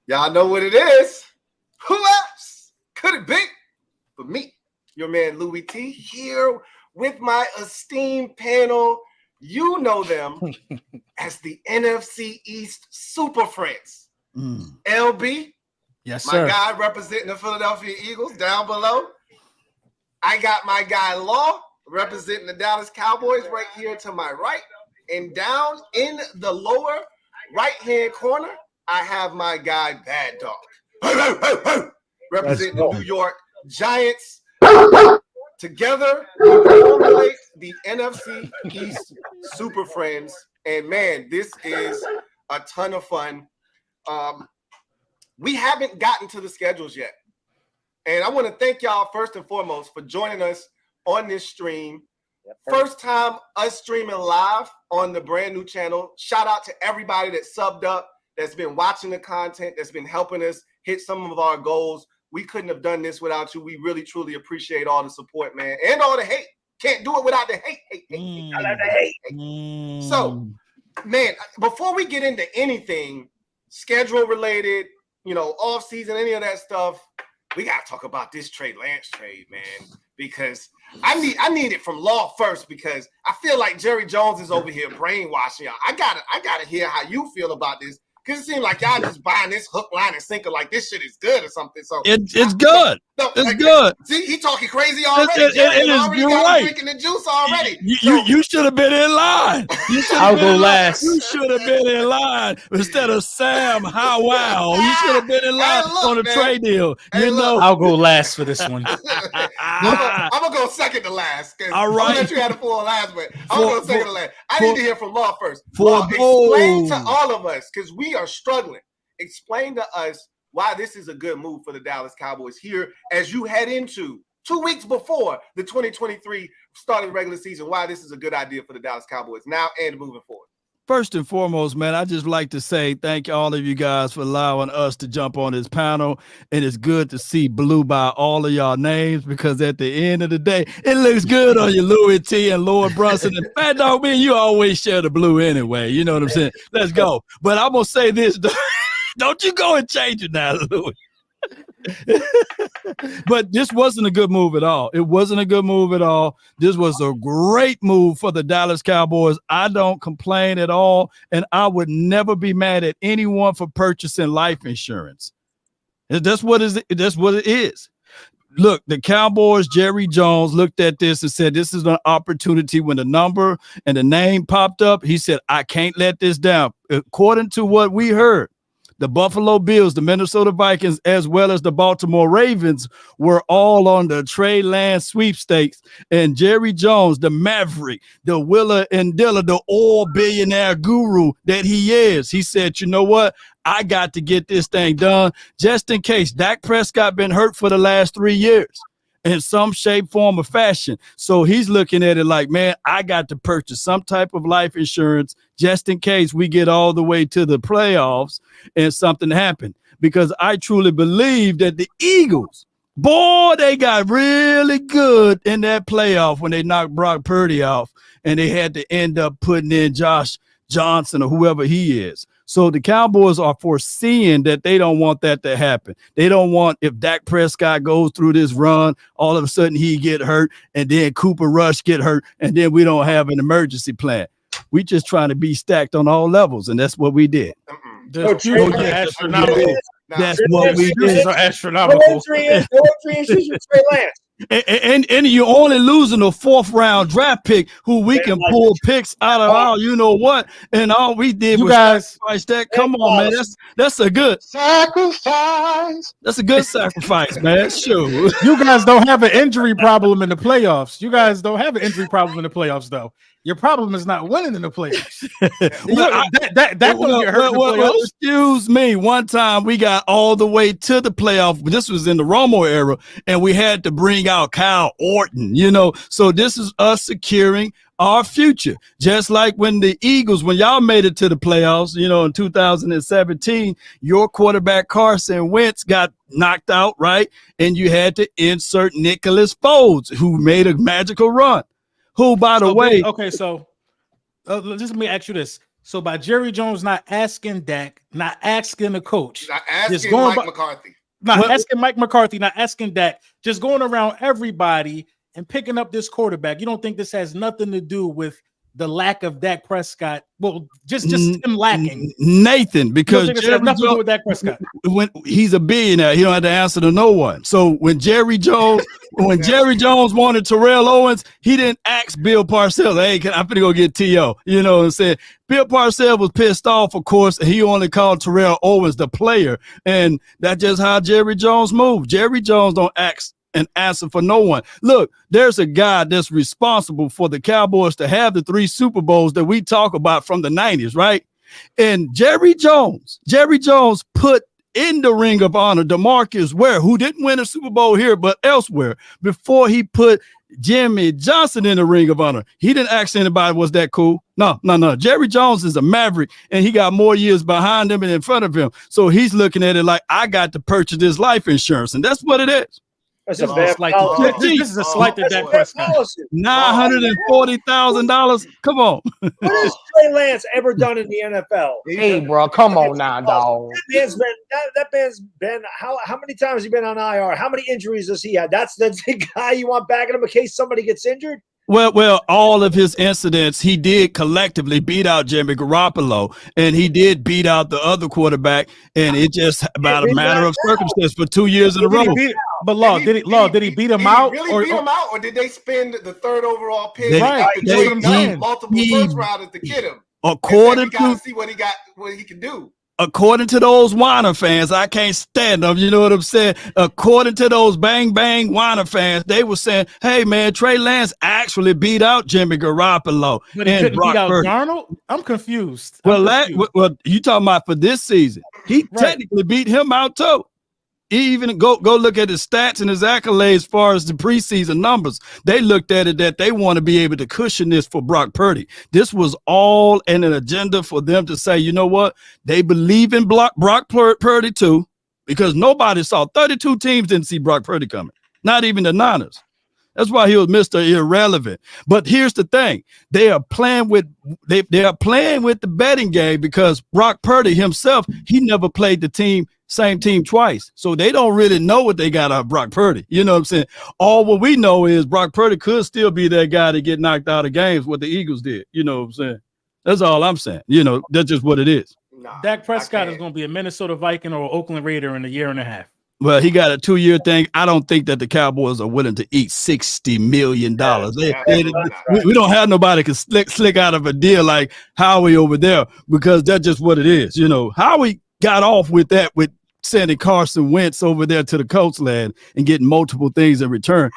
Y'all know what it is. Who else could it be but me, your man Louis T, here with my esteemed panel. You know them as the NFC EAST Super Friends. LB, yes, sir. My guy representing the Philadelphia Eagles down below. I got my guy Law representing the Dallas Cowboys right here to my right. And down in the lower right-hand corner, I have my guy Bad Dog. Representing the New York Giants. Together, we formulate the NFC EAST Super Friends. And man, this is a ton of fun. We haven't gotten to the schedules yet. And I want to thank y'all first and foremost for joining us on this stream. First time us streaming live on the brand new channel. Shout out to everybody that subbed up, that's been watching the content, that's been helping us hit some of our goals. We couldn't have done this without you. We really, truly appreciate all the support, man. And all the hate. Can't do it without the hate. I love the hate. So, man, before we get into anything schedule related, off season, any of that stuff, we got to talk about this Trey Lance trade, man, because I need it from Law first, because I feel like Jerry Jones is over here brainwashing y'all. I gotta hear how you feel about this. Because it seems like y'all just buying this hook, line, and sinker like this shit is good or something. So it's good. It's good. See, he talking crazy already. You're right. Drinking the juice already. You should have been in line. I'll go last. You should have been in line instead of Sam Howell. You should have been in line on the trade deal. I'll go last for this one. I'm gonna go second to last. All right. I'm gonna let you have the full last, but I'm gonna go second to last. I need to hear from Law first. Law, explain to all of us, because we are struggling. Explain to us why this is a good move for the Dallas Cowboys here as you head into 2 weeks before the 2023 start of the regular season, why this is a good idea for the Dallas Cowboys now and moving forward. First and foremost, man, I just like to say thank all of you guys for allowing us to jump on this panel. And it's good to see blue by all of y'all names, because at the end of the day, it looks good on you, Louis T and Lord Brunson. And Fat Dog, man, you always share the blue anyway. You know what I'm saying? Let's go. But I'm going to say this. Don't you go and change it now, Louis. But this wasn't a good move at all. It wasn't a good move at all. This was a great move for the Dallas Cowboys. I don't complain at all, and I would never be mad at anyone for purchasing life insurance. That's what it is. Look, the Cowboys, Jerry Jones looked at this and said, this is an opportunity. When the number and the name popped up, he said, I can't let this down. According to what we heard, the Buffalo Bills, the Minnesota Vikings, as well as the Baltimore Ravens were all on the Trey Lance sweepstakes. And Jerry Jones, the Maverick, the Willa and Dilla, the oil billionaire guru that he is, he said, you know what? I got to get this thing done just in case. Dak Prescott been hurt for the last 3 years in some shape, form, or fashion. So he's looking at it like, man, I got to purchase some type of life insurance just in case we get all the way to the playoffs and something happened. Because I truly believe that the Eagles, boy, they got really good in that playoff when they knocked Brock Purdy off and they had to end up putting in Josh Johnson or whoever he is. So the Cowboys are foreseeing that they don't want that to happen. They don't want, if Dak Prescott goes through this run, all of a sudden he get hurt, and then Cooper Rush get hurt, and then we don't have an emergency plan. We just trying to be stacked on all levels, and that's what we did. That's what we did. Are astronomical. And you're only losing a 4th round draft pick who we can pull picks out of our, you know what, and all we did was sacrifice that. Come on, man, that's a good sacrifice. That's a good sacrifice, man. Sure. You guys don't have an injury problem in the playoffs. You guys don't have an injury problem in the playoffs, though. Your problem is not winning in the playoffs. Excuse me. One time we got all the way to the playoff. This was in the Romo era, and we had to bring out Kyle Orton, So this is us securing our future. Just like when the Eagles, when y'all made it to the playoffs, in 2017, your quarterback Carson Wentz got knocked out, right? And you had to insert Nicholas Foles, who made a magical run. Who, by the way, so just let me ask you this. So by Jerry Jones not asking Dak, not asking the coach, Not asking just going Mike McCarthy. not asking Mike McCarthy, not asking Dak, just going around everybody and picking up this quarterback. You don't think this has nothing to do with the lack of Dak Prescott? Well, just him lacking. Nathan, because Jerry nothing to do with Dak Prescott. When he's a billionaire, he don't have to answer to no one. So when Jerry Jones wanted Terrell Owens, he didn't ask Bill Parcells, hey, I'm finna go get T.O. You know what I'm saying? Bill Parcells was pissed off, of course, and he only called Terrell Owens the player. And that's just how Jerry Jones moved. Jerry Jones don't ask and answer for no one. Look, there's a guy that's responsible for the Cowboys to have the 3 Super Bowls that we talk about from the 90s, right? And Jerry Jones put in the Ring of Honor DeMarcus Ware, who didn't win a Super Bowl here but elsewhere, before he put Jimmy Johnson in the Ring of Honor. He didn't ask anybody, was that cool? No. Jerry Jones is a maverick, and he got more years behind him and in front of him. So he's looking at it like, I got to purchase this life insurance, and that's what it is. That's a bad policy. This is a slight to Dak Prescott. $940,000. Come on. What has Trey Lance ever done in the NFL? Hey, bro, come on now, dog. That man's been how many times has he been on IR? How many injuries does he have? That's the guy you want backing him in case somebody gets injured. Well, all of his incidents, he did collectively beat out Jimmy Garoppolo, and he did beat out the other quarterback, and it just about a matter of circumstance for 2 years in a row. But did he beat him out? Did he really beat him out, or did they spend the 3rd overall pick? Multiple first rounders to get him. According to see what he can do. According to those Whiner fans, I can't stand them. You know what I'm saying? According to those bang bang Whiner fans, they were saying, "Hey man, Trey Lance actually beat out Jimmy Garoppolo but he couldn't beat out Darnold." I'm confused. Well, you talking about for this season? He technically beat him out too. Even go look at his stats and his accolades as far as the preseason numbers. They looked at it that they want to be able to cushion this for Brock Purdy. This was all an agenda for them to say, you know what? They believe in Brock Purdy too, because nobody saw 32 teams didn't see Brock Purdy coming, not even the Niners. That's why he was Mr. Irrelevant. But here's the thing. They are playing with the betting game because Brock Purdy himself, he never played the same team twice. So they don't really know what they got out of Brock Purdy. You know what I'm saying? All what we know is Brock Purdy could still be that guy to get knocked out of games, what the Eagles did. You know what I'm saying? That's all I'm saying. You know, that's just what it is. Dak Prescott is going to be a Minnesota Viking or Oakland Raider in a year and a half. Well, he got a 2-year thing. I don't think that the Cowboys are willing to eat $60 million. We don't have nobody can slick out of a deal like Howie over there, because that's just what it is. You know, Howie got off with that with sending Carson Wentz over there to the Colts land and getting multiple things in return.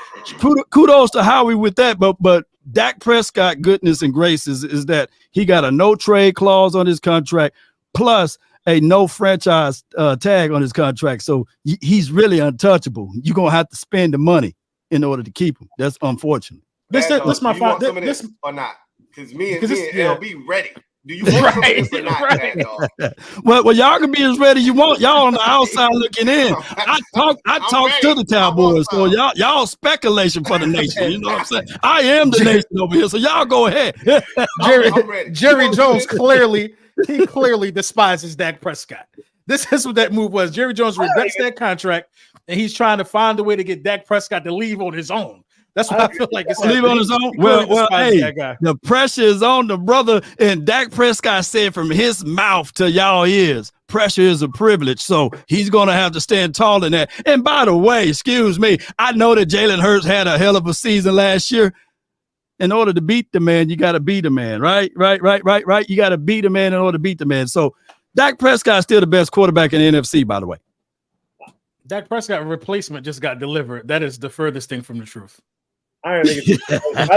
Kudos to Howie with that, but Dak Prescott, goodness and grace is that he got a no trade clause on his contract, plus a no franchise tag on his contract. So he's really untouchable. You're going to have to spend the money in order to keep him. That's unfortunate. This my fault. This or not? Because me and LB ready. Do you want some of this or not? Well, y'all can be as ready as you want. Y'all on the outside looking in. I talk to the Cowboys, so y'all speculation for the nation. You know what I'm saying? I am the nation over here, so y'all go ahead. Jerry Jones clearly despises Dak Prescott. This is what that move was. Jerry Jones regrets that contract, and he's trying to find a way to get Dak Prescott to leave on his own. That's what I feel like. It's leave on his own. Well, hey, the pressure is on the brother, and Dak Prescott said from his mouth to y'all ears, pressure is a privilege. So he's going to have to stand tall in that. And by the way, excuse me, I know that Jalen Hurts had a hell of a season last year. In order to beat the man, you got to beat the man, right? You got to beat the man in order to beat the man. So Dak Prescott is still the best quarterback in the NFC, by the way. Dak Prescott replacement just got delivered. That is the furthest thing from the truth. I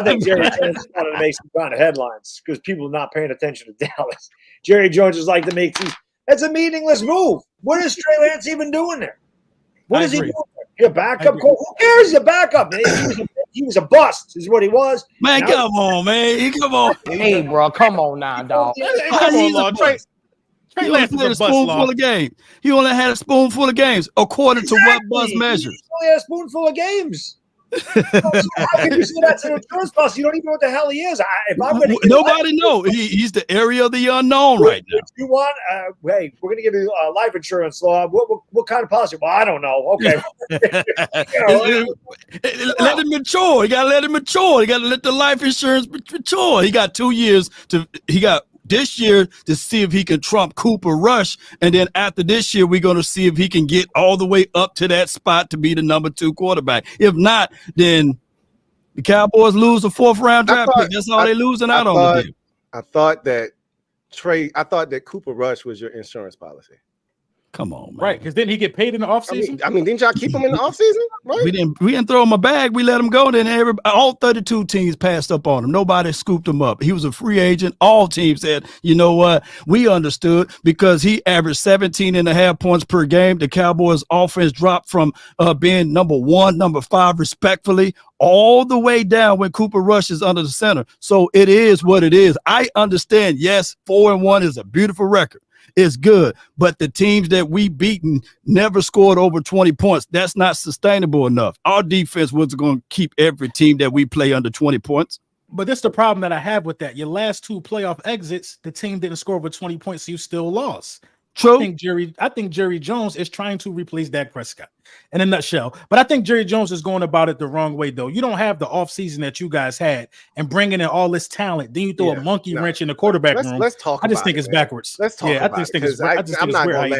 think Jerry Jones is trying to make some kind of headlines because people are not paying attention to Dallas. Jerry Jones is like to make these. That's a meaningless move. What is Trey Lance even doing there? What is he doing there? Your backup? Who cares? He's a backup. He was a bust, is what he was. Man, come on, man. Come on. Hey, bro, come on now, dog. He only had a spoonful of games. He only had a spoonful of games, according to what Buzz measures. He only had a spoonful of games. How can you say that's an insurance policy? You don't even know what the hell he is. If I'm going to nobody know. He's the area of the unknown right now. You want? Hey, we're going to give you life insurance. What kind of policy? Well, I don't know. Okay. Let it mature. You got to let it mature. You got to let the life insurance mature. He got 2 years he got this year to see if he can trump Cooper Rush. And then after this year, we're going to see if he can get all the way up to that spot to be the number 2 quarterback. If not, then the Cowboys lose a 4th-round draft pick. That's all they're losing out on the deal. I thought that Cooper Rush was your insurance policy. Come on, man. Right, because didn't he get paid in the offseason? I mean, didn't y'all keep him in the offseason? Right? We didn't throw him a bag. We let him go. Then all 32 teams passed up on him. Nobody scooped him up. He was a free agent. All teams said, you know what? We understood because he averaged 17.5 points per game. The Cowboys offense dropped from being number 1, number 5, respectfully, all the way down when Cooper Rush is under the center. So it is what it is. I understand. Yes, 4-1 is a beautiful record. It's good, but the teams that we beaten never scored over 20 points. That's not sustainable enough. Our defense was going to keep every team that we play under 20 points. But that's the problem that I have with that. Your last 2 playoff exits, the team didn't score over 20 points, so you still lost. True. I think Jerry Jones is trying to replace Dak Prescott in a nutshell. But I think Jerry Jones is going about it the wrong way, though. You don't have the offseason that you guys had and bringing in all this talent. Then you throw a monkey wrench in the quarterback room. Let's talk. I just think it's backwards. Let's talk. Yeah, I just think it's weird.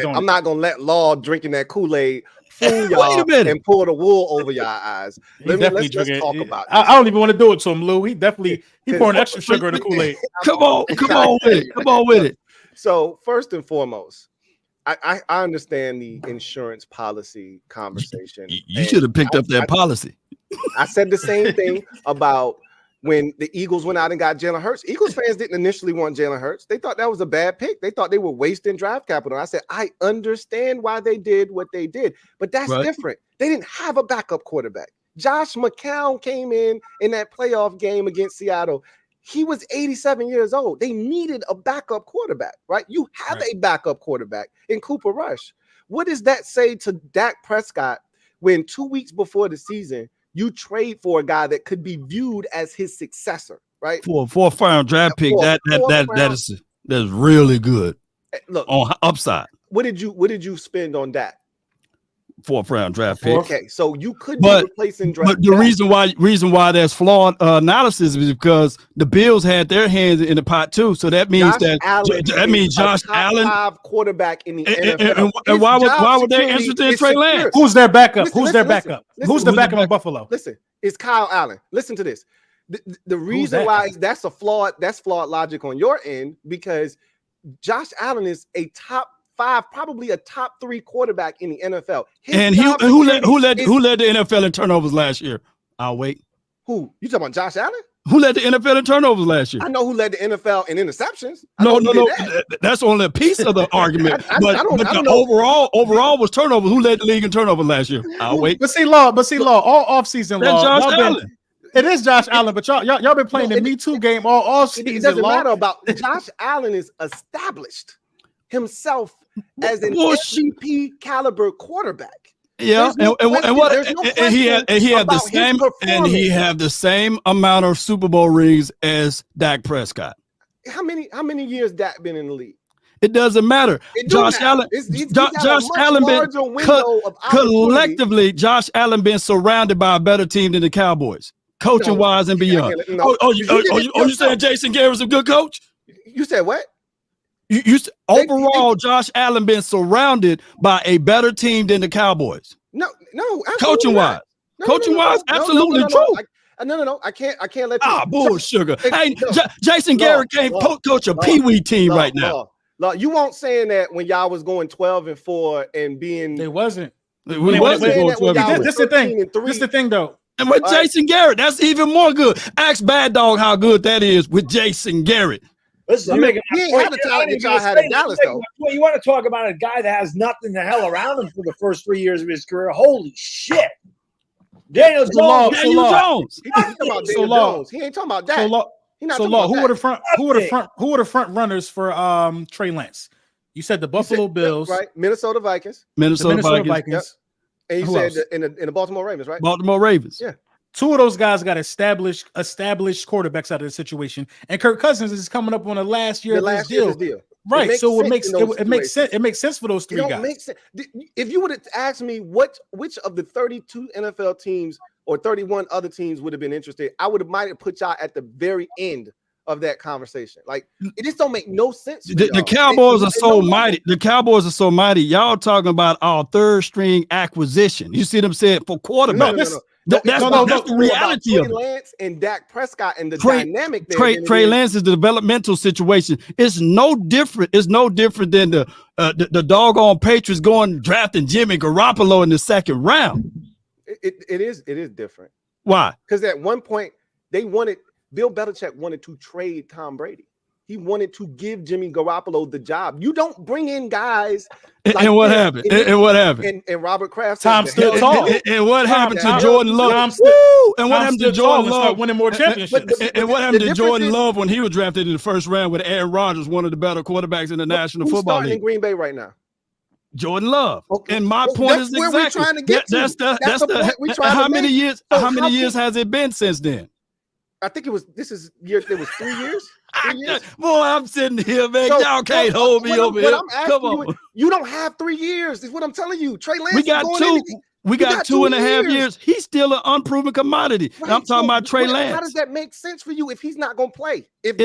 I'm not gonna let Law drinking that Kool-Aid fool y'all and pull the wool over your eyes. Let's talk about it. I don't even want to do it to him, Lou. He pouring extra sugar in the Kool-Aid. Come on with it. So first and foremost, I understand the insurance policy conversation. You should have picked up that policy. I said the same thing about when the Eagles went out and got Jalen Hurts. Eagles fans didn't initially want Jalen Hurts. They thought that was a bad pick. They thought they were wasting draft capital. I said, I understand why they did what they did, but that's different. They didn't have a backup quarterback. Josh McCown came in that playoff game against Seattle. He was 87 years old. They needed a backup quarterback, right? You have a backup quarterback in Cooper Rush. What does that say to Dak Prescott when 2 weeks before the season, you trade for a guy that could be viewed as his successor, right? For a 4th-round draft pick, that's really good. Look, on upside. What did you spend on Dak? 4th-round draft pick. Okay, so you could be replacing draft. But the reason why there's flawed analysis is because the Bills had their hands in the pot too. So that means Josh Allen, 5 quarterback in the NFL. And why would they interested in Trey Lance? Who's their backup? Who's their backup? Who's the backup in Buffalo? Listen, it's Kyle Allen. Listen to this. The reason why that's flawed logic on your end, because Josh Allen is a top 5, probably a top 3 quarterback in the NFL. And who led the NFL in turnovers last year? I'll wait. Who? You talking about Josh Allen? Who led the NFL in turnovers last year? I know who led the NFL in interceptions. No. That's only a piece of the argument. But overall was turnovers. Who led the league in turnovers last year? I'll wait. But see, Law, all offseason, Law. Josh Allen. It is Josh Allen, but y'all been playing the Me Too game all season. It doesn't matter about Josh Allen is established himself as an MVP caliber quarterback. Yeah, and he had the same amount of Super Bowl rings as Dak Prescott. How many years Dak been in the league? It doesn't matter. Josh Allen collectively, Josh Allen been surrounded by a better team than the Cowboys, coaching wise and beyond. You saying Jason Garrett's a good coach? You said what? Overall, Josh Allen been surrounded by a better team than the Cowboys. No, coaching wise, absolutely true. No, I can't let you. Bull sugar. Hey, Jason Garrett can't coach a Pee-wee team right now. You won't saying that when y'all was going 12-4 and being. They wasn't. We wasn't going 12-4. This is the thing, though. And with Jason Garrett, that's even more good. Ask Bad Dog how good that is with Jason Garrett. Listen, he ain't had the talent that y'all had in Dallas, though. You want to talk about a guy that has nothing the hell around him for the first 3 years of his career? Holy shit! Daniel Jones. He ain't talking about Daniel Jones. He ain't talking about that. Who were the front runners for Trey Lance? You said the Buffalo Bills, right? Minnesota Vikings. Minnesota Vikings. Yep. And you said in the Baltimore Ravens, right? Baltimore Ravens. Yeah. Two of those guys got established quarterbacks out of the situation, and Kirk Cousins is coming up on the last year of his deal. Right, so it makes sense. It makes sense for those three guys. Make sense. If you would have asked me which of the 32 NFL teams or 31 other teams would have been interested, I might have put y'all at the very end of that conversation. Like, it just don't make no sense. The Cowboys are so mighty. The Cowboys are so mighty. Y'all talking about our third string acquisition. You see what I'm saying? For quarterback. That's the reality of it. Trey Lance and Dak Prescott and the dynamic there. Trey Lance is the developmental situation. It's no different. It's no different than the doggone Patriots drafting Jimmy Garoppolo in the second round. It is different. Why? Because at one point Bill Belichick wanted to trade Tom Brady. He wanted to give Jimmy Garoppolo the job. You don't bring in guys. And what happened? And what happened? And Robert Kraft. Tom stood tall. And what happened to Jordan Love? And what happened to Jordan Love winning more championships? And what happened to Jordan Love when he was drafted in the first round with Aaron Rodgers, one of the better quarterbacks in the National Football League? In Green Bay right now? Jordan Love. Okay. And my point is exactly we're trying to get to. How many years? How many years has it been since then? I think it was 3 years. 3 years. Boy, I'm sitting here, man. Y'all can't hold me over here. Come on. You don't have 3 years, is what I'm telling you. Trey Lance. We got two. We got 2.5 years. He's still an unproven commodity. Right. I'm talking about Trey Lance. How does that make sense for you if he's not going to play? It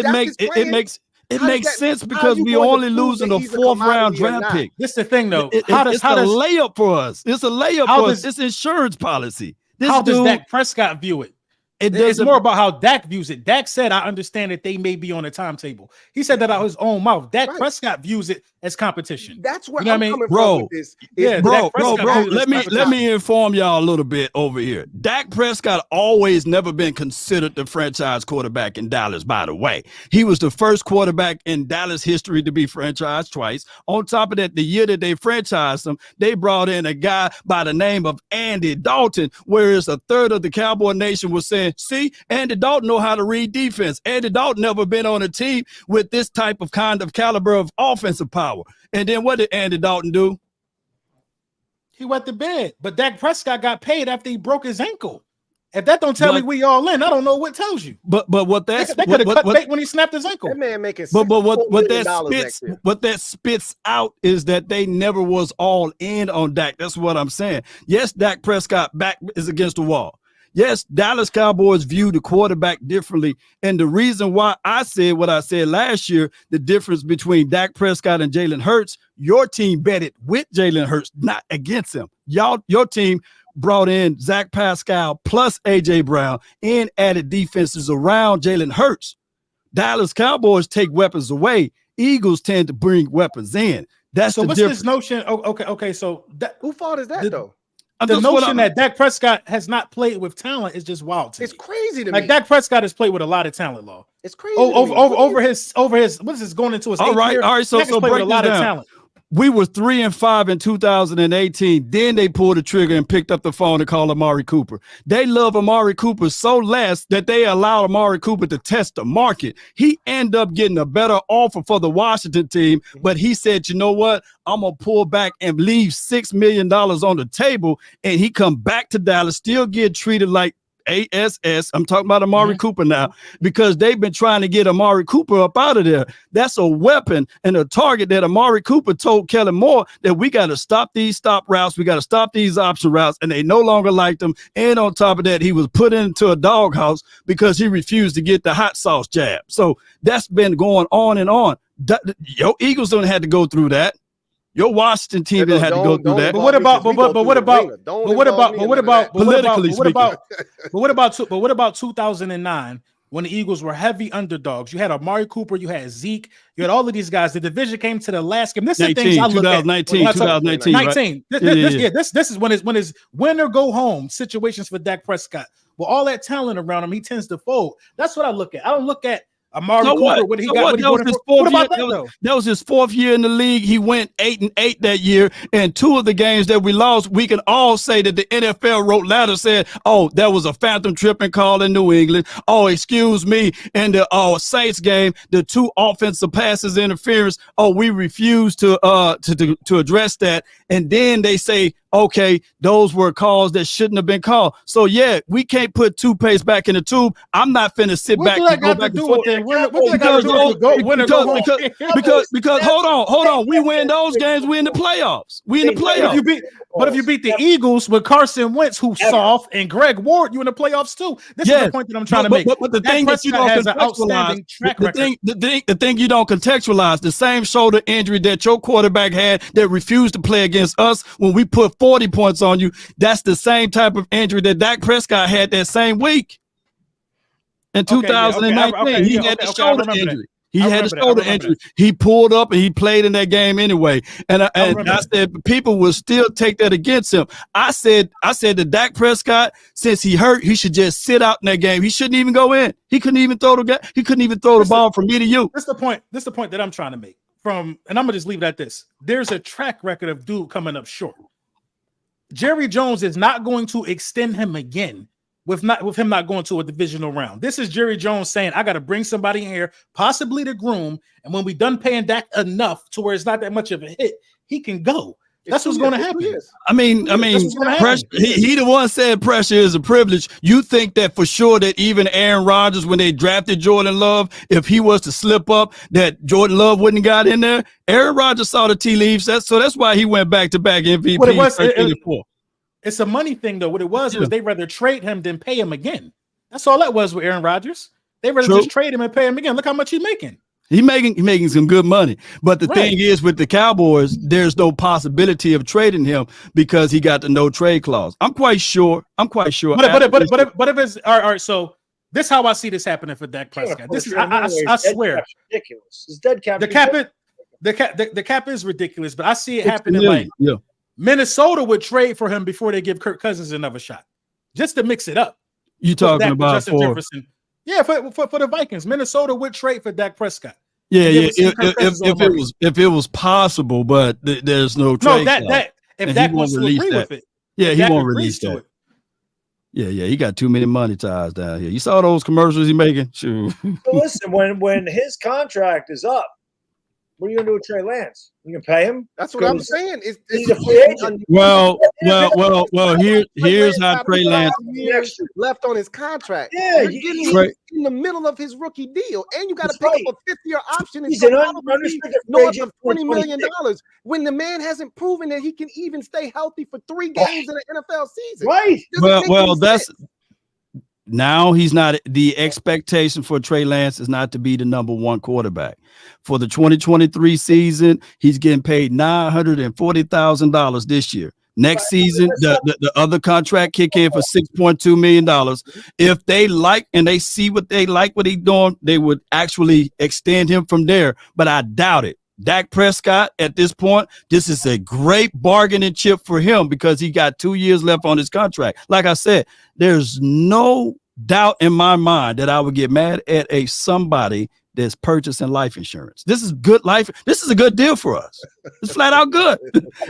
makes sense because we only losing a 4th round draft pick. This is the thing, though. It's a layup for us. It's a layup for us. It's insurance policy. How does Dak Prescott view it? It's more about how Dak views it. Dak said, I understand that they may be on a timetable. He said that out of his own mouth. Dak Prescott views it as competition. That's where I'm coming from with this. Bro. Let me inform y'all a little bit over here. Dak Prescott always never been considered the franchise quarterback in Dallas, by the way. He was the first quarterback in Dallas history to be franchised twice. On top of that, the year that they franchised him, they brought in a guy by the name of Andy Dalton, whereas a third of the Cowboy Nation was saying, see, Andy Dalton know how to read defense. Andy Dalton never been on a team with this type of caliber of offensive power. And then what did Andy Dalton do? He wet the bed. But Dak Prescott got paid after he broke his ankle. If that don't tell me we all in, I don't know what tells you. But what that's they could have cut bait when he snapped his ankle. That man making what that spits out is that they never was all in on Dak. That's what I'm saying. Yes, Dak Prescott back is against the wall. Yes, Dallas Cowboys view the quarterback differently. And the reason why I said what I said last year, the difference between Dak Prescott and Jalen Hurts, your team betted with Jalen Hurts, not against him. Your team brought in Zach Pascal plus A.J. Brown and added defenses around Jalen Hurts. Dallas Cowboys take weapons away. Eagles tend to bring weapons in. That's so the what's difference. This notion? Okay. So who fault is that though? The notion that Dak Prescott has not played with talent is just wild to me. It's crazy to me. Like Dak Prescott has played with a lot of talent, Law. It's crazy. Over his what is this going into his all right, year? All right, so break with a lot this down. Of talent. We were 3-5 in 2018. Then they pulled the trigger and picked up the phone to call Amari Cooper. They love Amari Cooper so less that they allowed Amari Cooper to test the market. He ended up getting a better offer for the Washington team, but he said, you know what? I'm going to pull back and leave $6 million on the table. And he come back to Dallas, still get treated like ASS. I'm talking about Amari Cooper now, because they've been trying to get Amari Cooper up out of there. That's a weapon and a target that Amari Cooper told Kellen Moore that we got to stop these stop routes. We got to stop these option routes, and they no longer liked him. And on top of that, he was put into a doghouse because he refused to get the hot sauce jab. So that's been going on and on. Your Eagles don't have to go through that. Your Washington team didn't have to go through that. But what about 2009 when the Eagles were heavy underdogs? You had Amari Cooper, you had Zeke, you had all of these guys. The division came to the last game. This is the things I look at. 2019. Right? This is when it's win or go home situations for Dak Prescott. With all that talent around him, he tends to fold. That's what I look at. I don't look at Amari Cooper, what he got. That was his 4th year in the league. He went 8-8 that year, and 2 of the games that we lost, we can all say that the NFL wrote letters said, "Oh, that was a phantom tripping call in New England. Oh, excuse me." And the Saints game, the 2 offensive passes interference. Oh, we refuse to address that. And then they say, okay, those were calls that shouldn't have been called. So yeah, we can't put toothpaste back in the tube. I'm not finna sit back and go back and forth. Because hold on, we win those games. We in the playoffs. We in the playoffs. If you beat the Eagles with Carson Wentz, who's soft, and Greg Ward, you in the playoffs too. This is the point that I'm trying to make. But the thing that you don't contextualize, the thing you don't contextualize, the same shoulder injury that your quarterback had that refused to play against us when we put 40 points on you, that's the same type of injury that Dak Prescott had that same week in 2019. He had a shoulder injury. He had a shoulder injury. He pulled up and he played in that game anyway. And I said people will still take that against him. I said to Dak Prescott, since he hurt, he should just sit out in that game. He shouldn't even go in. He couldn't even throw the ball from me to you. That's the point. That's the point that I'm trying to make. And I'm gonna just leave it at this. There's a track record of dude coming up short. Jerry Jones is not going to extend him again with him not going to a divisional round. This is Jerry Jones saying, I got to bring somebody in here, possibly the groom, and when we done paying Dak enough to where it's not that much of a hit, he can go. That's what's going to happen. I mean, pressure, he the one said pressure is a privilege. You think that for sure that even Aaron Rodgers, when they drafted Jordan Love, if he was to slip up, that Jordan Love wouldn't got in there? Aaron Rodgers saw the tea leaves. So that's why he went back-to-back MVP. It's a money thing, though. What it was they'd rather trade him than pay him again. That's all that was with Aaron Rodgers. They'd rather just trade him and pay him again. Look how much he's making. He's making some good money. But the thing is, with the Cowboys, there's no possibility of trading him because he got the no trade clause. I'm quite sure. But if it's all right, so this is how I see this happening for Dak Prescott. This is I swear ridiculous. It's dead cap. The cap is ridiculous, but I see it happening Minnesota would trade for him before they give Kirk Cousins another shot, just to mix it up. You talking about Justin Jefferson? Yeah, for the Vikings, Minnesota would trade for Dak Prescott. Yeah. If it was possible, but there's no trade. If Dak wants to agree with it, he won't release that. Yeah, he got too many money ties down here. You saw those commercials he making? Sure. So listen, when his contract is up, what are you gonna do with Trey Lance? You can pay him? That's what I'm saying. He's a free agent. Well. Here's how Trey Lance left on his contract. Yeah, you're getting in the middle of his rookie deal, and you got to pick up a fifth-year option. He's an unrestricted north of $20 million. When the man hasn't proven that he can even stay healthy for 3 games in an NFL season, right? Well, that's. Now he's not. The expectation for Trey Lance is not to be the number one quarterback. For the 2023 season, he's getting paid $940,000 this year. Next season, the other contract kick in for $6.2 million. If they like and they see what he's doing, they would actually extend him from there. But I doubt it. Dak Prescott, at this point, this is a great bargaining chip for him because he got 2 years left on his contract. Like I said, there's no doubt in my mind that I would get mad at somebody that's purchasing life insurance. This is good life. This is a good deal for us. It's flat out good.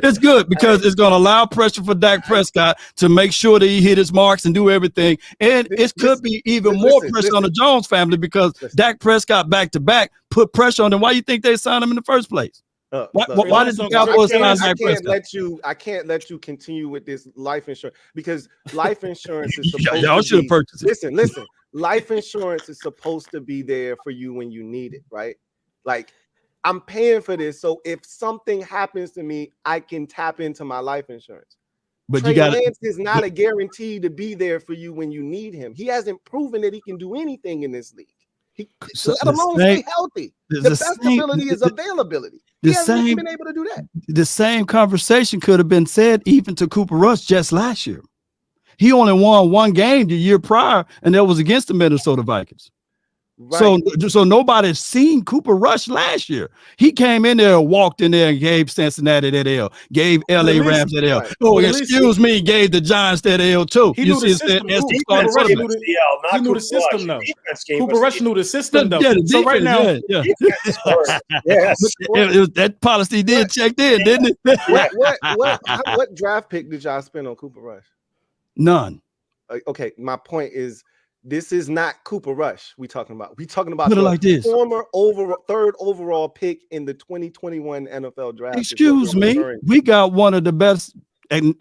It's good because it's going to allow pressure for Dak Prescott to make sure that he hit his marks and do everything. And it could be even more pressure on the Jones family because Dak Prescott back-to-back put pressure on them. Why do you think they signed him in the first place? Why did the Cowboys sign Dak Prescott? I can't let you continue with this life insurance because life insurance is supposed y'all should have purchased it. Listen. Life insurance is supposed to be there for you when you need it, right? Like, I'm paying for this, so if something happens to me, I can tap into my life insurance. But Trey Lance is not a guarantee to be there for you when you need him. He hasn't proven that he can do anything in this league. Let alone stay healthy. The best ability is availability. He hasn't even been able to do that. The same conversation could have been said even to Cooper Rush just last year. He only won 1 game the year prior, and that was against the Minnesota Vikings. Right. So nobody's seen Cooper Rush last year. He came in there, walked in there, and gave Cincinnati that L, gave LA Rams that L. Oh, excuse me, gave the Giants that L too. He knew the system. He knew the system, though. Cooper Rush knew the system, though. So right now, that policy did check in, didn't it? What draft pick did y'all spend on Cooper Rush? None. Okay, my point is this is not Cooper Rush we're talking about the former third overall pick in the 2021 NFL draft. Excuse me, we got one of the best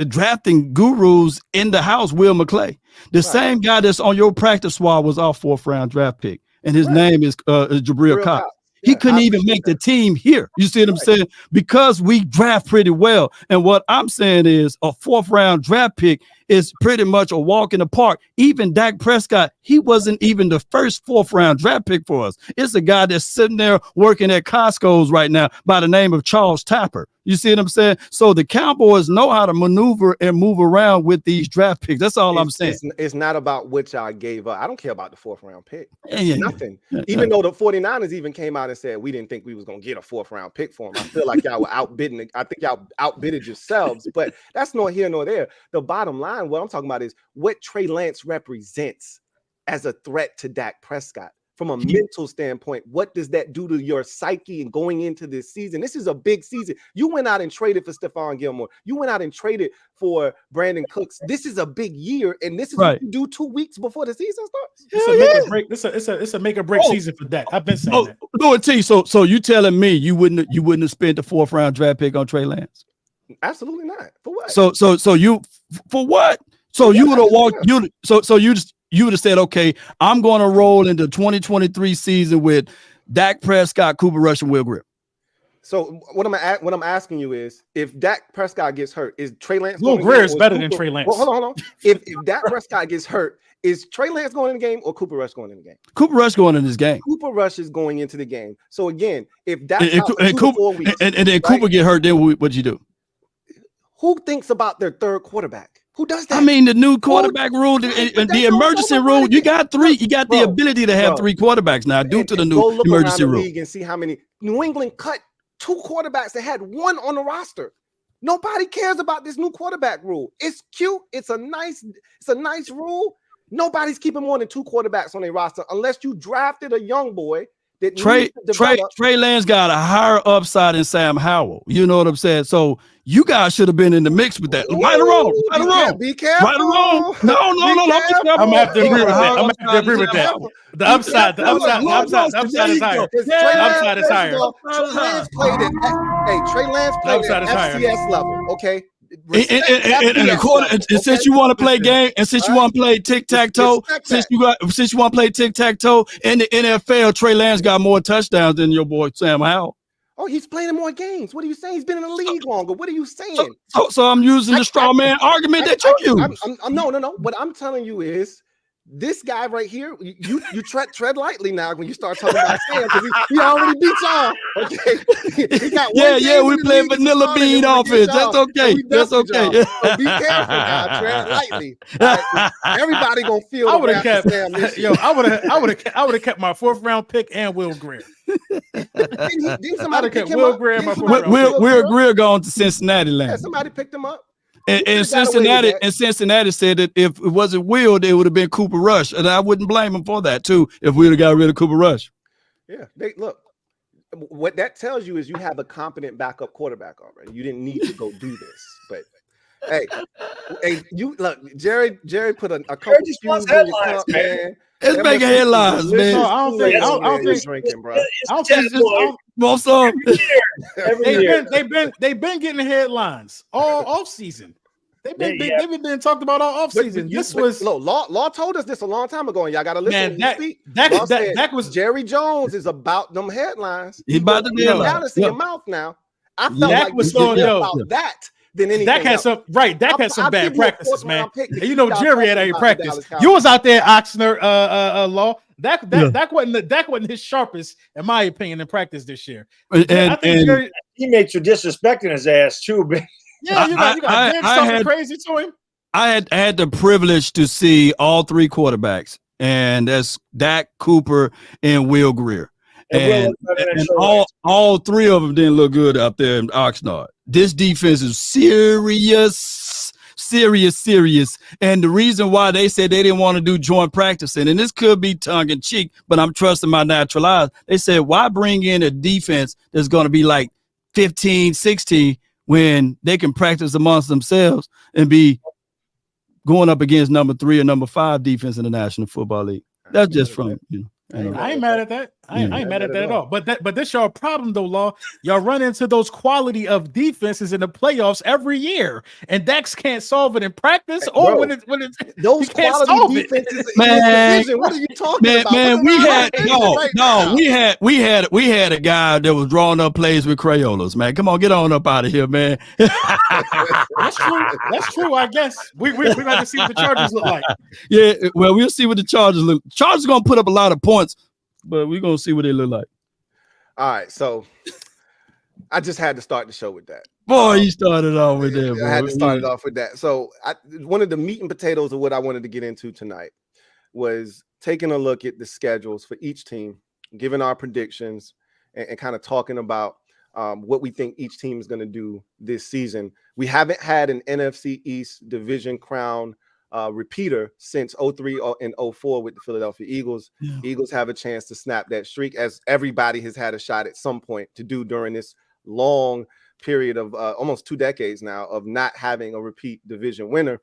drafting gurus in the house, Will McClay. The same guy that's on your practice squad was our 4th round draft pick. And his name is Jabril Cox. He couldn't even make the team here. You see what I'm saying? Because we draft pretty well. And what I'm saying is a 4th round draft pick is pretty much a walk in the park. Even Dak Prescott, he wasn't even the first 4th round draft pick for us. It's a guy that's sitting there working at Costco's right now by the name of Charles Tapper. You see what I'm saying? So the Cowboys know how to maneuver and move around with these draft picks. That's all I'm saying. It's not about which I gave up. I don't care about the 4th round pick. Nothing. Yeah. Even though the 49ers even came out and said we didn't think we was going to get a 4th round pick for him. I feel like y'all were outbidding. I think y'all outbidded yourselves, but that's nor here nor there. The bottom line, what I'm talking about is what Trey Lance represents as a threat to Dak Prescott. From a mental standpoint, what does that do to your psyche and going into this season? This is a big season. You went out and traded for Stephon Gilmore. You went out and traded for Brandon Cooks. This is a big year, and this is what you do 2 weeks before the season starts. It's a make or break. It's a make or break season for Dak. I've been saying that. Lord T, so you telling me you wouldn't have spent the 4th round draft pick on Trey Lance? Absolutely not. For what? So you for what? So you would have walked you would have said, okay, I'm going to roll into 2023 season with Dak Prescott, Cooper Rush, and Will Grier. So what I'm asking you is, if Dak Prescott gets hurt, is Trey Lance? Will Grier is better than Trey Lance. Well, hold on. If Dak Prescott gets hurt, is Trey Lance going in the game or Cooper Rush going in the game? Cooper Rush going in this game. Cooper Rush is going into the game. So again, if Dak's and out for 2 Cooper, to 4 weeks, and then Cooper get hurt, then what'd you do? Who thinks about their 3rd quarterback? Who does that? I mean, the new quarterback rule, the emergency rule. You got 3. You got the ability to have 3 quarterbacks now due to the new emergency rule. League and see how many. New England cut 2 quarterbacks that had 1 on the roster. Nobody cares about this new quarterback rule. It's cute. It's a nice rule. Nobody's keeping more than 2 quarterbacks on their roster unless you drafted a young boy. Trey Lance got a higher upside than Sam Howell. You know what I'm saying? So you guys should have been in the mix with that. Right or wrong? Right or wrong? Be careful. Right or wrong? No. I'm gonna have to agree with that. The upside is higher. The upside is higher. Trey Lance played at FCS level. Okay. And since you want to play game, and since you want to play tic-tac-toe, since you want to play tic-tac-toe in the NFL, Trey Lance got more touchdowns than your boy Sam Howell. Oh, he's playing in more games. What are you saying? He's been in the league longer. What are you saying? So I'm using the straw man argument that you use. No. What I'm telling you is, this guy right here, you tread lightly now when you start talking about Sam, because he already beat y'all. Okay. He got we play vanilla bean offense. That's okay. That's okay. So be careful now. Tread lightly. Right? Everybody gonna feel. I would have kept Sam this year. I would have kept my 4th round pick and Will Grier. Didn't somebody pick him Will up? Grier, Will Grier going to Cincinnati land. Yeah, somebody picked him up. And Cincinnati said that if it wasn't Will, it would have been Cooper Rush, and I wouldn't blame him for that too if we'd have got rid of Cooper Rush. Yeah, look. What that tells you is you have a competent backup quarterback already. You didn't need to go do this, but hey, you look. Jerry put a couple of headlines, man. It's making headlines, man. I don't think drinking, bro. They've been getting headlines all off season. They've been talked about all offseason. Law told us this a long time ago, and y'all gotta listen. That was Jerry Jones is about them headlines. He's about to be in your mouth now. I felt Dak like was throwing about that than anything. Dak had some Dak had some bad practices, man. And you know Jerry had a practice. Dallas You was out there, Oxnard, Law. Dak wasn't his sharpest, in my opinion, in practice this year. And Jerry, teammates are disrespecting his ass too, but yeah, you got something crazy to him. I had the privilege to see all 3 quarterbacks, and that's Dak, Cooper, and Will Grier. And all 3 of them didn't look good out there in Oxnard. This defense is serious. And the reason why they said they didn't want to do joint practicing, and this could be tongue in cheek, but I'm trusting my natural eyes. They said, why bring in a defense that's going to be like 15, 16 when they can practice amongst themselves and be going up against number 3 or number 5 defense in the National Football League? That's just from, I ain't mad at that. I ain't mad at that at all. But this y'all problem though, Law. Y'all run into those quality of defenses in the playoffs every year, and Dax can't solve it in practice or when it's those quality defenses. Man, what are you talking about? Man, we had a guy that was drawing up plays with Crayolas. Man, come on, get on up out of here, man. That's true. That's true. I guess we got to see what the Chargers look like. Yeah, well, we'll see what the Chargers look. Chargers gonna put up a lot of points, but we're gonna see what they look like. All right, so I just had to start the show with that. Boy, you started off with that. I had to start it off with that. So one of the meat and potatoes of what I wanted to get into tonight was taking a look at the schedules for each team, giving our predictions, and kind of talking about what we think each team is going to do this season. We haven't had an NFC East division crown repeater since 03 and 04 with the Philadelphia Eagles. Yeah. Eagles have a chance to snap that streak, as everybody has had a shot at some point to do during this long period of almost 2 decades now of not having a repeat division winner.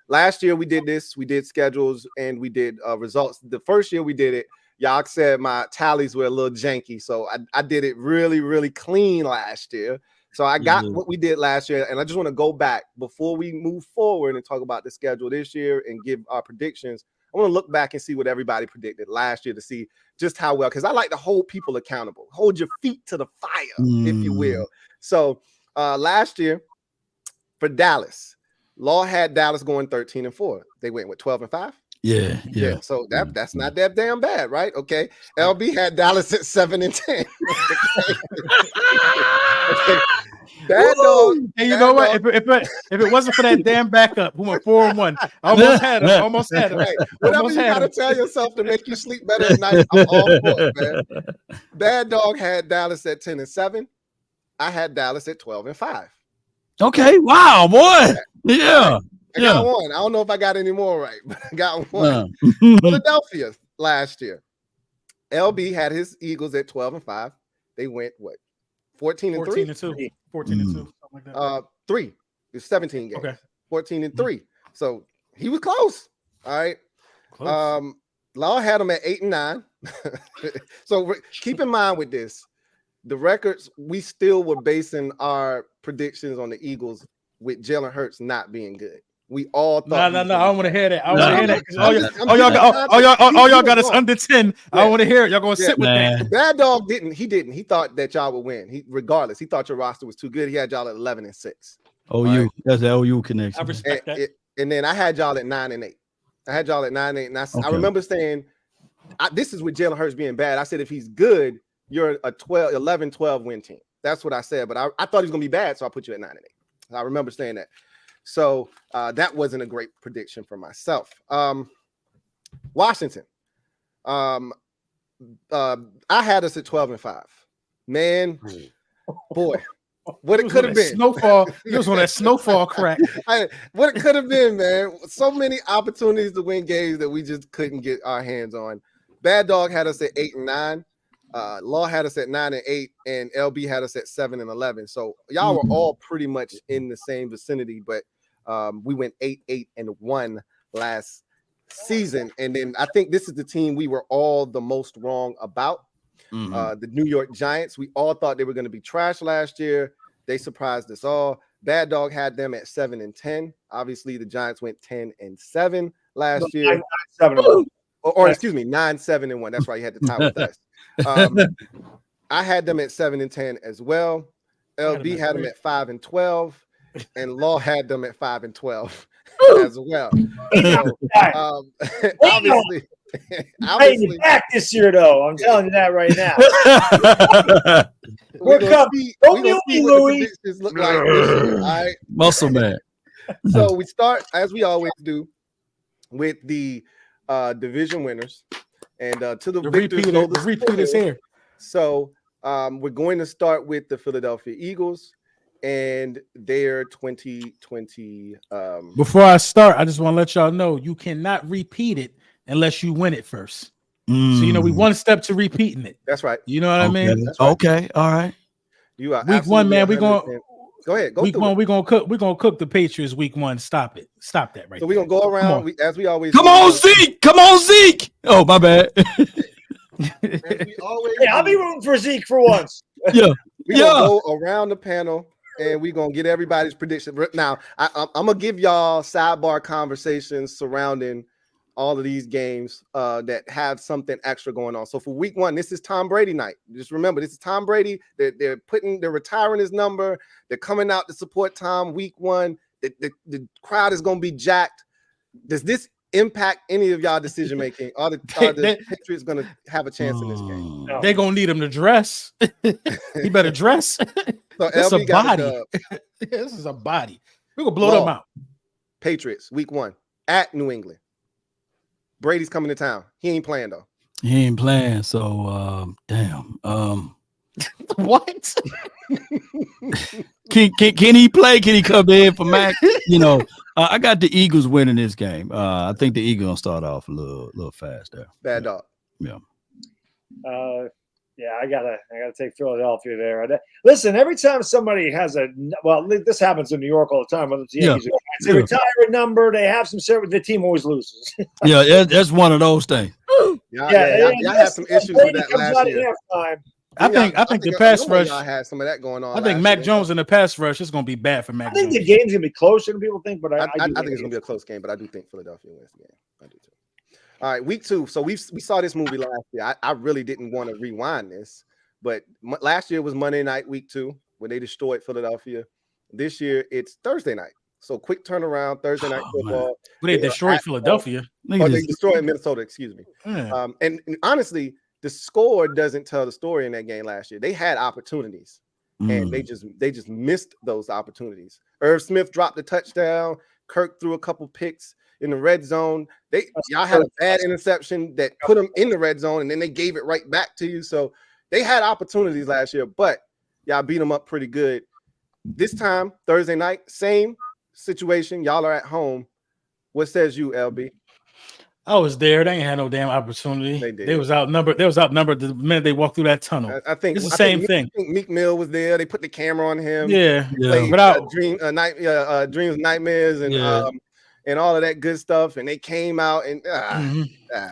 Last year we did this. We did schedules and we did results. The first year we did it, y'all said my tallies were a little janky, so I did it really, really clean last year. So I got what we did last year, and I just want to go back before we move forward and talk about the schedule this year and give our predictions. I want to look back and see what everybody predicted last year to see just how well, because I like to hold people accountable, hold your feet to the fire, if you will. So last year for Dallas, Law had Dallas going 13-4. They went with 12-5. Yeah. So that's not that damn bad, right? Okay. LB had Dallas at 7-10. Okay. Bad dog. And you know what? If it wasn't for that damn backup, who went 4-1, I almost had him. Right. Whatever you gotta tell yourself to make you sleep better at night, I'm all for it, man. Bad dog had Dallas at 10-7. I had Dallas at 12-5. Okay. Wow, boy. Yeah. I got one. I don't know if I got any more right, but I got one. Philadelphia last year. LB had his Eagles at 12-5. They went what? 14-3? 14-2. 14-2. Something like that. 3. It's 17 games. Okay. 14-3. So he was close. All right. Close. Law had him at 8-9. So keep in mind with this, the records, we still were basing our predictions on the Eagles with Jalen Hurts not being good. We all thought. No. I don't want to hear that. I want to hear that. All y'all got us under 10. I don't want to hear it. Y'all gonna sit with that. Bad dog didn't. He didn't. He thought that y'all would win. Regardless, he thought your roster was too good. He had y'all at 11-6. OU. Right? That's the OU connection. I respect that. And then I had y'all at 9-8. I had y'all at 9-8, and I remember saying, "This is with Jalen Hurts being bad." I said, "If he's good, you're a 11-12 win team." That's what I said. But I thought he was gonna be bad, so I put you at 9-8. I remember saying that. So that wasn't a great prediction for myself. Washington. I had us at 12-5. Man, boy, what it could have been. Snowfall. He was on that snowfall crack. What it could have been, man. So many opportunities to win games that we just couldn't get our hands on. Bad Dog had us at 8-9. Law had us at 9-8, and LB had us at 7-11. So y'all were all pretty much in the same vicinity, but we went 8-1 last season. And then I think this is the team we were all the most wrong about. The New York Giants. We all thought they were going to be trash last year. They surprised us all. Bad Dog had them at 7-10. Obviously, the Giants went 10-7 last year. 9-7. Or excuse me, 9-7-1. That's right. You had the tie with us. I had them at 7-10 as well. LB had them at 5-12, and Law had them at 5-12 as well. So, obviously, back this year, though. I'm telling you that right now. We're gonna see what the predictions look like this year, all right? Muscle man. So we start, as we always do, with the division winners. And to the repeat is here. So we're going to start with the Philadelphia Eagles and their 2020. Before I start, I just want to let y'all know you cannot repeat it unless you win it first. So we one step to repeating it. That's right. You know what I mean? Right. Okay, all right. You are week 1, man. We're going. Go ahead. Week 1, we're gonna cook. We're gonna cook the Patriots week 1. Stop it. Stop that right. So we're gonna go around as we always. Come on, Zeke. Come on, Zeke. Oh, my bad. We always I'll be rooting for Zeke for once. Yeah. We're gonna go around the panel and we're gonna get everybody's prediction. Now, I'm gonna give y'all sidebar conversations surrounding all of these games that have something extra going on. So for week 1, this is Tom Brady night. Just remember, this is Tom Brady. They're retiring his number. They're coming out to support Tom week 1. The crowd is gonna be jacked. Does this impact any of y'all decision making? Are the Patriots gonna have a chance in this game? No. They're gonna need him to dress. He better dress. So This LB a got body. This is a body. We're gonna blow them out. Patriots week 1 at New England. Brady's coming to town. He ain't playing though. He ain't playing. So damn. What? Can he play? Can he come in for Mac? You know, I got the Eagles winning this game. I think the Eagles gonna start off a little fast there. Bad dog. Yeah. Yeah, I gotta take Philadelphia there. Listen, every time somebody has this happens in New York all the time. Whether it's the Yankees, they retire a number, they have some service, the team always loses. Yeah, that's one of those things. Y'all had some issues with that last year. I think the pass rush. Y'all had some of that going on. I think Mac Jones in the pass rush is gonna be bad for Mac. I think Jones. the game's gonna be closer than people think, but I think it's gonna be a close game. But I do think Philadelphia wins the game. I do too. All right, week 2. So we saw this movie last year. I really didn't want to rewind this, but last year was Monday night, week 2, when they destroyed Philadelphia. This year it's Thursday night. So quick turnaround, Thursday night football. But they destroyed Philadelphia. They destroyed Minnesota. Excuse me. Yeah. And honestly, the score doesn't tell the story in that game last year. They had opportunities, and they just missed those opportunities. Irv Smith dropped a touchdown. Kirk threw a couple picks in the red zone. Y'all had a bad interception that put them in the red zone, and then they gave it right back to you. So they had opportunities last year, but y'all beat them up pretty good. This time, Thursday night, same situation. Y'all are at home. What says you, LB? I was there. They ain't had no damn opportunity. They did. They was outnumbered. They was outnumbered the minute they walked through that tunnel. I think it's the same thing. I think Meek Mill was there. They put the camera on him. Yeah. Without dreams, nightmares, and all of that good stuff. And they came out and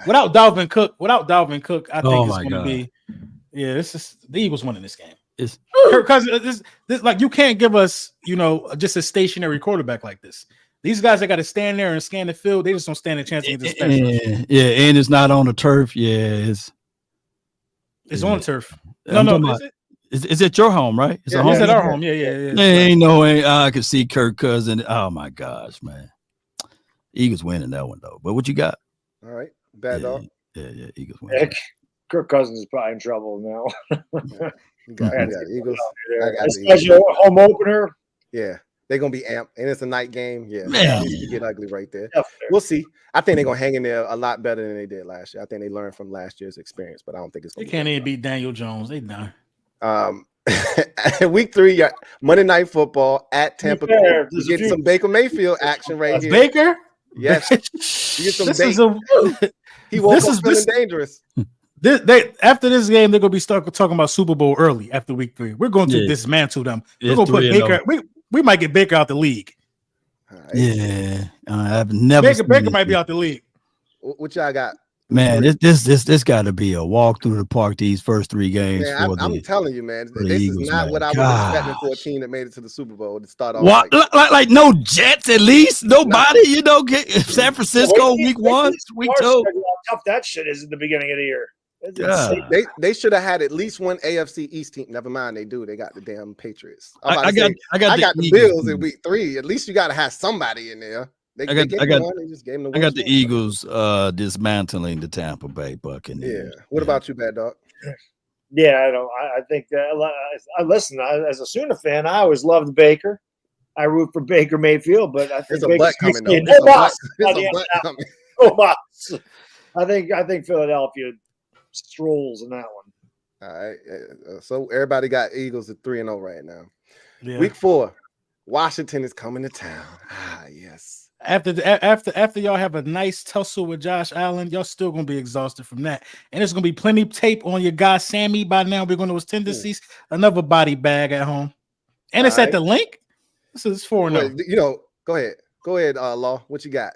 without Dalvin Cook, I think it's going to be. Yeah, this is the Eagles winning this game. It's because this like you can't give us just a stationary quarterback like this. These guys that got to stand there and scan the field, they just don't stand a chance against the specialists. Yeah, and it's not on the turf. Yeah, it's on turf. No, is it your home, right? It's at our home. Yeah. Ain't no way I could see Kirk Cousins. Oh my gosh, man. Eagles winning that one though. But what you got? All right, bad dog. Yeah, Eagles winning. Kirk Cousins is probably in trouble now. You got Eagles. Especially home opener. Yeah. They're gonna be amped, and it's a night game. Yeah, man, it get ugly right there. We'll see. I think they're gonna hang in there a lot better than they did last year. I think they learned from last year's experience, but I don't think it's gonna. They can't even beat Daniel Jones. They done. Week 3, Monday Night Football at Tampa Bay. You get some Baker Mayfield action right here. Baker? Yes. You get some Baker. He woke up feeling dangerous. After this game, they're gonna be stuck talking about Super Bowl early after week 3. We're going to dismantle them. We're gonna put Baker. We might get Baker out the league. Right. Yeah, I've never. Baker might be out the league. What y'all got? Man, this got to be a walk through the park these first 3 games. Man, I'm telling you, man, this Eagles, is not man. what I was expecting for a team that made it to the Super Bowl to start off. What, like no Jets at least? Nobody, San Francisco week 1, week 2. How tough that shit is at the beginning of the year. They should have had at least one AFC East team. Never mind, they do. They got the damn Patriots. I got the Bills in week 3. At least you got to have somebody in there. I got the Eagles dismantling the Tampa Bay Buccaneers. Yeah. What about you, Bad Dog? Yeah, I think that. Listen, as a Sooner fan, I always loved Baker. I root for Baker Mayfield, but I think there's a butt coming. There's a butt coming. I think Philadelphia strolls in that one. All right. So everybody got Eagles at 3-0 right now. Yeah. Week 4, Washington is coming to town. Yes. After y'all have a nice tussle with Josh Allen, y'all still gonna be exhausted from that, and there's gonna be plenty of tape on your guy Sammy by now. We're going to his tendencies, another body bag at home, and it's at the link. This is 4-0. Go ahead, Law. What you got?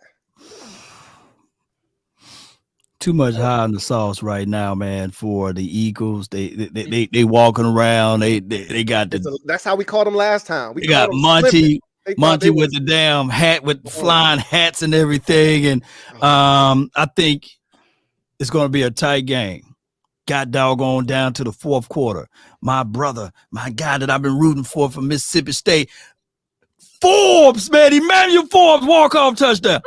too much high in the sauce right now, man. For the Eagles, they walking around. They got that's how we called them last time. We got Monty with the damn hat with flying hats and everything, and I think it's going to be a tight game. Got doggone down to the fourth quarter. My brother, my guy that I've been rooting for from Mississippi State, Forbes, man, Emmanuel Forbes, walk-off touchdown.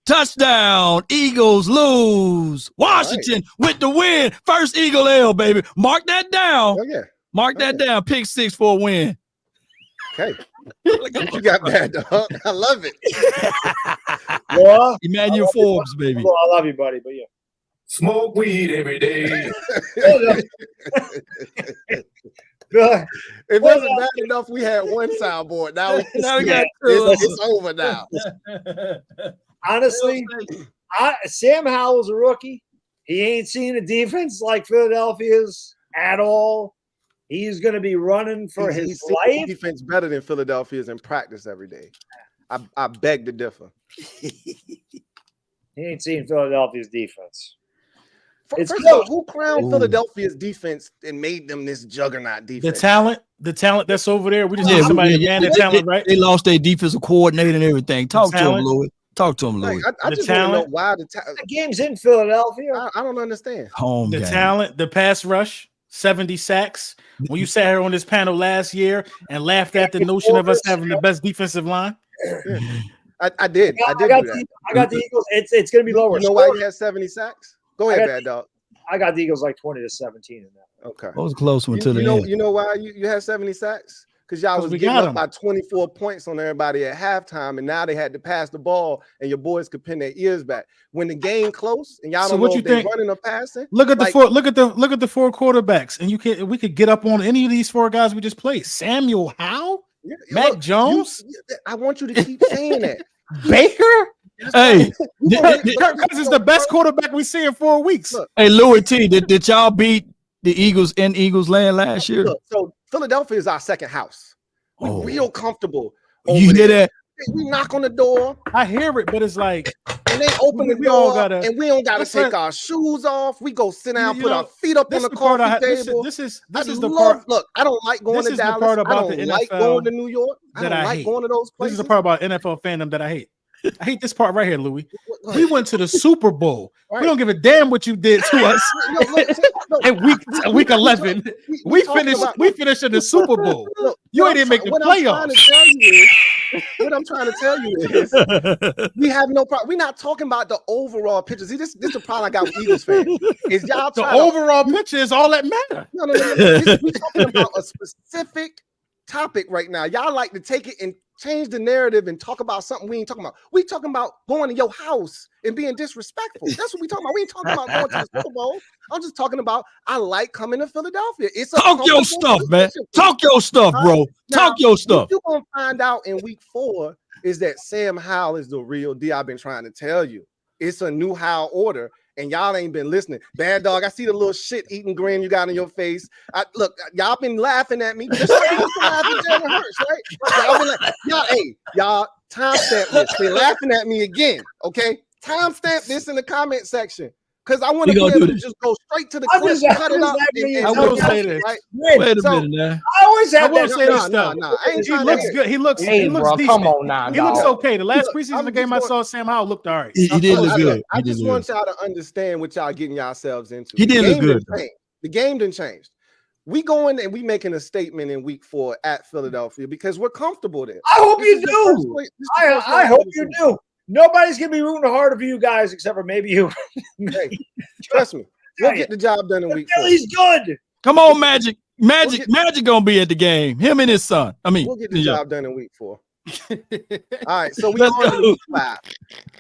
Touchdown. Eagles lose. Washington with the win. First Eagle L, baby. Mark that down. Oh, yeah. Mark that down. Pick 6 for a win. Okay. You got bad, dog. I love it. Well, Emmanuel Forbes, baby. Well, I love you, buddy, but yeah. Smoke weed every day. It wasn't bad enough we had one soundboard. Now we got two. It's over now. Honestly, Sam Howell's a rookie. He ain't seen a defense like Philadelphia's at all. He's going to be running for his life. Defense better than Philadelphia's in practice every day. I beg to differ. He ain't seen Philadelphia's defense. First of all, who crowned Philadelphia's defense and made them this juggernaut defense? The talent that's over there. We just need somebody to man the talent, right? They lost their defensive coordinator and everything. Talk to him, Louis. Talk to him, Louis. I just want to know why the game's in Philadelphia. I don't understand. The talent, the pass rush, 70 sacks. When you sat here on this panel last year and laughed at the notion of us having the best defensive line. I did. I got the Eagles. It's going to be lower. You know why you had 70 sacks? Go ahead, Bad Dog. I got the Eagles like 20-17 in that. Okay. That was a close one to the end. You know why you had 70 sacks? Because y'all was getting up by 24 points on everybody at halftime, and now they had to pass the ball, and your boys could pin their ears back. When the game close, and y'all don't know if they're running or passing. Look at the four quarterbacks, and we could get up on any of these four guys we just played. Samuel Howell, Mac Jones. I want you to keep saying that. Baker. Hey, Kirk Cousins is the best quarterback we see in 4 weeks. Look, hey, Louis T, did y'all beat the Eagles in Eagles land last year? So Philadelphia is our second house. We're real comfortable. You hear that? We knock on the door. I hear it, but it's like, and they open the door, and we don't gotta take our shoes off. We go sit down, put our feet up on the coffee table. This is the part. Look, I don't like going to Dallas. I don't like going to New York. I don't like going to those places. This is the part about NFL fandom that I hate. I hate this part right here, Louis. We went to the Super Bowl. Right. We don't give a damn what you did to us. In week 11, we finished in the Super Bowl. You ain't even make the playoffs. What I'm trying to tell you is we have no problem. We're not talking about the overall picture. See, this is the problem I got with Eagles fans. Is y'all the overall picture is all that matter. No. We're talking about a specific topic right now. Y'all like to take it and change the narrative and talk about something we ain't talking about. We talking about going to your house and being disrespectful. That's what we talking about. We ain't talking about going to the Super Bowl. I'm just talking about I like coming to Philadelphia. It's a talk your stuff, man. Talk your stuff, bro. Talk your stuff. What you're gonna find out in week 4 is that Sam Howell is the real deal. I've been trying to tell you. It's a new Howell order. And y'all ain't been listening. Bad Dog, I see the little shit-eating grin you got on your face. Look, y'all been laughing at me. Just like you used to laugh at Jalen Hurts, right? Y'all been like, y'all timestamp this. They're laughing at me again, okay? Timestamp this in the comment section. Because I want to be able to just go straight to the clip, cut it up. I will say this. Right? Wait a minute now. I always have that. Say this stuff. No. He looks good. He looks decent. Come on now, he looks okay. The last preseason game I saw, Sam Howell looked all right. He did look good. I just want y'all to understand what y'all getting yourselves into. He did look good. The game didn't change. We going and we making a statement in week 4 at Philadelphia because we're comfortable there. I hope you do. I hope you do. Nobody's gonna be rooting harder for you guys except for maybe you. Hey, trust me, we'll get the job done in week 4. He's good. Come on, Magic gonna be at the game. Him and his son. We'll get the job done in week 4. All right, so we on to week 5.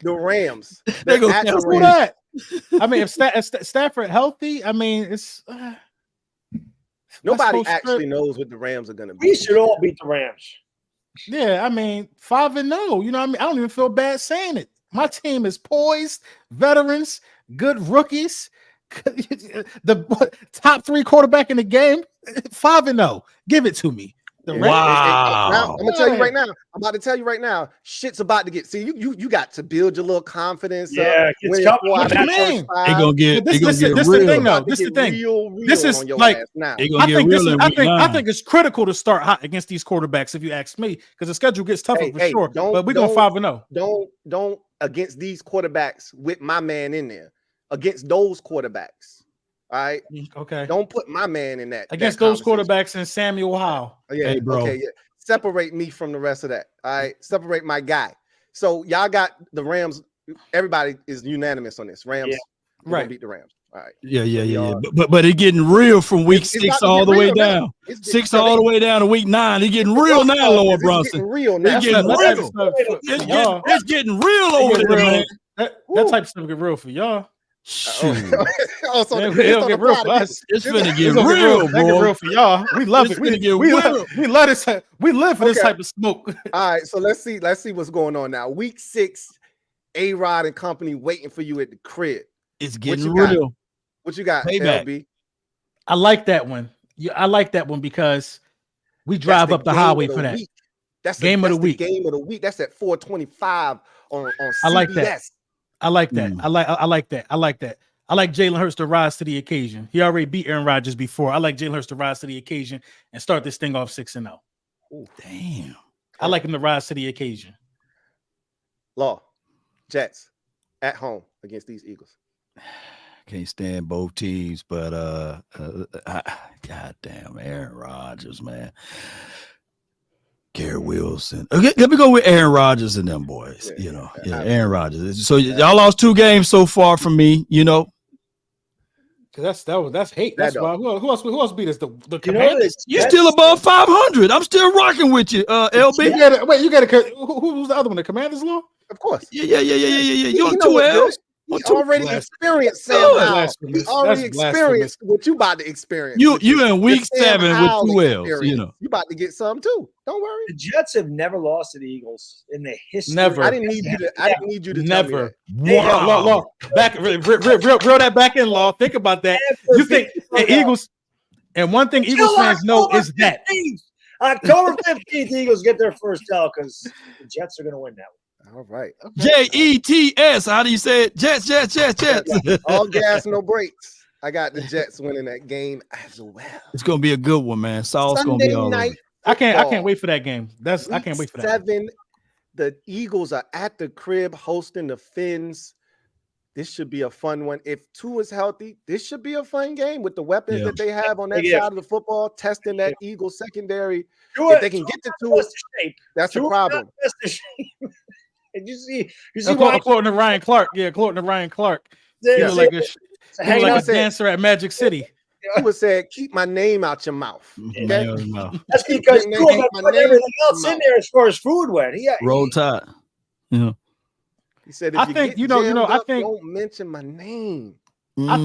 The Rams. They go that. I mean, if Stafford healthy, I mean, it's nobody actually knows what the Rams are gonna be. We should all beat the Rams. Yeah, I mean, 5-0. You know what I mean? I don't even feel bad saying it. My team is poised, veterans, good rookies, the top 3 quarterback in the game. 5-0. Give it to me. Wow. I'm gonna tell you right now. I'm about to tell you right now. Shit's about to get. See, you got to build your little confidence. Yeah, It's coming. What you mean? They gonna get. This They is gonna get the real. thing, though. This is the thing. Real This is on your like ass now. They gonna get real in week 9. I think it's critical to start hot against these quarterbacks, if you ask me, because the schedule gets tougher for sure. But we're going 5-0. Don't against these quarterbacks with my man in there. Against those quarterbacks. All right. Okay. Don't put my man in that. Against those quarterbacks and Samuel Howell. Yeah. Hey, bro. Okay. Yeah. Separate me from the rest of that. All right. Separate my guy. So y'all got the Rams. Everybody is unanimous on this. Rams. Right. Beat the Rams. All right. Yeah. But it's getting real from week 6 all the way down. 6 all the way down to week 9. It's getting real now, Lord Bronson. It's real now. It's getting real over there, man. That type of stuff get real for y'all. So it'll get real for us. It's finna get real, bro. Get real for y'all. We love it. We love this. We live for this type of smoke. All right, so let's see what's going on now. Week 6, A-Rod and company waiting for you at the crib. It's getting real. What you got, Payback. LB? I like that one. I like that one because we drive up the highway for that. That's game of the week. Game of the week. That's at 4:25 on CBS. I like that. I like that. I like that. I like that. I like Jalen Hurts to rise to the occasion. He already beat Aaron Rodgers before. I like Jalen Hurts to rise to the occasion and start this thing off 6-0. Damn. I like him to rise to the occasion. Law, Jets at home against these Eagles. Can't stand both teams, but goddamn Aaron Rodgers, man. Garrett Wilson. Okay, let me go with Aaron Rodgers and them boys. Aaron Rodgers. So y'all lost 2 games so far from me, Because that's hate. That's why. Who else beat us? The Commanders. You're still above 500. I'm still rocking with you, LB. You got to. Who was the other one? The Commanders, Law? Of course. Yeah. You on 2 L's. We already experienced Sam Howell. We already experienced what you about to experience. You in week 7 with 2 L's. You about to get some too. Don't worry. The Jets have never lost to the Eagles in the history. Never. I didn't need you to never. Tell me Law. Back, reel that back in, Law. Think about that. You think the Eagles? And one thing Eagles fans know is that October 15th, the Eagles get their first L because the Jets are going to win that one. All right. Jets. How do you say it? Jets. All gas, no brakes. I got the Jets winning that game as well. It's gonna be a good one, man. Sauce gonna be all night. I can't wait for that game. I can't wait for that. 7. The Eagles are at the crib hosting the Finns. This should be a fun one. If Tua is healthy, this should be a fun game with the weapons that they have on that side of the football, testing that Eagles secondary. If they can get to Tua, that's the problem. And you see according to Ryan Clark. Yeah, according to Ryan Clark. He look like a dancer at Magic City. He would say, "Keep my name out your mouth." Okay? That's because Tua put everything else in there as far as food went. Roll Tide. He said, I think I think don't mention my name. I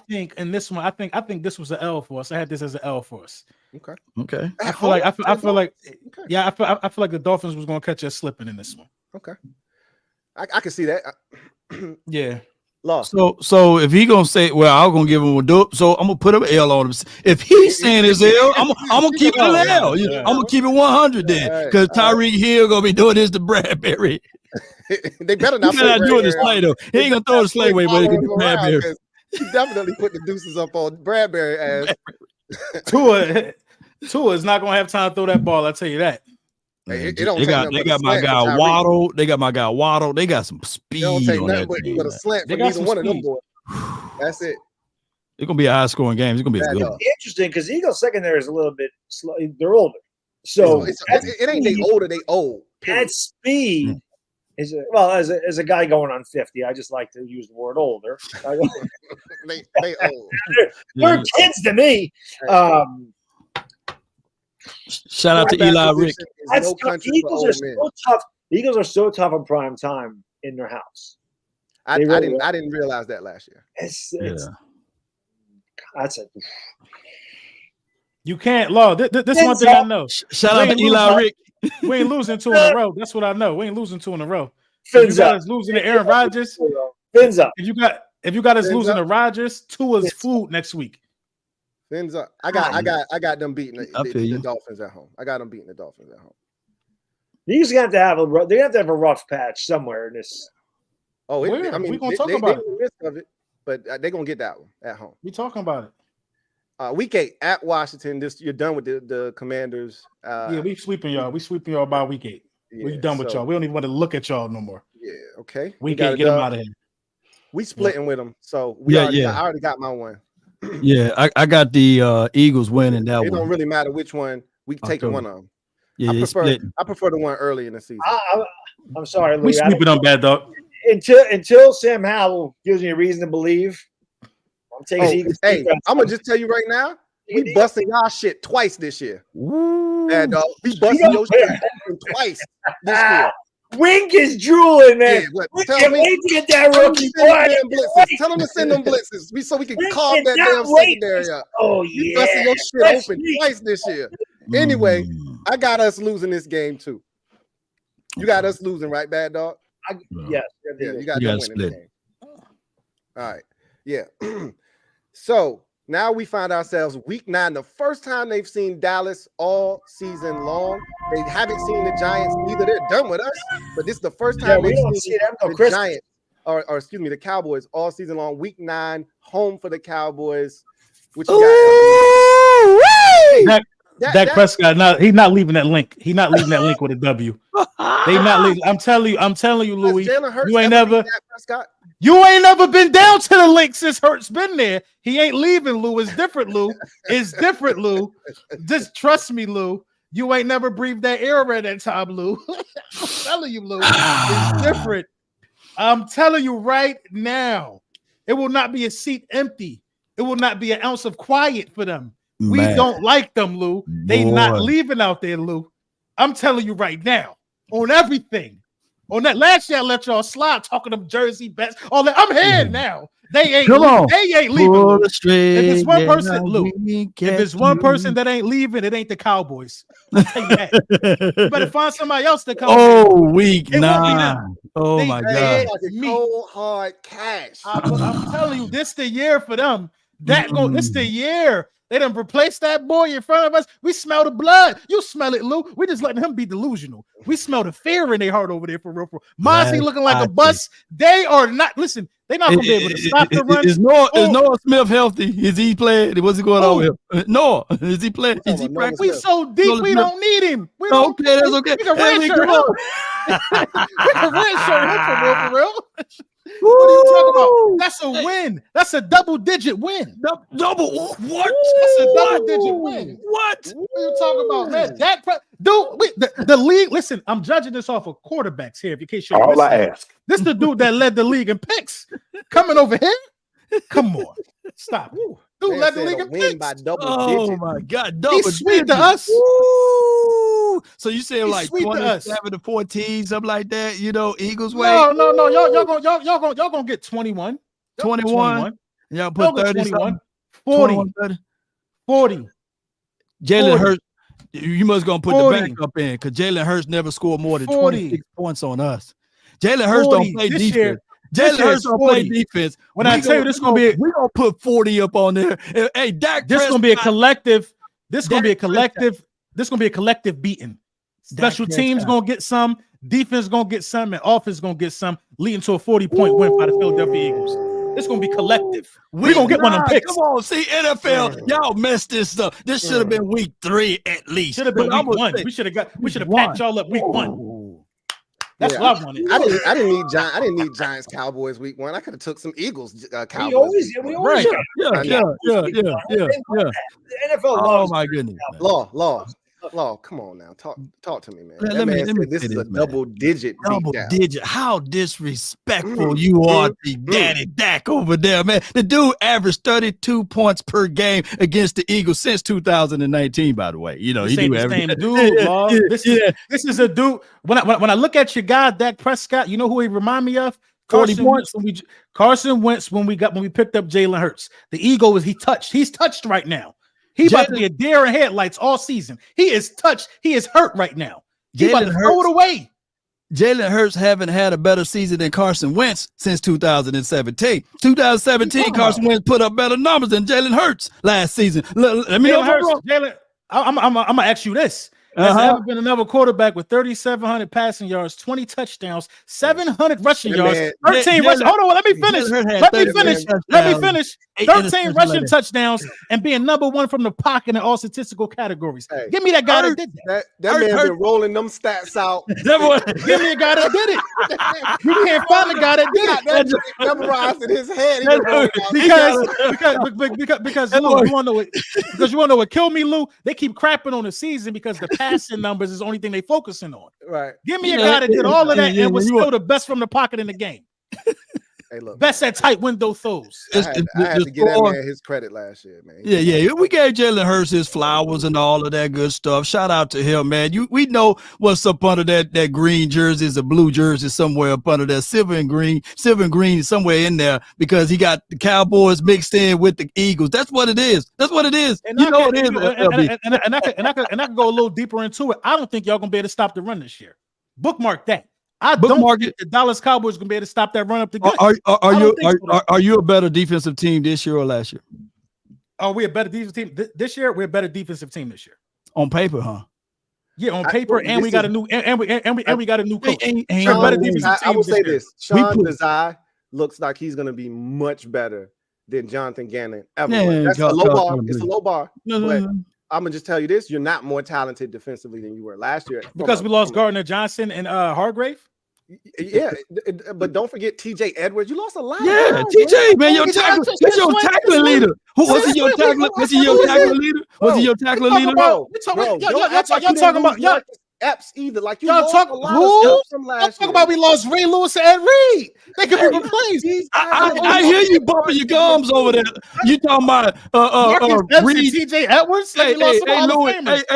think in this one, I think this was an L for us. I had this as an L for us. Okay. I feel like the Dolphins was going to catch us slipping in this one. Okay. I can see that. Yeah. Lost. So if he gonna say, well, I'm gonna give him a dope, so I'm gonna put an L on him. If he's saying his L, I'm gonna keep it an L. I'm gonna keep it 100 then, because Tyreek Hill gonna be doing this to Bradbury. They better not. He's not doing the sleigh though. He ain't gonna throw the sleigh away, but he can do Bradbury. He definitely put the deuces up on Bradbury ass. Tua is not gonna have time to throw that ball. I tell you that. They got my guy Waddle. They got my guy Waddle. They got some speed. They don't take on nothing that but a slant for neither one of them boys. That's it. It's gonna be a high scoring game. It's gonna be a good one. Interesting because Eagles secondary is a little bit slow. They're older, so it ain't they older. They old. At speed is as a guy going on 50. I just like to use the word older. they old. They're kids to me. Shout out to Eli Rick. Eagles are so tough. The Eagles are so tough in prime time in their house. I didn't realize that last year. That's it. You can't, Law. This one thing I know. Shout out to Eli Rick. We ain't losing 2 in a row. That's what I know. We ain't losing 2 in a row. If you got us losing to Aaron Rodgers, Fins up. If you got us losing to Rodgers, Tua's food next week. I got them beating the Dolphins at home. I got them beating the Dolphins at home. They're gonna have a rough patch somewhere in this. Oh, we're gonna talk about it. Risk of it, but they're gonna get that one at home. We talking about it. Week 8 at Washington. You're done with the Commanders. Yeah, we sweeping y'all. We sweeping y'all by week 8. We done with y'all. We don't even want to look at y'all no more. Yeah. Okay. We can't get them out of here. We splitting with them, so I already got my one. Yeah, I got the Eagles winning that one. It don't really matter which one. We can take one of them. Yeah, I prefer the one early in the season. I'm sorry, Louis. We sweeping on bad dog. Until Sam Howell gives me a reason to believe. I'm taking Eagles. Hey, I'm gonna just tell you right now. We busting y'all shit twice this year. And we busting your shit twice this year. Wink is drooling, man. Yeah, tell me to get that rookie. Tell them to send them blitzes so we can carve that damn secondary up. Oh, yeah. You busting your shit open twice this year. Anyway, I got us losing this game too. You got us losing, right, Bad Dog? Yes. Yeah, you got to win this game. All right. Yeah. So now we find ourselves week 9, the first time they've seen Dallas all season long. They haven't seen the Giants either. They're done with us, but this is the first time they've seen the Giants, or excuse me, the Cowboys all season long. Week 9, home for the Cowboys. Which you got? Dak Prescott, he's not leaving that link. He's not leaving that link with a W. They not leaving. I'm telling you, Louis. You ain't never been down to the link since Hurts been there. He ain't leaving, Lou. It's different, Lou. It's different, Lou. Just trust me, Lou. You ain't never breathed that air at that time, Lou. I'm telling you, Lou. It's different. I'm telling you right now. It will not be a seat empty. It will not be an ounce of quiet for them. We don't like them, Lou. They not leaving out there, Lou. I'm telling you right now. On everything. On that last year, I let y'all slide talking them jersey bets. All that. I'm here now. They ain't leaving. Lou. If it's one person, Lou. If it's one person that ain't leaving, it ain't the Cowboys. I'll tell you that. You better find somebody else to come. Oh, week 9. Oh my God. Cold hard cash. I'm telling you, this the year for them. This the year. They done replaced that boy in front of us. We smell the blood. You smell it, Lou. We just letting him be delusional. We smell the fear in their heart over there for real. Mozzie looking like a bus. They are not. Listen, they're not gonna be able to stop the run. Is Noah Smith healthy? Is he playing? What's going on with him? Noah, is he playing? Is he practicing? We so deep, we don't need him. Okay, that's okay. We can redshirt him. We can redshirt him for real. What are you talking about? That's a win. That's a double-digit win. Double what? That's a double-digit win. What? What are you talking about, man? The league. Listen, I'm judging this off of quarterbacks here. In case you're all I ask. This is the dude that led the league in picks. Coming over here. Come on, stop. Dude led the league in picks by double digits. digit. My God, He's sweet to us. Ooh. So you saying like 27 to 14, something like that? You know, Eagles way. No. Y'all gonna get 21. 21. Y'all put 30. 40. Jalen Hurts. You must gonna put 40. The backup in because Jalen Hurts never scored more than 26 points on us. Jalen Hurts don't play defense. Jalen Hurts don't play defense. When I tell you this gonna be, we're gonna put 40 up on there. Hey, Dak, this gonna be a collective. This gonna be a collective. This gonna be a collective beating. Special teams gonna get some. Defense gonna get some, and offense gonna get some, leading to a 40-point win by the Philadelphia Eagles. It's gonna be collective. We're gonna get one of them picks. Come on, see NFL, y'all messed this up. This should have been week 3 at least. Should have been week 1. We should have packed y'all up week 1. That's what I wanted. I didn't need Giants Cowboys week 1. I could have took some Eagles Cowboys. We always yeah. NFL. Oh my goodness. Law, come on now. Talk to me, man. Let me this is a double-digit. Double-digit. How disrespectful you are to Daddy Dak over there, man. The dude averaged 32 points per game against the Eagles since 2019, by the way. You know, this ain't the same dude, Law. This is a dude. When I look at your guy, Dak Prescott, you know who he remind me of? Carson Wentz when we picked up Jalen Hurts. The ego is he's touched right now. He about to be a deer in headlights all season. He is touched. He is hurt right now. He about to throw it away. Jalen Hurts haven't had a better season than Carson Wentz since 2017. 2017, Carson Wentz put up better numbers than Jalen Hurts last season. Let me know if I'm wrong. Jalen, I'm gonna ask you this. Has there ever been another quarterback with 3,700 passing yards, 20 touchdowns, 700 rushing yards, 13 rushing? Hold on, let me finish. Let me finish. 13 rushing touchdowns and being number one from the pocket in all statistical categories. Hey, give me that guy that did that. That man been rolling them stats out. Give me a guy that did it. You can't find a guy that did it. That memorized in his head. Because Lou, you want to know what killed me, Lou? They keep crapping on the season because the passing numbers is the only thing they focusing on. Right. Give me a guy that did all of that and was still the best from the pocket in the game. Hey, look, best at tight window throws. I had to give that man his credit last year, man. Yeah. We gave Jalen Hurts his flowers and all of that good stuff. Shout out to him, man. We know what's up under that green jersey is a blue jersey somewhere up under that silver and green somewhere in there because he got the Cowboys mixed in with the Eagles. That's what it is. And I can go a little deeper into it. I don't think y'all gonna be able to stop the run this year. Bookmark that. I don't think the Dallas Cowboys gonna be able to stop that run up the gut. Are you a better defensive team this year or last year? Are we a better defensive team this year? We're a better defensive team this year. On paper, huh? Yeah, on paper, and we got a new we got a new coach. I will say this: Sean Desai looks like he's gonna be much better than Jonathan Gannon ever. That's a low bar. It's a low bar. But I'm gonna just tell you this: you're not more talented defensively than you were last year because we lost Gardner Johnson and Hargrave. Yeah, but don't forget TJ Edwards. You lost a lot. Yeah, TJ, man, your tackling leader. Was he your tackling leader? Was he your tackling leader? Y'all talking about y'all. Eps either. Like y'all talk about we lost Ray Lewis and Ed Reed. They could be replaced. I hear you bumping your gums over there. You talking about Reed, TJ Edwards? Hey,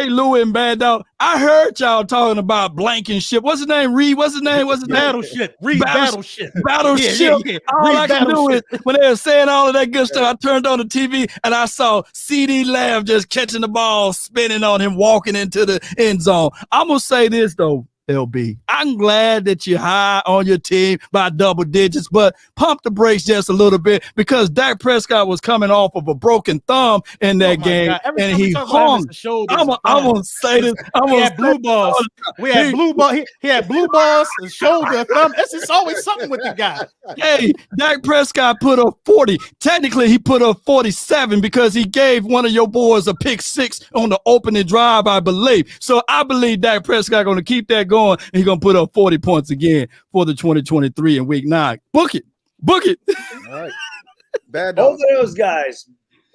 Lou and Bad Dog. I heard y'all talking about Blankenship. What's his name? Reed. What's his name? Battleship. Reed Battleship. Battleship. Yeah. All I can do is when they were saying all of that good stuff, I turned on the TV and I saw CD Lamb just catching the ball, spinning on him, walking into the end zone. I'm gonna say this though, LB. I'm glad that you're high on your team by double digits, but pump the brakes just a little bit because Dak Prescott was coming off of a broken thumb in that game, and he hung. I'm gonna say this. We had blue balls. He had blue balls, a shoulder, a thumb. It's always something with the guy. Hey, Dak Prescott put up 40. Technically, he put up 47 because he gave one of your boys a pick six on the opening drive, I believe. So I believe Dak Prescott going to keep that going, and he's going to put up 40 points again for the 2023 in week 9. Book it. All right. Bad Both of those guys,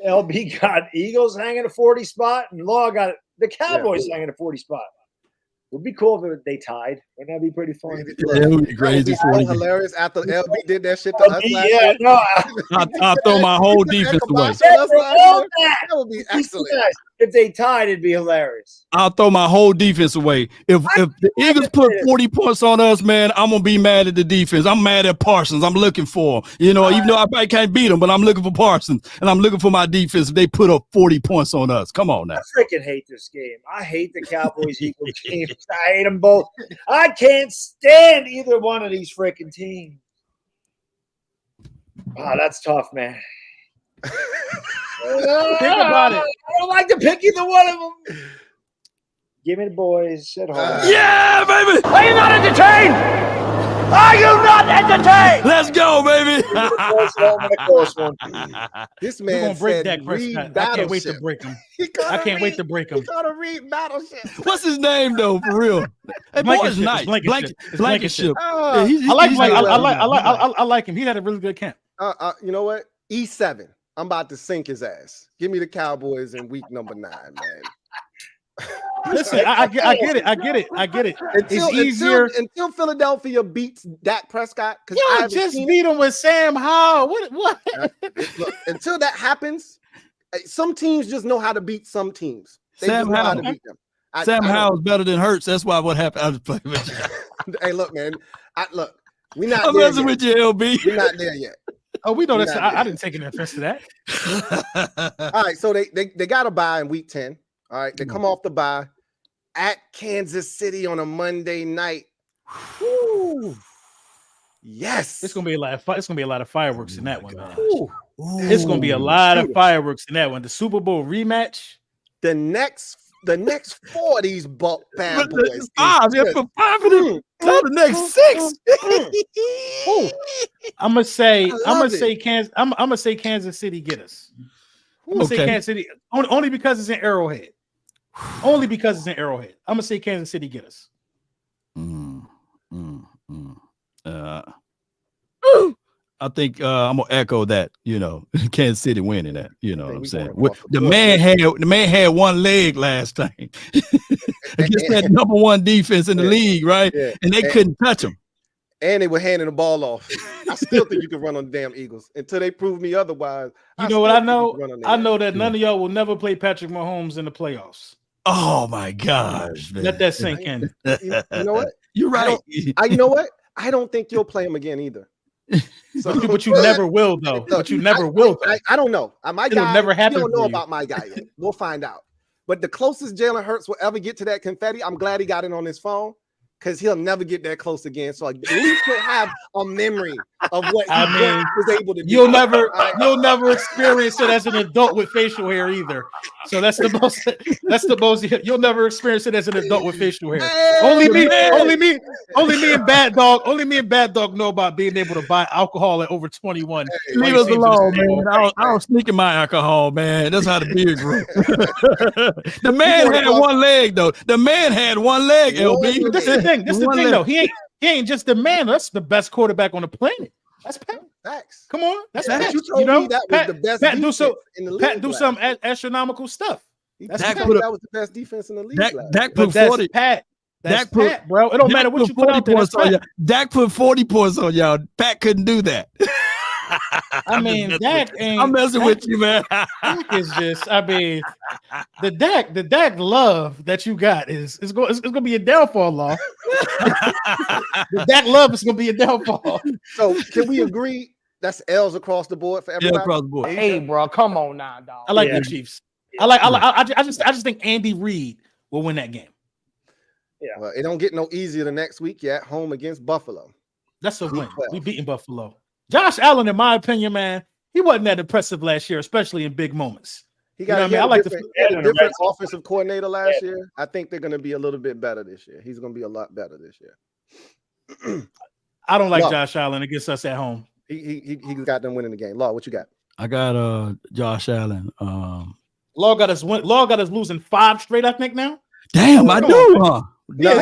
LB got Eagles hanging a 40 spot, and Law got the Cowboys hanging a 40 spot. Would be cool if they tied. Wouldn't that be pretty funny? Yeah, it would be crazy. Hilarious after LB did that shit to us last year. I'll throw my whole defense away. That would be excellent. If they tied, it'd be hilarious. I'll throw my whole defense away. If the Eagles put 40 points on us, man, I'm gonna be mad at the defense. I'm mad at Parsons. I'm looking for him. You know, even though I probably can't beat him, but I'm looking for Parsons and I'm looking for my defense. If they put up 40 points on us, come on now. I freaking hate this game. I hate the Cowboys Eagles games. I hate them both. I can't stand either one of these freaking teams. Wow, that's tough, man. Think about it. I don't like to pick either one of them. Give me the boys at home. Yeah, baby. Are you not entertained? Are you not entertained? Let's go, baby. This man gonna break said Dak Prescott. I can't wait to break him. I can't wait to break him. He gotta read Battleship. What's his name though, for real? That boy's nice. Blankenship. I like him. He had a really good camp. You know what? E7. I'm about to sink his ass. Give me the Cowboys in week number 9, man. Listen, I get it. It's easier until Philadelphia beats Dak Prescott. Y'all just beat him with Sam Howell. What? Look, until that happens, some teams just know how to beat some teams. Sam Howell. Sam Howell's better than Hurts. That's why what happened. I was playing with you. Hey, look, man. We're not I'm messing with you, LB. We're not there yet. Oh, we know that. I didn't take any offense to that. All right, so they got a bye in week 10. All right, they come off the bye at Kansas City on a Monday night. Yes. It's gonna be a lot of fireworks in that one, man. Ooh. It's gonna be a lot of fireworks in that one. The Super Bowl rematch. The next 4 of these bad boys. Five, yeah, for 5 of them. The next 6. I'm gonna say Kansas City get us. I'm gonna say Kansas City only because it's in Arrowhead. Only because it's in Arrowhead. I'm gonna say Kansas City get us. I think I'm gonna echo that. Kansas City winning that. You know what I'm saying? The man had one leg last time against that number 1 defense in the league, right? Yeah. And they couldn't touch him. And they were handing the ball off. I still think you can run on the damn Eagles until they prove me otherwise. You know what I know? I know that none of y'all will never play Patrick Mahomes in the playoffs. Oh my gosh, man. Let that sink in. You know what? You're right. You know what? I don't think you'll play him again either. So, but you never will, though. But you never will. I don't know. My It'll guy, never happen. You don't know about my guy yet. We'll find out. But the closest Jalen Hurts will ever get to that confetti, I'm glad he got it on his phone, because he'll never get that close again. So at least he'll have a memory of what he was able to do. You'll never experience it as an adult with facial hair either. So that's the most you'll never experience it as an adult with facial hair. Only me and Bad Dog know about being able to buy alcohol at over 21. Leave us alone, man. I was sneaking my alcohol, man. That's how the beer grew. The man had one leg, though. The man had one leg, LB. That's the thing. That's the thing, though. He ain't just the man. That's the best quarterback on the planet. That's Pat. Facts. Come on, that's Pat. You told me that was the best defense in the league. Pat do some astronomical stuff. That was the best defense in the league. Dak put 40. Pat. That's Pat, bro. It don't matter what you put out there. Dak put 40 points on y'all. Pat couldn't do that. I mean, Dak ain't. I'm messing with you, man. Dak is just. I mean, the Dak love that you got is gonna be a downfall, Law. The Dak love is gonna be a downfall. So can we agree that's L's across the board for everybody? Yeah, across the board. Hey, bro, come on now, dog. I like the Chiefs. I just think Andy Reid will win that game. Yeah. Well, it don't get no easier the next week. You're at home against Buffalo. That's a win. We beating Buffalo. Josh Allen, in my opinion, man, he wasn't that impressive last year, especially in big moments. He got a different offensive coordinator last year. I think they're going to be a little bit better this year. He's going to be a lot better this year. I don't like Josh Allen against us at home. He got them winning the game. Law, what you got? I got Josh Allen. Law got us losing 5 straight, I think now. Damn, I do. No,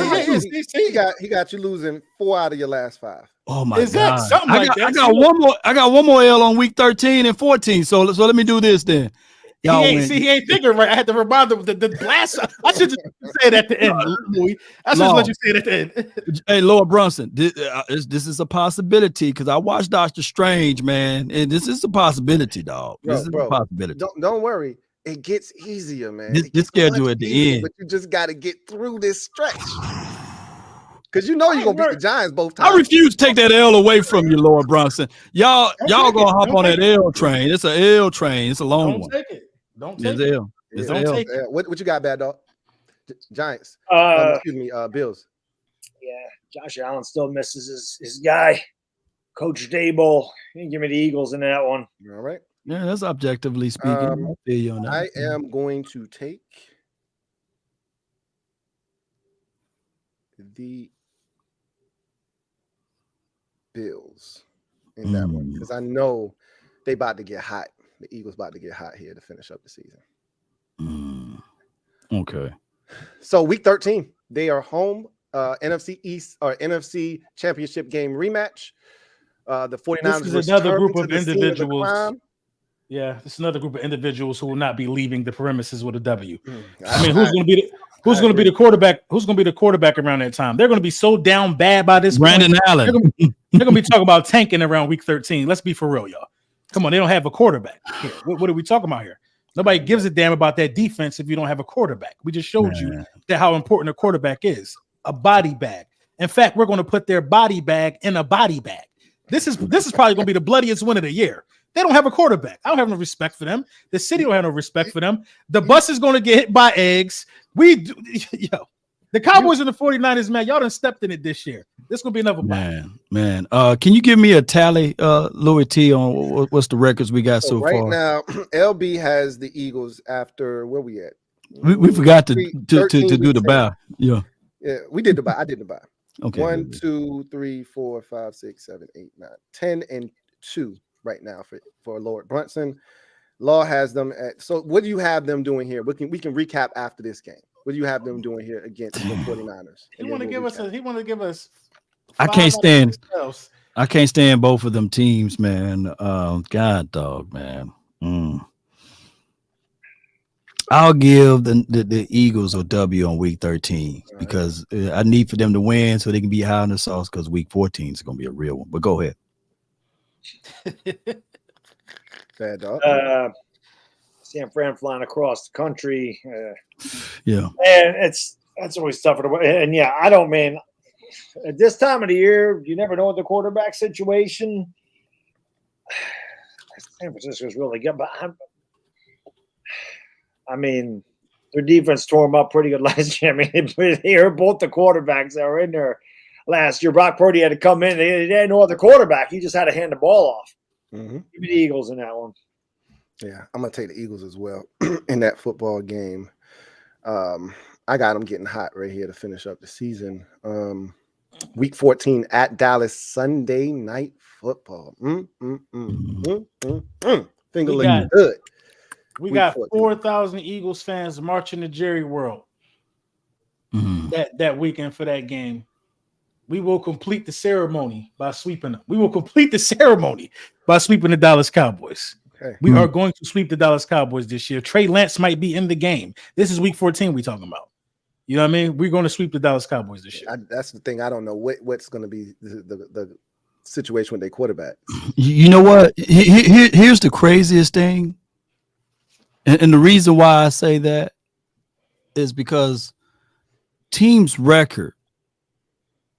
he got you losing 4 out of your last 5. Oh my God! That something like that? I got one more. I got one more L on week 13 and 14. So let me do this then. He ain't thinking right. I had to remind him the blast. I should just say it at the end, Louis. I should let you say it at the end. Hey, Lord Brunson, this is a possibility because I watched Doctor Strange, man, and this is a possibility, dog. This is a possibility. Don't worry. It gets easier, man. This schedule at the end. But you just got to get through this stretch. Because you're going to beat the Giants both times. I refuse to take that L away from you, Lord Brunson. Y'all going to hop on that L train. It's an L train. It's a long one. Don't take it. Don't take it. L. Don't take it. What you got, Bad Dog? Giants. Bills. Yeah, Josh Allen still misses his guy, Coach Dable. Give me the Eagles in that one. All right. Yeah, that's objectively speaking. I am going to take the Bills in that one because I know they about to get hot. The Eagles about to get hot here to finish up the season. Okay. So week 13, they are home. NFC East or NFC Championship game rematch. The 49ers. This is another group of individuals. Yeah, it's another group of individuals who will not be leaving the premises with a W. I mean, who's going to be the quarterback? Who's going to be the quarterback around that time? They're going to be so down bad by this Brandon point. Allen. They're going to be talking about tanking around week 13. Let's be for real, y'all. Come on, they don't have a quarterback here. What are we talking about here? Nobody gives a damn about that defense if you don't have a quarterback. We just showed you that how important a quarterback is. A body bag. In fact, we're going to put their body bag in a body bag. This is probably going to be the bloodiest win of the year. They don't have a quarterback. I don't have no respect for them. The city don't have no respect for them. The bus is going to get hit by eggs. The Cowboys and the 49ers, man, y'all done stepped in it this year. This gonna be another bye. Man. Can you give me a tally, Louis T, on what's the records we got so right far? now, LB has the Eagles after where we at? We forgot to do the bye. Yeah, we did the bye. I did the bye. Okay. 1, 2, 3, 4, 5, 6, 7, 8, 9, 10, and 2 right now for Lord Brunson. Law has them at. So what do you have them doing here? We can recap after this game. What do you have them doing here against the 49ers? He want to give us. I can't stand both of them teams, man. God dog, man. I'll give the Eagles a W on week 13 because I need for them to win so they can be high on the sauce because week 14 is going to be a real one. But go ahead. Bad dog. San Fran flying across the country. Yeah. And that's always tougher to win. And yeah, I don't mean at this time of the year, you never know what the quarterback situation. San Francisco's really good, but I mean, their defense tore them up pretty good last year. I mean, they hurt both the quarterbacks that were in there last year. Brock Purdy had to come in. They had no other quarterback. He just had to hand the ball off. Mm-hmm. Give me the Eagles in that one. Yeah, I'm going to take the Eagles as well in that football game. I got them getting hot right here to finish up the season. Week 14 at Dallas, Sunday night football. Finger looking good. We got 4,000 Eagles fans marching to Jerry World that weekend for that game. We will complete the ceremony by sweeping them. We will complete the ceremony by sweeping the Dallas Cowboys. Okay. We are going to sweep the Dallas Cowboys this year. Trey Lance might be in the game. This is week 14 we're talking about. You know what I mean? We're going to sweep the Dallas Cowboys this year. That's the thing. I don't know what's going to be the situation with their quarterback. You know what? Here's the craziest thing. And the reason why I say that is because team's record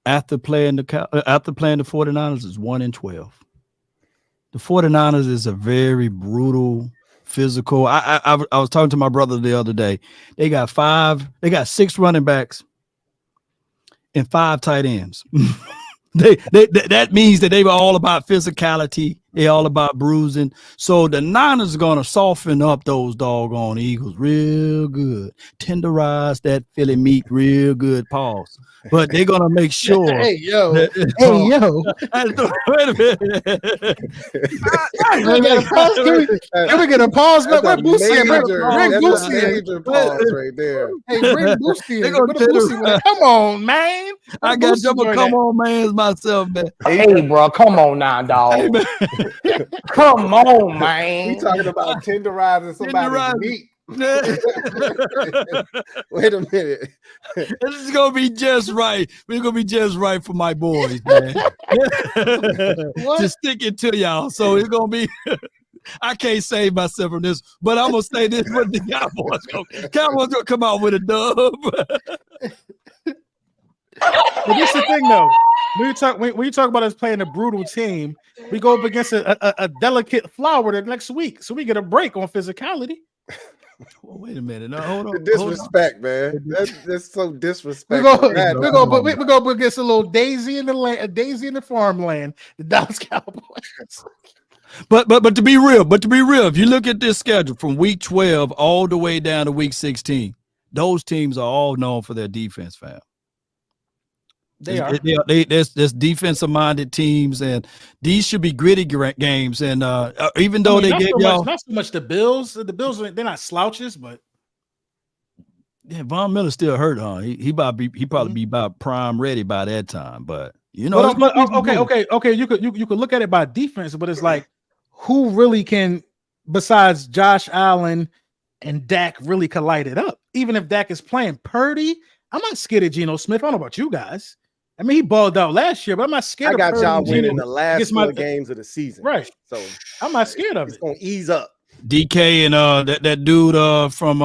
after playing the 49ers is 1-12. The 49ers is a very brutal, physical. I was talking to my brother the other day. They got 6 running backs and 5 tight ends. That means that they were all about physicality. They're all about bruising. So the Niners are going to soften up those doggone Eagles real good. Tenderize that Philly meat real good. Pause. But they're going to make sure. Hey, yo. Wait a minute. Can we get a pause? Bring Boosie in. Bring Boosie in. Pause right there. Hey, bring Boosie in. Come on, man. I got to come on, man, myself, man. Hey, bro, come on now, dog. Hey, come on, man. We talking about tenderizing somebody's meat. Wait a minute. This is gonna be just right. We're gonna be just right for my boys, man. Just stick it to y'all. So it's gonna be. I can't save myself from this, but I'm gonna say this: what the Cowboys gonna come out with a dub. But this is the thing, though. When you talk about us playing a brutal team, we go up against a delicate flower the next week, so we get a break on physicality. Well, wait a minute. No, hold on. The disrespect, man. That's so disrespectful. We go against a little daisy in the land, a daisy in the farmland, the Dallas Cowboys. But to be real, if you look at this schedule from week 12 all the way down to week 16, those teams are all known for their defense, fam. There's defensive-minded teams, and these should be gritty games. And even though they get y'all, not so much the Bills. The Bills, they're not slouches, but yeah, Von Miller's still hurt, huh? He probably be about prime ready by that time. But you know, okay. You could look at it by defense, but it's like who really can, besides Josh Allen and Dak, really can light it up. Even if Dak is playing Purdy, I'm not scared of Geno Smith. I don't know about you guys. I mean, he balled out last year, but I'm not scared. I got y'all winning the last 4 games of the season, right? So I'm not scared of it. It's gonna ease up. DK and that dude from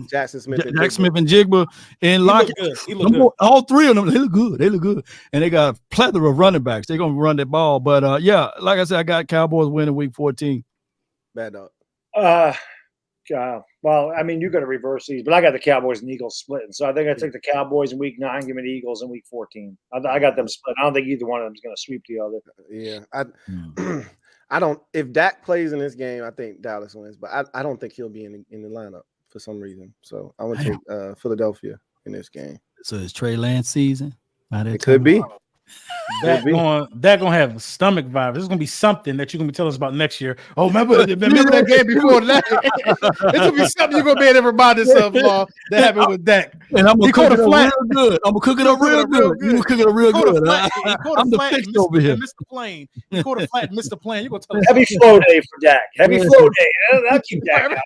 Jackson Smith and Jigba and Lockett. He look good. All 3 of them, they look good. And they got a plethora of running backs. They're gonna run that ball. But yeah, like I said, I got Cowboys winning week 14. Bad dog. Well, I mean, you got to reverse these, but I got the Cowboys and Eagles splitting. So I think I take the Cowboys in week 9, give me the Eagles in week 14. I got them split. I don't think either one of them is going to sweep the other. Yeah, I don't. If Dak plays in this game, I think Dallas wins, but I don't think he'll be in the lineup for some reason. So I would take Philadelphia in this game. So it's Trey Lance season. It could be. That gonna have stomach virus. There's gonna be something that you're gonna be telling us about next year. Oh, remember that game before that? It's gonna be something you're gonna be able to remind yourself of that happened with Dak. And I'm gonna cook it up real good. I'm gonna cook it up real good. You gonna cook it up real good. I'm the fix over here. Mr. Plane. You caught a flat, Mr. Plane. You gonna tell us heavy flow day for Dak. Heavy flow day. I'll keep Dak out.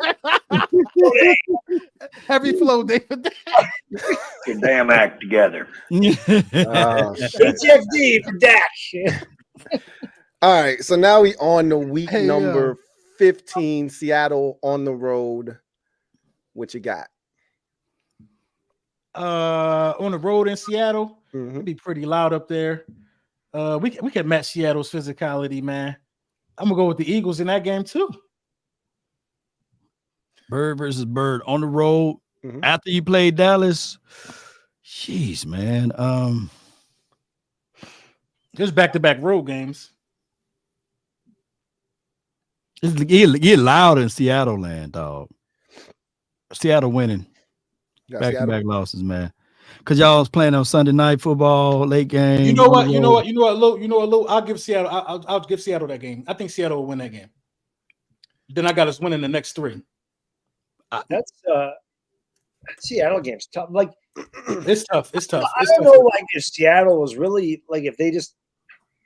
Heavy flow day for Dak. Your damn act together. HFD for Dak. All right, so now we on the week number 15, Seattle on the road. What you got? On the road in Seattle, it'd be pretty loud up there. We can match Seattle's physicality, man. I'm gonna go with the Eagles in that game too. Bird versus Bird on the road after you played Dallas. Jeez, man. Just back-to-back road games. It's get loud in Seattle land, dog. Seattle winning. Back-to-back losses, man. Because y'all was playing on Sunday night football, late game. You know what, Lou? I'll give Seattle. I'll give Seattle that game. I think Seattle will win that game. Then I got us winning the next 3. That's Seattle game's tough. Like it's tough. It's tough. I don't know, like if Seattle was really like if they just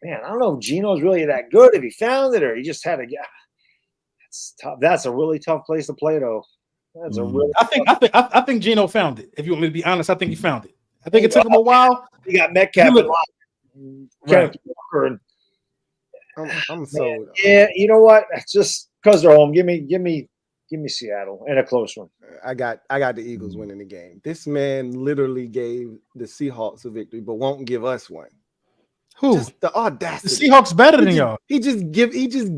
I don't know if Geno's really that good, if he found it or he just had to get. That's tough. That's a really tough place to play, though. That's a really. I think Geno found it. If you want me to be honest, I think he found it. I think it took him a while. He got Metcalf and Walker. I'm so. Yeah, you know what? It's just because they're home. Give me Seattle in a close one. I got the Eagles winning the game. This man literally gave the Seahawks a victory, but won't give us one. Who? Just the audacity. The Seahawks better than y'all. He just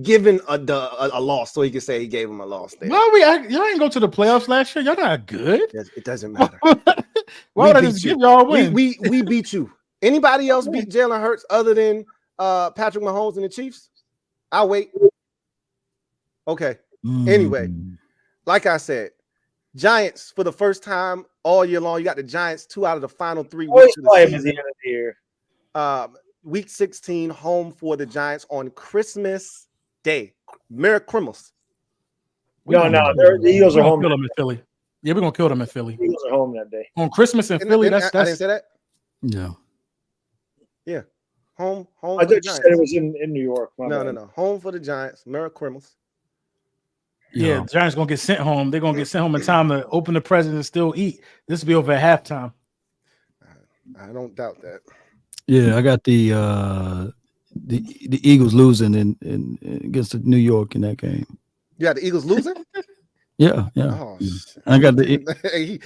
given a loss so he can say he gave him a loss. There. Well, y'all ain't go to the playoffs last year. Y'all not good. It doesn't matter. Why would I just give y'all a win? We beat you. Anybody else beat Jalen Hurts other than Patrick Mahomes and the Chiefs? I'll wait. Okay. Anyway, like I said, Giants for the first time all year long. You got the Giants 2 out of the final 3 weeks of the season. At the end of the year. Week 16, home for the Giants on Christmas Day. Merry Christmas. No, the Eagles are home. Kill them in Philly. Yeah, we're gonna kill them in Philly. The Eagles are home that day on Christmas in Philly. I didn't say that. Yeah. Home. I thought you said it was in New York. No. Home for the Giants. Merry Christmas. Yeah, the Giants gonna get sent home. They're gonna get sent home in time to open the presents and still eat. This will be over at halftime. I don't doubt that. Yeah, I got the Eagles losing in against New York in that game. You got the Eagles losing? Yeah. Oh, I got the.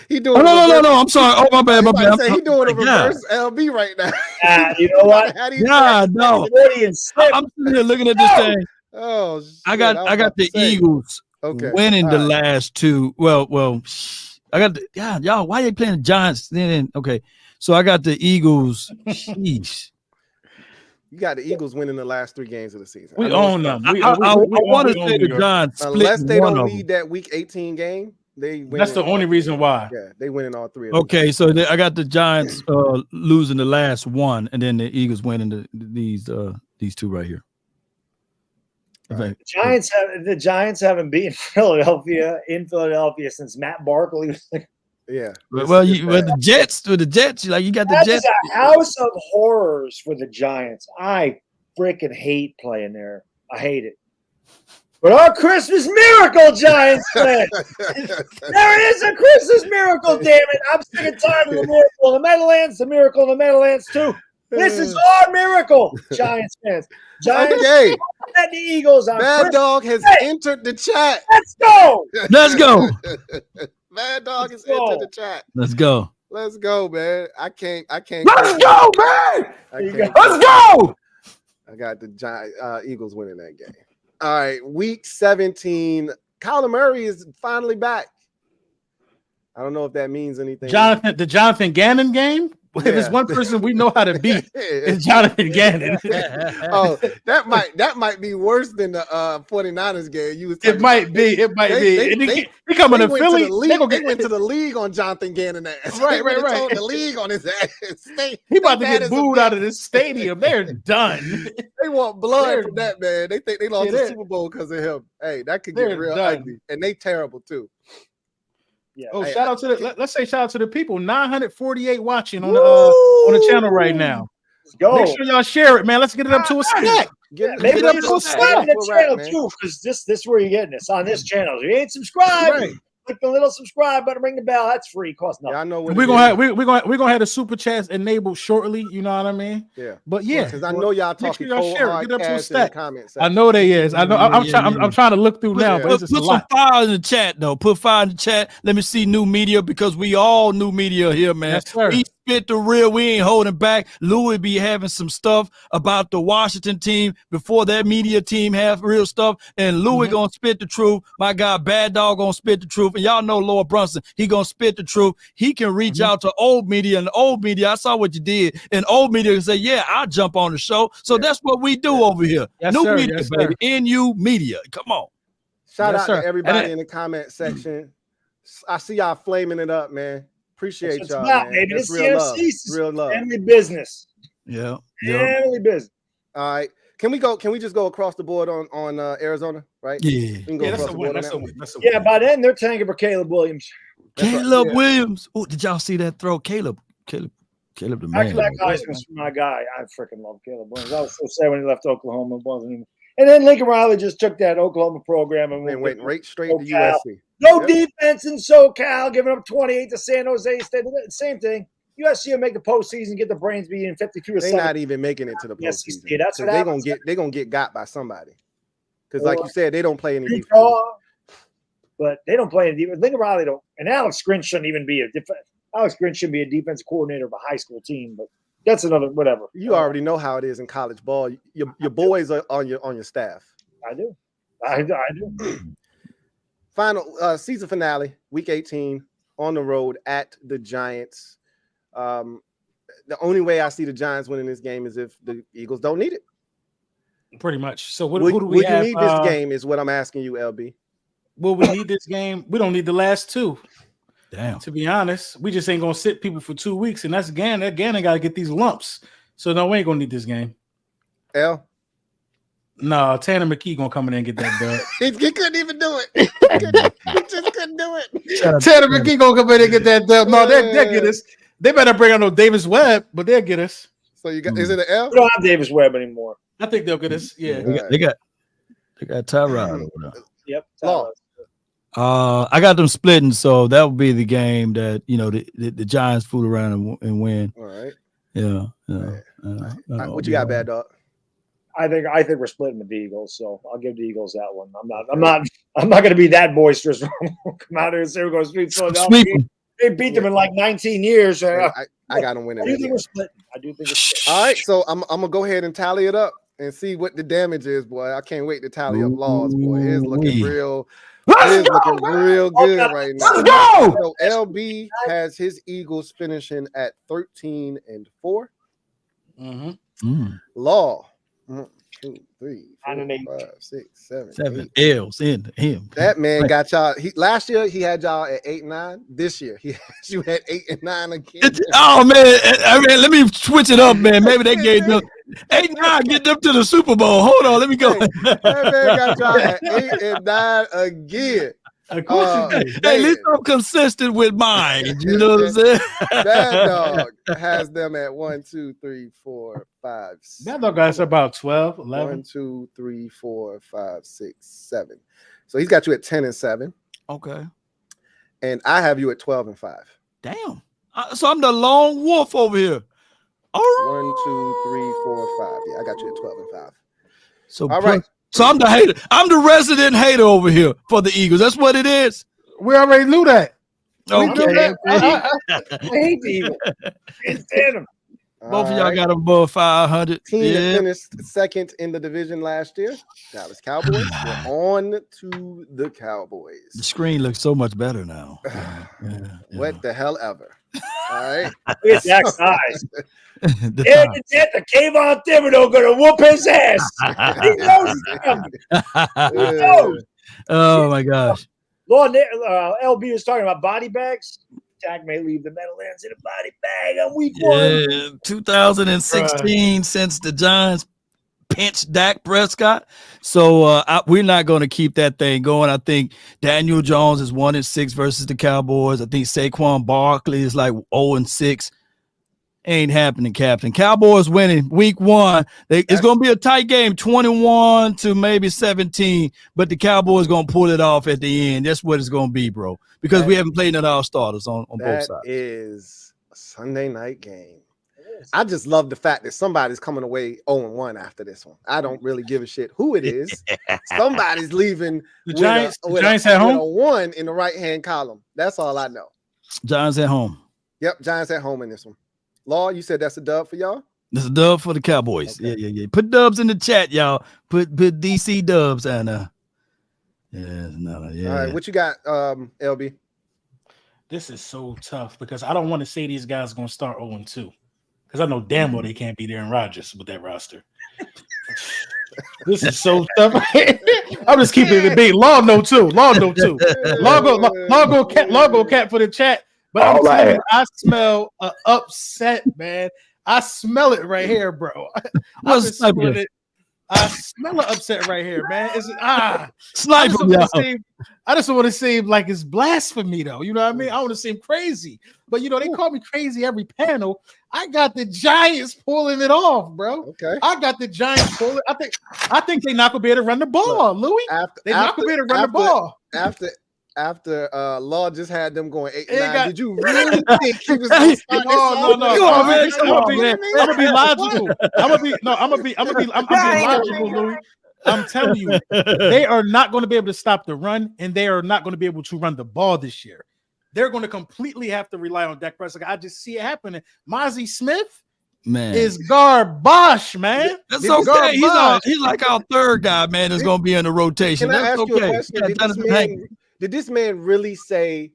he doing. Oh, no. I'm sorry. Oh, my bad. He doing a reverse LB right now. You know what? No. I'm sitting here looking at this thing. Oh, shit. I got the Eagles winning the last 2. Well, I got the y'all. Why are you playing the Giants? Then okay. So I got the Eagles. Jeez. You got the Eagles winning the last 3 games of the season. We own them. I want to say the Giants unless they don't lead that Week 18 game. They win. That's the only reason why. Yeah, they winning all 3 of them. Okay, so I got the Giants losing the last 1, and then the Eagles winning these 2 right here. Right. The Giants haven't beaten Philadelphia in Philadelphia since Matt Barkley was like. Yeah. With the Jets, like you got the Jets. That's a house of horrors for the Giants. I freaking hate playing there. I hate it. But our Christmas miracle, Giants fans. There is a Christmas miracle, damn it. I'm sick and tired of the miracle in the Meadowlands, the miracle in the Meadowlands too. This is our miracle, Giants fans. Giants at the Eagles. Mad Dog has entered the chat. Let's go. Let's go. Mad Dog has entered the chat. Let's go. Let's go, man. I can't. Let's go, man. Let's go. I got the Eagles winning that game. All right, Week 17. Kyler Murray is finally back. I don't know if that means anything. The Jonathan Gannon game. If it's one person we know how to beat, it's Jonathan Gannon. Oh, that might be worse than the 49ers game. It might be. He coming to Philly. They went to the league on Jonathan Gannon ass. Right. The league on his ass. He about to get booed out of this stadium. They're done. They want blood from that man. They think they lost the Super Bowl because of him. Hey, that could get real ugly, and they terrible too. Yeah. Oh, shout out to let's say shout out to the people. 948 watching on the channel right now. Let's go. Make sure y'all share it, man. Let's get it up to a stack. Maybe it up to a stack on the channel too, because this is where you're getting this on this channel. If you ain't subscribed, click the little subscribe button, ring the bell. That's free, cost nothing. Yeah, I know what we're gonna have the super chats enabled shortly. You know what I mean? Yeah. But yeah, because I know y'all talking cold hard get up to a cash stack. in the comments. I know they is. I know. I'm trying to look through now, but put some fire in the chat though. Put fire in the chat. Let me see new media because we all new media here, man. Yes, sir. We spit the real. We ain't holding back. Louis be having some stuff about the Washington team before that media team have real stuff, and Louis gonna spit the truth. My guy Bad Dog gonna spit the truth, and y'all know Lord Brunson. He gonna spit the truth. He can reach out to old media, and the old media. I saw what you did, and old media can say, "Yeah, I'll jump on the show." So that's what we do over here. Yes, new sir. media, Yes, baby. NU media. Come on. Shout out to everybody in the comment section. I see y'all flaming it up, man. Appreciate y'all. Maybe That's this real love. CMC, Real love. family business. Yeah. Family business. All right. Can we just go across the board on Arizona? Right? Yeah. We can go across the board on that one. Yeah. By then they're tanking for Caleb Williams. Caleb Williams. Oh, did y'all see that throw? Caleb the man. Actually, that guy's my guy. I freaking love Caleb Williams. I was so sad when he left Oklahoma. It wasn't even. And then Lincoln Riley just took that Oklahoma program and went right straight to USC. No defense in SoCal, giving up 28 to San Jose State. Same thing. USC will make the postseason, get the brains beating 52 to 7. They're not even making it to the postseason. Yes, that's what they're gonna get got by somebody. Because like you said, they don't play any defense. But they don't play any defense. Lincoln Riley don't. And Alex Grinch shouldn't even be a defense. Alex Grinch should be a defense coordinator of a high school team, but that's another whatever. You already know how it is in college ball. Your boys are on your staff. I do. I do. Final season finale, week 18, on the road at the Giants. The only way I see the Giants winning this game is if the Eagles don't need it. Pretty much. So who do we have? You need this game is what I'm asking you, LB. Will we need this game? We don't need the last two. Damn. To be honest, we just ain't gonna sit people for 2 weeks, and that's Gannon got to get these lumps. So no, we ain't gonna need this game. L. No, Tanner McKee gonna come in and get that dub. He couldn't even do it. He just couldn't do it. Tanner McKee gonna come in and get that dub. No, they'll get us. They better bring on no Davis Webb, but they'll get us. So you got is it an L? We don't have Davis Webb anymore. I think they'll get us. Yeah, they got Tyrod over there. Yep. I got them splitting, so that would be the game that the Giants fool around and win. All right. Yeah. What you got, Bad Dog? I think we're splitting with the Eagles, so I'll give the Eagles that one. I'm not going to be that boisterous. Come out here and say we're going to sweep Philadelphia. They beat them in like 19 years. I got them winning. I do think we're splitting. All right, so I'm gonna go ahead and tally it up and see what the damage is, boy. I can't wait to tally up laws, boy. It's looking real. It is looking real good right now. Let's go. So LB has his Eagles finishing at 13-4. Law 1, 2, 3, 4, 5, 6, 7 L's in him. That man got y'all. Last year he had y'all at 8-9. This year he has you at 8-9 again. Oh man, I mean, let me switch it up, man. Maybe they gave them 8-9, get them to the Super Bowl. Hold on, let me go. That man got y'all at 8-9 again. Hey, at least I'm consistent with mine. You know what I'm saying? Bad Dog has them at 1, 2, 3, 4, 5. Bad Dog got us about 12, 11. 1, 2, 3, 4, 5, 6, 7. So he's got you at 10-7. Okay. And I have you at 12-5. Damn. So I'm the lone wolf over here. Oh. 1, 2, 3, 4, 5. Yeah, I got you at 12-5. So all right. So I'm the hater. I'm the resident hater over here for the Eagles. That's what it is. We already knew that. Okay. I hate the Eagles. Can't stand them. All Both of y'all got them above 500. Team that finished second in the division last year, Dallas Cowboys. We're on to the Cowboys. The screen looks so much better now. What the hell ever. All right. Look at Dak's eyes. The Kayvon Thibodeau gonna whoop his ass. He knows it's coming. He knows. Oh my gosh. Lord, LB was talking about body bags. Dak may leave the Meadowlands in a body bag on week 1. 2016 since the Giants pinched Dak Prescott. So we're not going to keep that thing going. I think Daniel Jones is 1-6 versus the Cowboys. I think Saquon Barkley is like 0-6. Ain't happening, Captain. Cowboys winning week 1. It's going to be a tight game, 21 to maybe 17, but the Cowboys going to pull it off at the end. That's what it's going to be, bro, because we haven't played none of our starters on both sides. That is a Sunday night game. I just love the fact that somebody's coming away 0-1 after this one. I don't really give a shit who it is. Somebody's leaving the Giants at home? With a 1 in the right-hand column. That's all I know. Giants at home. Yep, Giants at home in this one. Law, you said that's a dub for y'all? That's a dub for the Cowboys. Okay. Yeah. Put dubs in the chat, y'all. Put DC dubs and All right, what you got, LB? This is so tough because I don't want to say these guys are going to start 0-2 because I know damn well they can't be Aaron Rodgers with that roster. This is so tough. I'm just keeping it big. Law no too. Law go cat for the chat. But I'm telling you, I smell an upset, man. I smell it right here, bro. I smell an upset right here, man. Sniper. I just want to seem like it's blasphemy, though. You know what I mean? I want to seem crazy. But, they call me crazy every panel. I got the Giants pulling it off, bro. Okay. I got the Giants pulling. I think they're not going to be able to run the ball, Louis. They're not going to be able to run the ball. After Law just had them going 8-9, did you really think he was going to start this? No. I'm gonna be logical. I'm gonna be logical, Louis. I'm telling you, they are not going to be able to stop the run, and they are not going to be able to run the ball this year. They're going to completely have to rely on Dak Prescott. I just see it happening. Mozzie Smith, man, is garbage, man. That's okay. He's like our third guy, man. That's going to be in the rotation. Can I That's ask you a question? Did this man really say,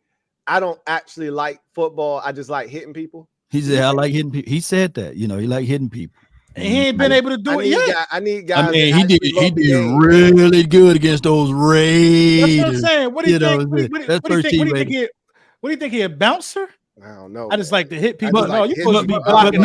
I don't actually like football, I just like hitting people? He said, I like hitting people. He said that, he like hitting people. And he ain't been able to do it yet. I need guys. He did really good against those Raiders. That's what I'm saying. What do you think? What do you think? He a bouncer? I don't know. I just like to hit people. No, you're supposed to be blocking.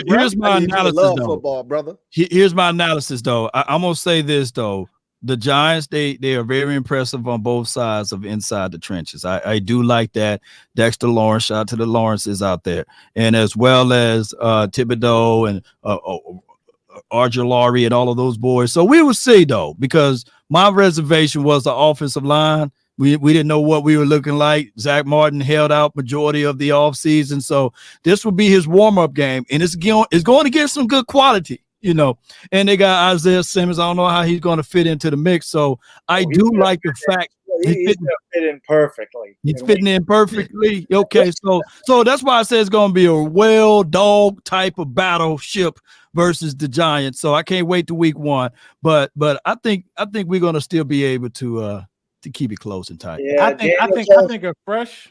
Here's my analysis, though. Football, brother. Here's my analysis, though. I'm gonna say this, though. The Giants, they are very impressive on both sides of inside the trenches. I do like that. Dexter Lawrence, shout out to the Lawrences out there, and as well as Thibodeau and Argilari and all of those boys. So we will see, though, because my reservation was the offensive line. We didn't know what we were looking like. Zach Martin held out majority of the offseason, so this will be his warm-up game, and it's going to get some good quality. And they got Isaiah Simmons. I don't know how he's going to fit into the mix. So I do like the fact he's going to fit in perfectly. He's fitting in perfectly. Okay, so that's why I say it's going to be a dog type of battleship versus the Giants. So I can't wait to week 1. But I think we're going to still be able to keep it close and tight. Yeah, I think a fresh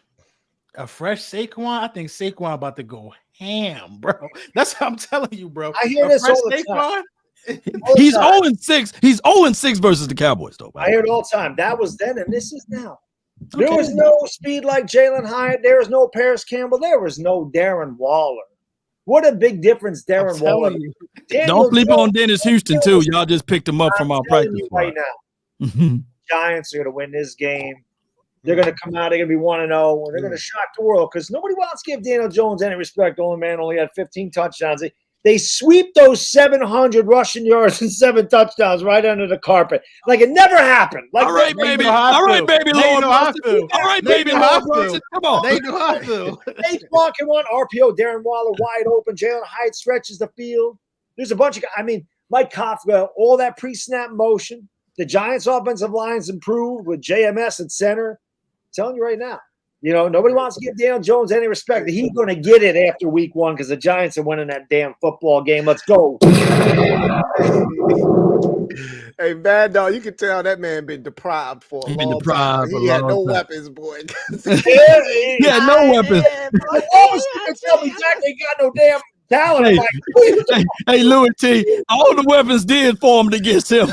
Saquon. I think Saquon about to go ham, bro. That's what I'm telling you, bro. I hear this all the time. He's 0-6. He's 0-6 versus the Cowboys, though. I hear it all the time. That was then, and this is now. Okay. There was no speed like Jalen Hyatt. There was no Paris Campbell. There was no Darren Waller. What a big difference Darren Waller. Don't sleep on Dennis Houston, too. Y'all just picked him up from our practice right now. Giants are going to win this game. They're going to come out. They're going to be 1-0, and they're going to shock the world because nobody wants to give Daniel Jones any respect. The only man only had 15 touchdowns. They sweep those 700 rushing yards and 7 touchdowns right under the carpet. Like it never happened. Like all right, baby. All right, baby. Lord Brunson. All right, baby. Lord Brunson. Come on. They know how to. They blocking one. RPO, Darren Waller wide open. Jalen Hyatt stretches the field. There's a bunch of guys. I mean, Mike Kafka, all that pre-snap motion. The Giants' offensive lines improved with JMS at center. I'm telling you right now, You know, nobody wants to give Daniel Jones any respect. He's going to get it after week 1 because the Giants are winning that damn football game. Let's go. Hey, Bad Dog, you can tell that man been deprived for a long time. He had no weapons, boy. Yeah, no weapons. Tell me Jack ain't got no damn talent. Hey, Louis T, all the weapons did formed against him.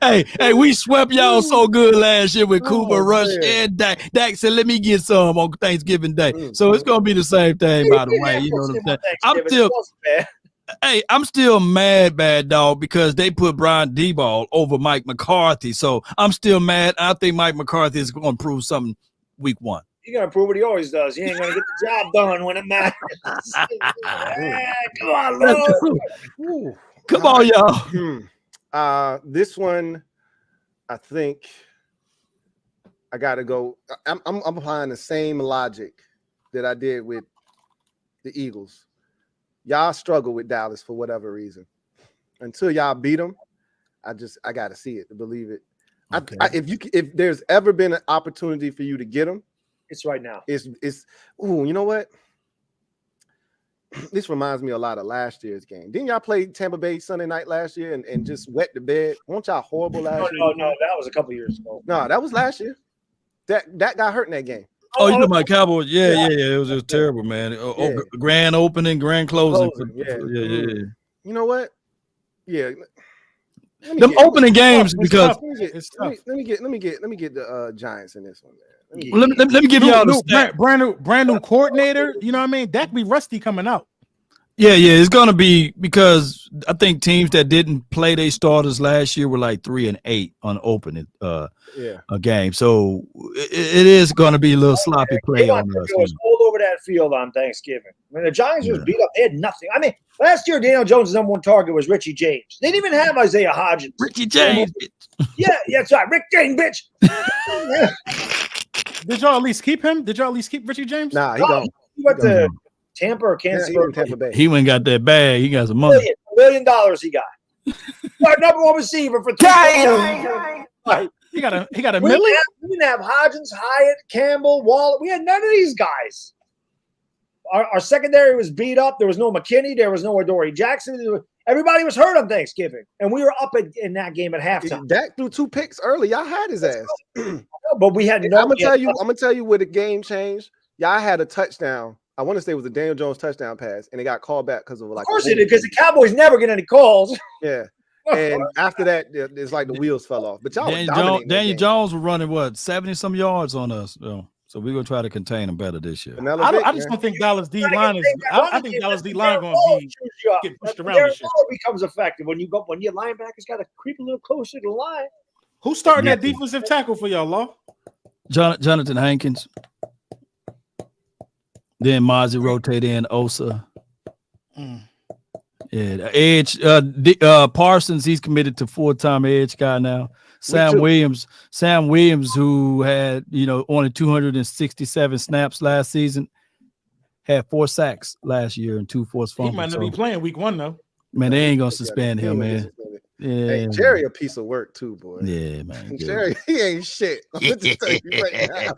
hey, we swept y'all so good last year with Cooper Rush and Dak. Dak said, let me get some on Thanksgiving Day. So it's going to be the same thing, by the way. You know what I'm saying? I'm still mad, Bad Dog, because they put Brian Daboll over Mike McCarthy. So I'm still mad. I think Mike McCarthy is going to prove something week 1. He's going to prove what he always does. He ain't going to get the job done when it matters. Come on, Lou. Come on, y'all. This one, I think I got to go. I'm applying the same logic that I did with the Eagles. Y'all struggle with Dallas for whatever reason. Until y'all beat them, I got to see it to believe it. Okay. If there's ever been an opportunity for you to get them, it's right now. It's you know what? This reminds me a lot of last year's game. Didn't y'all play Tampa Bay Sunday night last year and just wet the bed? Weren't y'all horrible last year? No, that was a couple years ago. No, that was last year. That got hurt in that game. Oh, you know my Cowboys? Yeah. It was just terrible, man. Grand opening, grand closing. Yeah. You know what? Yeah. Them opening games because let me get the Giants in this one, man. Let me give y'all the brand new coordinator. You know what I mean? That could be rusty coming out. Yeah, it's gonna be because I think teams that didn't play their starters last year were like 3-8 on opening a game. So it is gonna be a little sloppy play on us. It was all over that field on Thanksgiving. I mean, the Giants was beat up. They had nothing. I mean, last year Daniel Jones' number 1 target was Richie James. They didn't even have Isaiah Hodgins. Ricky James. Yeah, that's right. Rick James, bitch. Did y'all at least keep him? Did y'all at least keep Richie James? Nah, he don't. He went to Tampa or Kansas City. Tampa Bay. He went and got that bag. He got some money. $1 million he got. Our number 1 receiver for 3 Right. He got a million. We didn't have Hodgins, Hyatt, Campbell, Waller. We had none of these guys. Our secondary was beat up. There was no McKinney. There was no Adoree Jackson. Everybody was hurt on Thanksgiving, and we were up in that game at halftime. Dak threw 2 picks early. Y'all had his ass. But we had no. I'm gonna tell you where the game changed. Y'all had a touchdown. I want to say it was a Daniel Jones touchdown pass, and it got called back because of Of course it did, because the Cowboys never get any calls. Yeah. And after that, it's like the wheels fell off. But y'all Daniel Jones was running 70-some yards on us. So we're gonna try to contain them better this year. I just don't think Dallas D line is. I think Dallas D line going to get pushed around this year. Becomes effective when your linebackers got to creep a little closer to the line. Who's starting that defensive tackle for y'all, Law? Jonathan Hankins. Then Mozzie rotate in Osa. Yeah, the edge. Parsons, he's committed to full-time edge guy now. Sam Williams, who had only 267 snaps last season, had 4 sacks last year and 2 forced fumbles. He might not be playing week 1 though. Man, they ain't gonna suspend him, man. Yeah, hey, Jerry a piece of work too, boy. Yeah, man. Jerry, he ain't shit. I'm just tell you right now.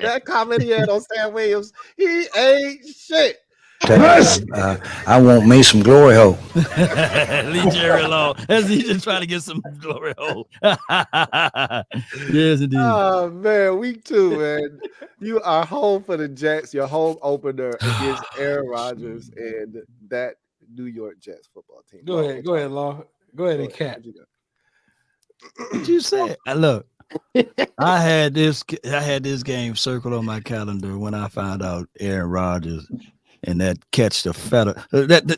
That comment he had on Sam Williams, he ain't shit. I want me some glory hole. Leave Jerry alone. He's just trying to get some glory hole. Yes, indeed. Oh man, week 2, man. You are home for the Jets. Your home opener against Aaron Rodgers and that New York Jets football team. Go ahead, Law. Go ahead and cat. What you say? Look, I had this game circled on my calendar when I found out Aaron Rodgers. And that catch the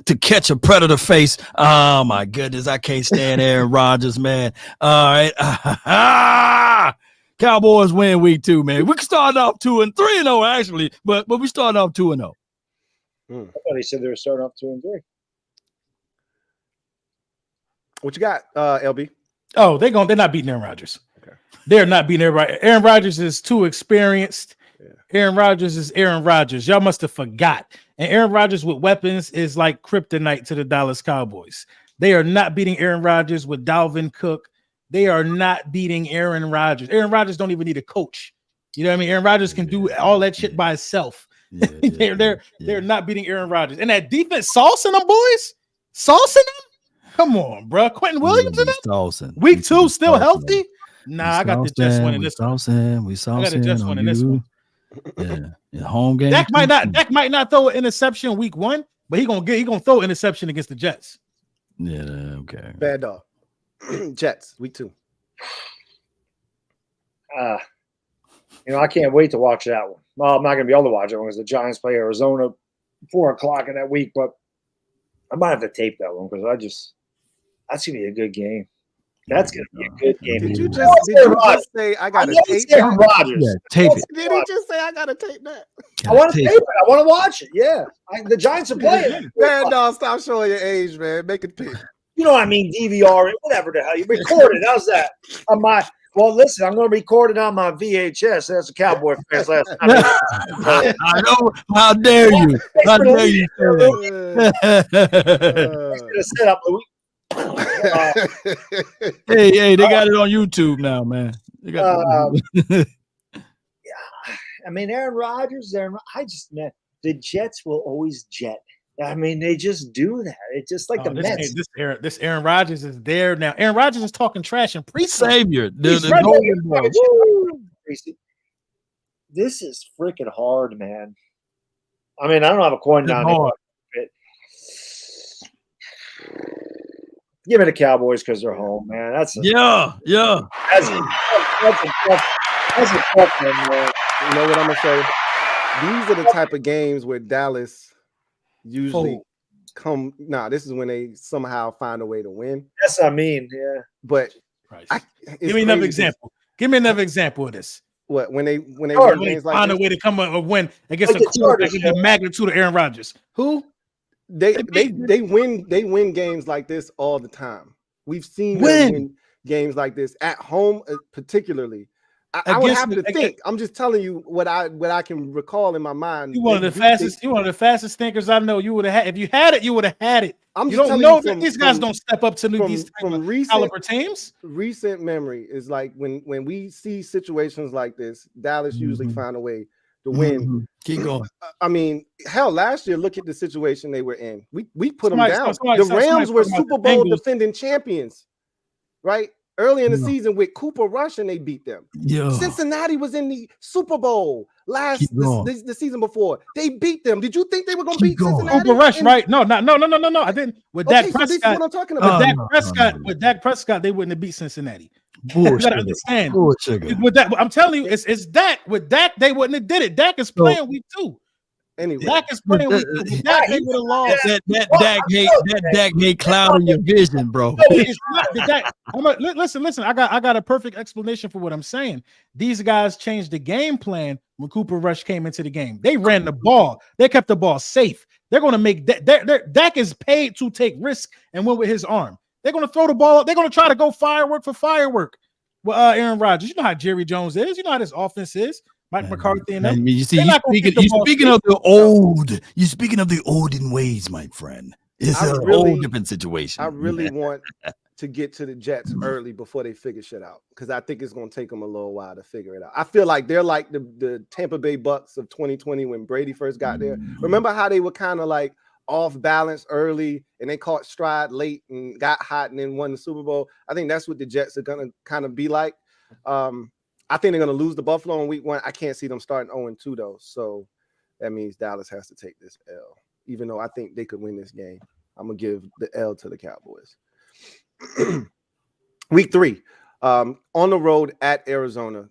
to catch a predator face. Oh my goodness, I can't stand Aaron Rodgers, man. All right, Cowboys win week 2, man. We can start off 2-3-0 actually, but we started off 2-0. I thought he said they were starting off 2-3. What you got, LB? Oh, they're not beating Aaron Rodgers. Okay. They're not beating everybody. Aaron Rodgers is too experienced. Yeah. Aaron Rodgers is Aaron Rodgers. Y'all must have forgot. And Aaron Rodgers with weapons is like kryptonite to the Dallas Cowboys. They are not beating Aaron Rodgers with Dalvin Cook. They are not beating Aaron Rodgers. Aaron Rodgers don't even need a coach You know what I mean? Aaron Rodgers can do all that shit by himself. They're not beating Aaron Rodgers. And that defense, saucing them boys? Saucing them? Come on, bro. Quentin Williams in it? Week 2 still healthy? Nah, I got the Jets winning this one. I got the Jets winning this one. Yeah, home game. Dak might not throw an interception week 1, but he gonna throw an interception against the Jets. Yeah, okay. Bad dog. Jets, week 2. I can't wait to watch that one. Well, I'm not going to be able to watch it because the Giants play Arizona 4:00 in that week, but I might have to tape that one because that's going to be a good game. That's going to be a good game. Did you just say I got to tape Aaron Rodgers? Yeah, tape it. Did he just say I got to tape that? I want to tape it. I want to watch it. Yeah. The Giants are playing. Man, dog, stop showing your age, man. Make it tape. You know what I mean? DVR it, whatever the hell. You record it. How's that? Well, listen, I'm going to record it on my VHS. That's a Cowboy fans last time. I know. How dare you? How dare you? Set up, Louis. Hey, they got it on YouTube now, man. They got I mean, Aaron Rodgers, the Jets will always jet. I mean, they just do that. It's just like the Mets. This Aaron Rodgers is there now. Aaron Rodgers is talking trash and Savior. This is freaking hard, man. I mean, I don't have a coin down there. Give me the Cowboys because they're home, man. That's a tough one, man. You know what I'm gonna say? These are the type of games where Dallas usually come. This is when they somehow find a way to win. That's what I mean, yeah. But give me another example. Give me another example of this. What when they win games like find a way to come up a win against a quarterback of the magnitude of Aaron Rodgers? Who? They win games like this all the time. We've seen them win games like this at home, particularly. I would have to think. I'm just telling you what I can recall in my mind. You one of the fastest thinkers I know. You would have had if you had it. You would have had it. You don't know that these guys don't step up to these caliber teams. Recent memory is like when we see situations like this, Dallas usually find a way to win. Keep going. I mean, hell, last year, look at the situation they were in. We put them down. The Rams were Super Bowl defending champions, right? Early in the season with Cooper Rush, and they beat them. Cincinnati was in the Super Bowl the season before. They beat them. Did you think they were going to beat Cincinnati? Cooper Rush, right? No. I didn't. With Dak Prescott, this is what I'm talking about. With Dak Prescott, they wouldn't have beat Cincinnati. You gotta understand. With that, I'm telling you, it's Dak. With Dak, they wouldn't have did it. Dak is playing week 2. Anyway, Dak is playing week 2. Dak they would have lost. That Dak hate clouding your vision, bro. It's not listen. I got a perfect explanation for what I'm saying. These guys changed the game plan when Cooper Rush came into the game. They ran the ball. They kept the ball safe. They're going to make Dak is paid to take risk and win with his arm. They're going to throw the ball. They're going to try to go firework for firework. Well, Aaron Rodgers, you know how Jerry Jones is. You know how this offense is. Mike McCarthy and them. You see, you're speaking of the olden ways, my friend. It's a whole different situation. I really want to get to the Jets early before they figure shit out because I think it's going to take them a little while to figure it out. I feel like they're like the Tampa Bay Bucks of 2020 when Brady first got there. Remember how they were kind of like off balance early and they caught stride late and got hot and then won the Super Bowl? I think that's what the Jets are going to kind of be like. I think they're going to lose the Buffalo in week 1. I can't see them starting 0-2 though. So that means Dallas has to take this L, even though I think they could win this game. I'm going to give the L to the Cowboys. Week 3, on the road at Arizona.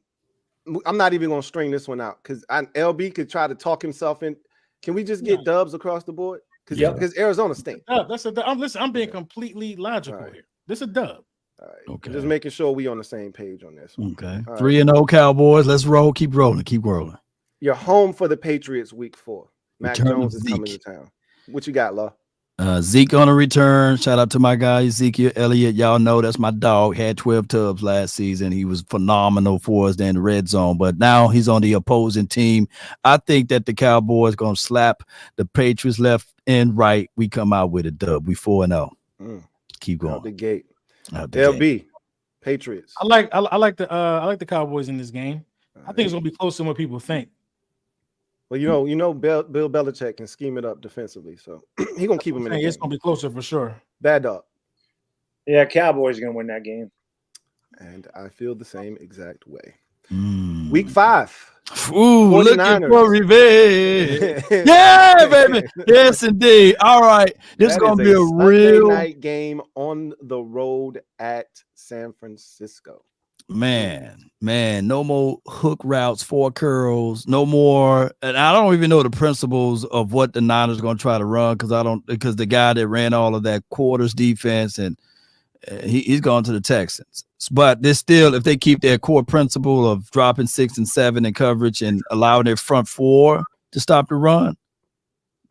I'm not even going to string this one out because LB could try to talk himself in. Can we just get dubs across the board? Because Arizona stinks. I'm being completely logical here. This is a dub. All right. Okay. Just making sure we on the same page on this one. Okay. 3-0 Cowboys. Let's roll. Keep rolling. You're home for the Patriots week 4. Mac Jones is coming to town. What you got, Law? Zeke on a return. Shout out to my guy Ezekiel Elliott. Y'all know that's my dog. Had 12 tubs last season. He was phenomenal for us in the red zone, but now he's on the opposing team. I think that the Cowboys gonna slap the Patriots left and right. We come out with a dub. We 4-0. Keep going. Out the gate. LB, Patriots. I like the Cowboys in this game. I think it's gonna be closer than what people think. Well, Bill Belichick can scheme it up defensively, so he gonna keep him in. It's gonna be closer for sure. Bad dog. Yeah, Cowboys are gonna win that game. And I feel the same exact way. Week 5. Ooh, looking for revenge. Yeah, baby. Yes, indeed. All right. This is going to be a real night game on the road at San Francisco. Man, no more hook routes, 4 curls, no more. And I don't even know the principles of what the Niners are going to try to run because the guy that ran all of that quarters defense and he's gone to the Texans. But they're still, if they keep their core principle of dropping 6 and 7 in coverage and allowing their front 4 to stop the run,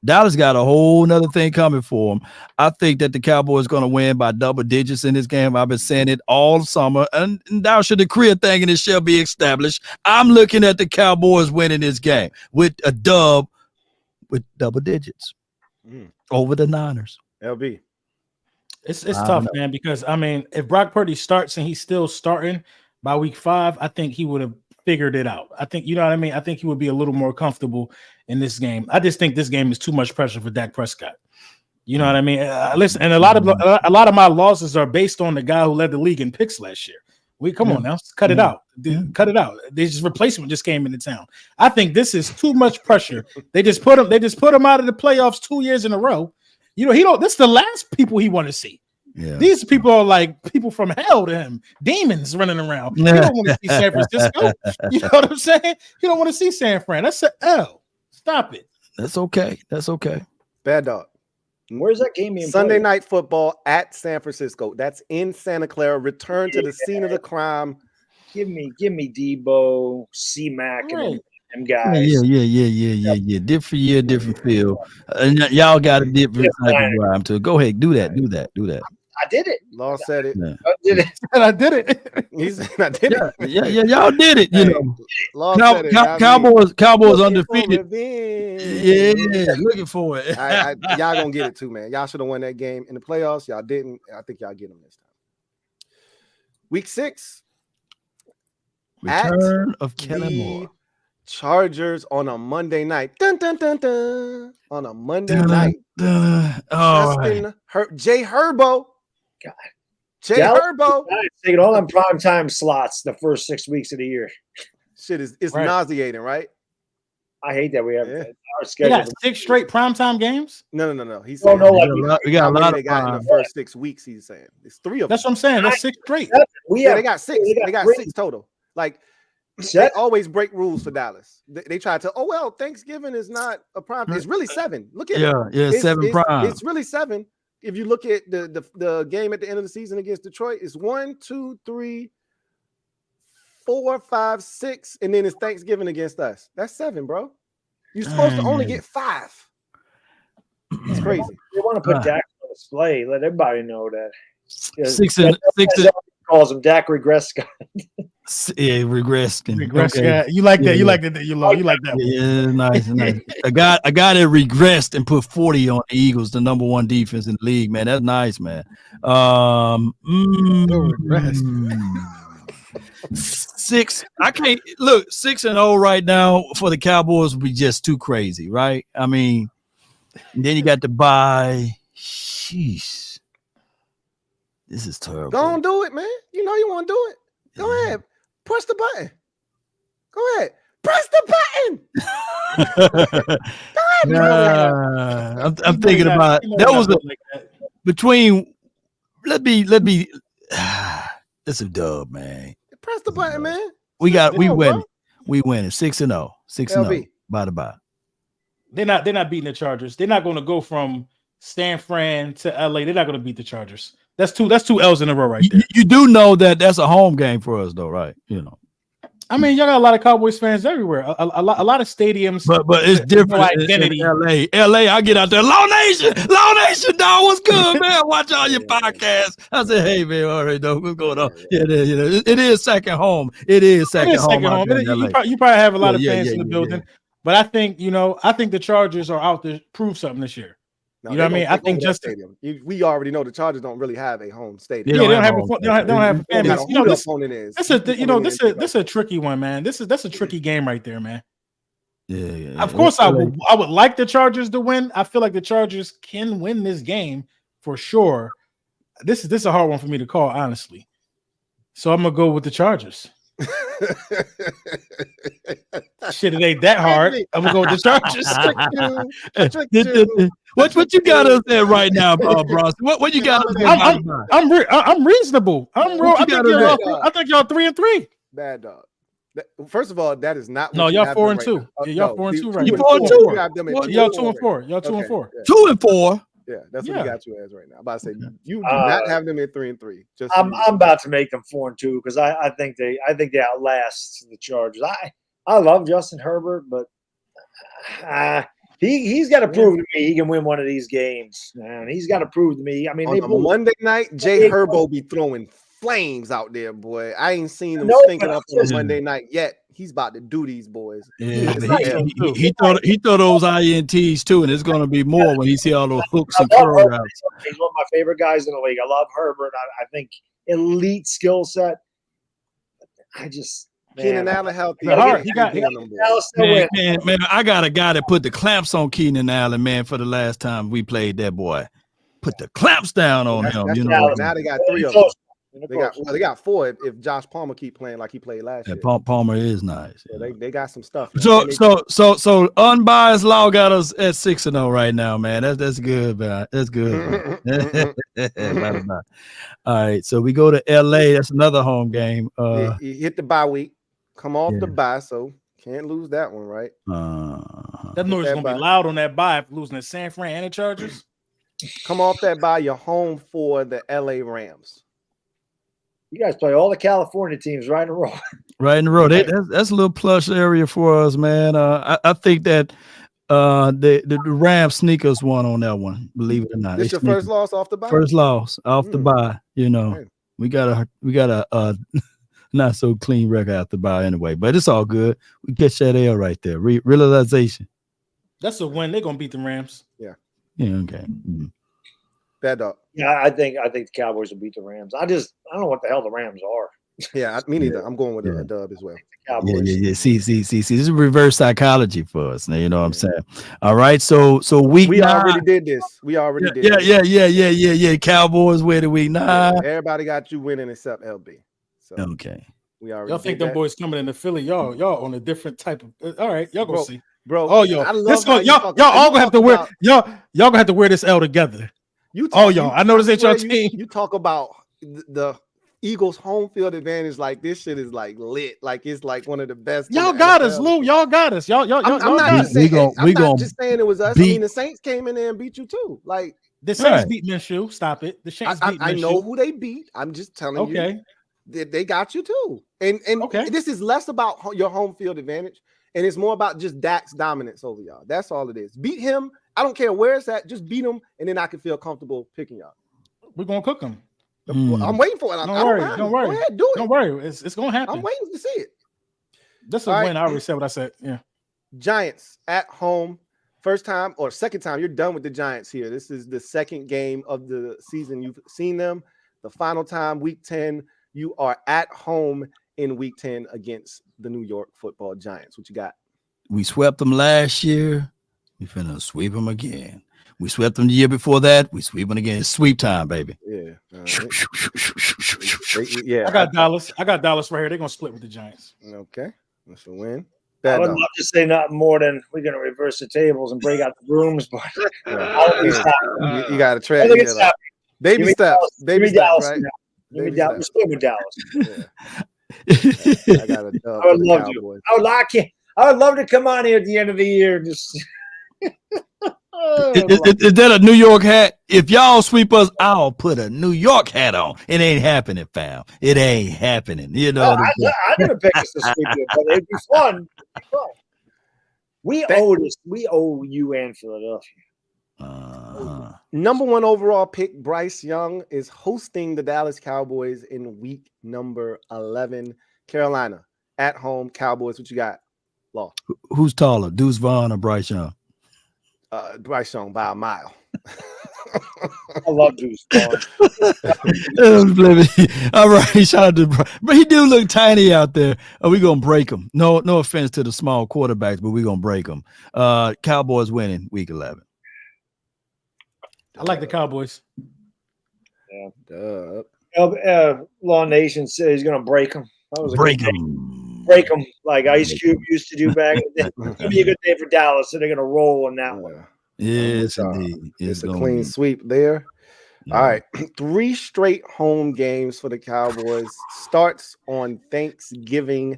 Dallas got a whole nother thing coming for them. I think that the Cowboys going to win by double digits in this game. I've been saying it all summer, and thou should decree a thing, and it shall be established. I'm looking at the Cowboys winning this game with a dub with double digits over the Niners. LB. It's tough, man, because I mean, if Brock Purdy starts and he's still starting by week 5, I think he would have figured it out. I think, you know what I mean? I think he would be a little more comfortable in this game. I just think this game is too much pressure for Dak Prescott. You know what I mean? Listen, and a lot of my losses are based on the guy who led the league in picks last year. Come on now, cut it out. Cut it out. Replacement just came into town. I think this is too much pressure. They just put him out of the playoffs 2 years in a row. You know, this is the last people he want to see. Yeah. These people are like people from hell to him, demons running around. He don't want to see San Francisco. You know what I'm saying? He don't want to see San Fran. That's an L. Stop it. That's okay. Bad dog. Where's that game being Sunday played? Night Football at San Francisco. That's in Santa Clara. Return to the scene of the crime. Give me Debo, C-Mac, and them guys. Yeah. Different year, different feel. And y'all got a different type of rhyme to it. Go ahead, do that. I did it. Law said it. Yeah. I did it. And I did it. He said I did it. Yeah, y'all did it. You know, Law said it. Cowboys undefeated. Yeah, looking for it. Y'all gonna get it too, man. Y'all should have won that game in the playoffs. Y'all didn't. I think y'all get them this time. Week 6. Return of Kellen Moore. Chargers on a Monday night. Dun dun dun dun. On a Monday night. Right. Jay Herbo. God. Jay Herbo. Taking all them prime time slots the first 6 weeks of the year. Shit is nauseating, right? I hate that we have our You schedule. got 6 straight primetime games? No. He's Oh, saying no, we got a lot they of got in the first 6 weeks. He's saying it's 3 of them. That's what I'm saying. That's 6 straight. They got 6. They got 6 total. Like they always break rules for Dallas. They try to. Thanksgiving is not a prime. It's really 7. Look at it. It's 7 prime. It's really 7. If you look at the game at the end of the season against Detroit, it's 1, 2, 3, 4, 5, 6, and then it's Thanksgiving against us. That's 7, bro. You're supposed to only get 5. It's crazy. They want to put Dak on display. Let everybody know that. 6 and calls him Dak Regressed. Yeah, regressed. Okay. Yeah, you like that. You like that. You like that. Yeah, nice. A guy that regressed and put 40 on the Eagles, the number 1 defense in the league, man. That's nice, man. 6. I can't look 6-0 right now for the Cowboys would be just too crazy, right? I mean, then you got to buy. Sheesh. This is terrible. Go on, do it, man. You know you want to do it. Go ahead. Press the button. Go ahead. Press the button. Go ahead. I'm thinking about that was between. Let be. It's a dub, man. Press the button, man. We win. We win 6-0. 6-0. By the by. They're not beating the Chargers. They're not going to go from San Fran to LA. They're not going to beat the Chargers. That's two L's in a row right there. You do know that that's a home game for us, though, right? You know. I mean, y'all got a lot of Cowboys fans everywhere. A lot of stadiums. But it's different. Identity. In LA, I get out there. Law Nation, dog. What's good, man? Watch all your podcasts. I said, hey, man, all right, dog. What's going on? Yeah, it is second home. It is second home. You probably have a lot of fans in the building. But I think the Chargers are out to prove something this year. No, You know what I mean? I think just stadium. We already know the Chargers don't really have a home stadium. they don't have a fan base. You know, this opponent is. This is a tricky one, man. That's a tricky game right there, man. Yeah. Of course, I would like the Chargers to win. I feel like the Chargers can win this game for sure. This is a hard one for me to call, honestly. So I'm gonna go with the Chargers. Shit, it ain't that hard. I'm gonna go with the Chargers. What you got us at right now, Bronson? What you got us at? I'm reasonable. I'm real. I think y'all 3-3. Bad dog. First of all, that is not. No, y'all 4-2. Y'all 4-2 right now. You 4-2. Y'all 2-4. Y'all 2-4. 2-4. Yeah, that's what we got you as right now. I'm about to say you do not have them at 3-3. Just I'm about to make them 4-2 because I think they outlast the Chargers. I love Justin Herbert, but he's got to prove to me he can win one of these games. Man, he's got to prove to me. I mean, on Monday night, Jay Herbo be throwing flames out there, boy. I ain't seen him stinking up on a Monday night yet. He's about to do these boys. Yeah, he throw those INTs too, and it's going to be more when he see all those hooks and curl routes. He's one of my favorite guys in the league. I love Herbert. I think elite skill set. Keenan Allen healthy. Man, I got a guy that put the clamps on Keenan Allen, man, for the last time we played that boy. Put the clamps down on him. You know, now they got 3 of them. They got 4 if Josh Palmer keep playing like he played last year. Palmer is nice. Yeah, they got some stuff. So unbiased law got us at 6-0 right now, man. That's good, man. That's good. All right, so we go to LA. That's another home game. You hit the bye week, come off the bye, so can't lose that one, right? That noise is gonna be loud on that bye if losing to San Fran and the Chargers. Come off that bye, you're home for the LA Rams. You guys play all the California teams right in a row. Right in a row. That's a little plush area for us, man. I think that the Rams sneak us one on that one. Believe it or not, this your first loss off the bye. First loss off the bye. You know, we got a not so clean record after the bye anyway. But it's all good. We catch that L right there. Realization. That's a win. They're gonna beat the Rams. Yeah. Yeah. Okay. Mm-hmm. Bad dog. Yeah, I think the Cowboys will beat the Rams. I don't know what the hell the Rams are. Yeah, me neither. I'm going with a dub as well. Cowboys. Yeah. See. This is reverse psychology for us. Now, you know what I'm saying? All right. So we already did this. We already did. Yeah. Cowboys win the week 9. Everybody got you winning except LB. So okay. We already. Y'all think them boys coming into Philly? Y'all on a different type of. All right, y'all go see, bro. Oh, y'all all gonna have to wear y'all gonna have to wear this L together. I know this ain't your team. You talk about the Eagles home field advantage like this shit is like lit, like it's like one of the best. Y'all got us, Lou. Y'all got us. I'm not just saying it was us. I mean, the Saints came in there and beat you too. Like the Saints beat Minshew. Stop it. The Saints beat Minshew. I know who they beat. I'm just telling you. They got you too. And this is less about your home field advantage, and it's more about just Dak's dominance over y'all. That's all it is. Beat him. I don't care where it's at. Just beat him, and then I can feel comfortable picking y'all. We're gonna cook them. I'm waiting for it. Don't worry. Go ahead, do it. Don't worry. It's gonna happen. I'm waiting to see it. That's a win. I already said what I said. Yeah. Giants at home. First time or second time. You're done with the Giants here. This is the second game of the season. You've seen them. The final time, week 10. You are at home in week 10 against the New York Football Giants. What you got? We swept them last year. We finna sweep them again. We swept them the year before that. We sweep them again. It's sweep time, baby. Yeah. I got Dallas. I got Dallas right here. They're gonna split with the Giants. Okay. That's a win. I would love to say nothing more than we're gonna reverse the tables and break out the brooms, but you gotta tread. Baby steps. Baby steps, right? We're still with Dallas. I got a dub. I would love to. I would love to come on here at the end of the year. Just is that a New York hat? If y'all sweep us, I'll put a New York hat on. It ain't happening, fam. It ain't happening. You know. I never picked us to sweep it, but it'd be fun. We owe you and Philadelphia. Number 1 overall pick, Bryce Young, is hosting the Dallas Cowboys in week number 11. Carolina at home. Cowboys. What you got? Law. Who's taller, Deuce Vaughn or Bryce Young? Bryce Young by a mile. I love Juice Vaughn. All right, shout out to but he do look tiny out there. We gonna break him. No offense to the small quarterbacks, but we gonna break them. Cowboys winning week 11. I like the Cowboys. Yeah. Law Nation says he's gonna break him. That was a break good him. Break them like Ice Cube used to do back in the day. It's gonna be a good day for Dallas, so they're gonna roll on that one. Yes, indeed. It's a clean sweep there. Yeah. All right. 3 straight home games for the Cowboys. Starts on Thanksgiving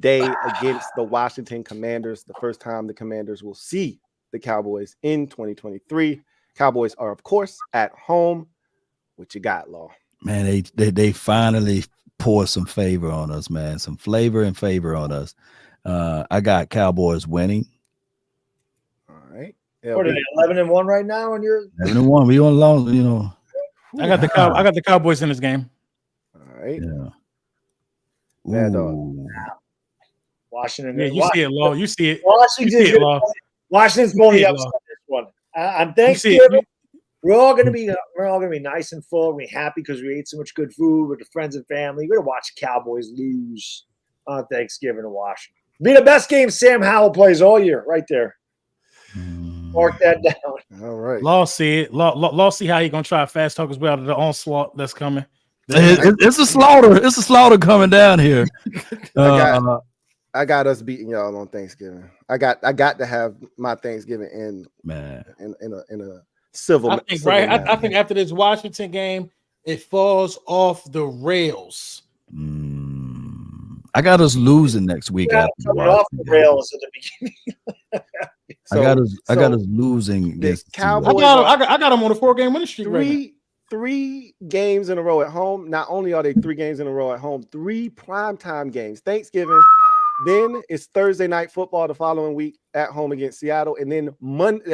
Day against the Washington Commanders. The first time the Commanders will see the Cowboys in 2023. Cowboys are, of course, at home. What you got, Law? Man, they finally pour some favor on us, man. Some flavor and favor on us. I got Cowboys winning. All right. What are they, 11-1 right now? And you're 11-1. We on long, you know. I got the Cowboys in this game. All right. Yeah. Washington. Yeah, you see it, Law. You see it. Washington's going the upside this one. On Thanksgiving, we're all gonna be nice and full. We're happy because we ate so much good food with the friends and family. We're gonna watch Cowboys lose on Thanksgiving in Washington. Be the best game Sam Howell plays all year, right there. Mark that down. All right. Law see it. Law see how he gonna try to fast talk us out of the onslaught that's coming. It's a slaughter. It's a slaughter coming down here. I got us beating y'all on Thanksgiving. I got to have my Thanksgiving in a civil. I think after this Washington game, it falls off the rails. I got us losing next week. Off the rails at the beginning. I got us losing against Cowboys. I got them on a 4-game winning streak. Three games in a row at home. Not only are they 3 games in a row at home, 3 primetime games. Thanksgiving, then it's Thursday night football the following week at home against Seattle, and then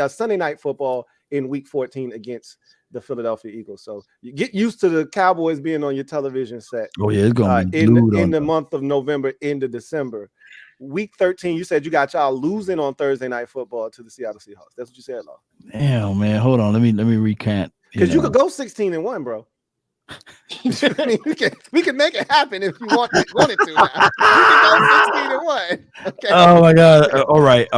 Sunday night football in week 14 against the Philadelphia Eagles. So you get used to the Cowboys being on your television set. Oh yeah, it's gonna be in the month of November into December. Week 13, you said you got y'all losing on Thursday night football to the Seattle Seahawks. That's what you said, Law. Damn, man. Hold on. Let me recant. Because you could go 16-1, bro. I mean, we can make it happen if you wanted to. Now. You can go 16-1. Okay. Oh my God. All right.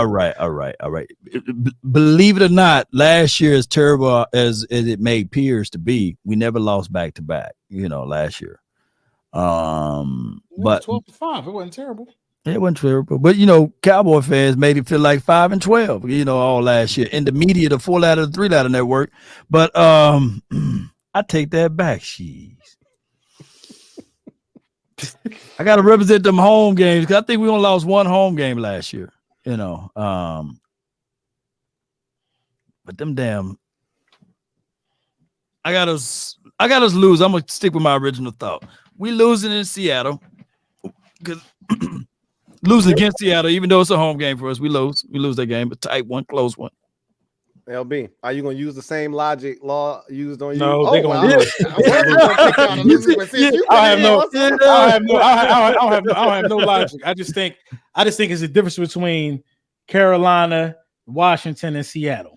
Believe it or not, last year, as terrible as it may appears to be, we never lost back to back. Last year. But 12-5. It wasn't terrible. It wasn't terrible, but Cowboy fans made it feel like 5-12. All last year in the media, the 4-ladder, the 3-ladder network. But I take that back. Jeez. I got to represent them home games because I think we only lost 1 home game last year. But them damn. I got us lose. I'm gonna stick with my original thought. We losing in Seattle because. Losing against Seattle, even though it's a home game for us, we lose that game, but tight one, close one. LB, are you going to use the same logic Law used on you? No, they're going to I have no logic. I just think it's a difference between Carolina, Washington, and Seattle.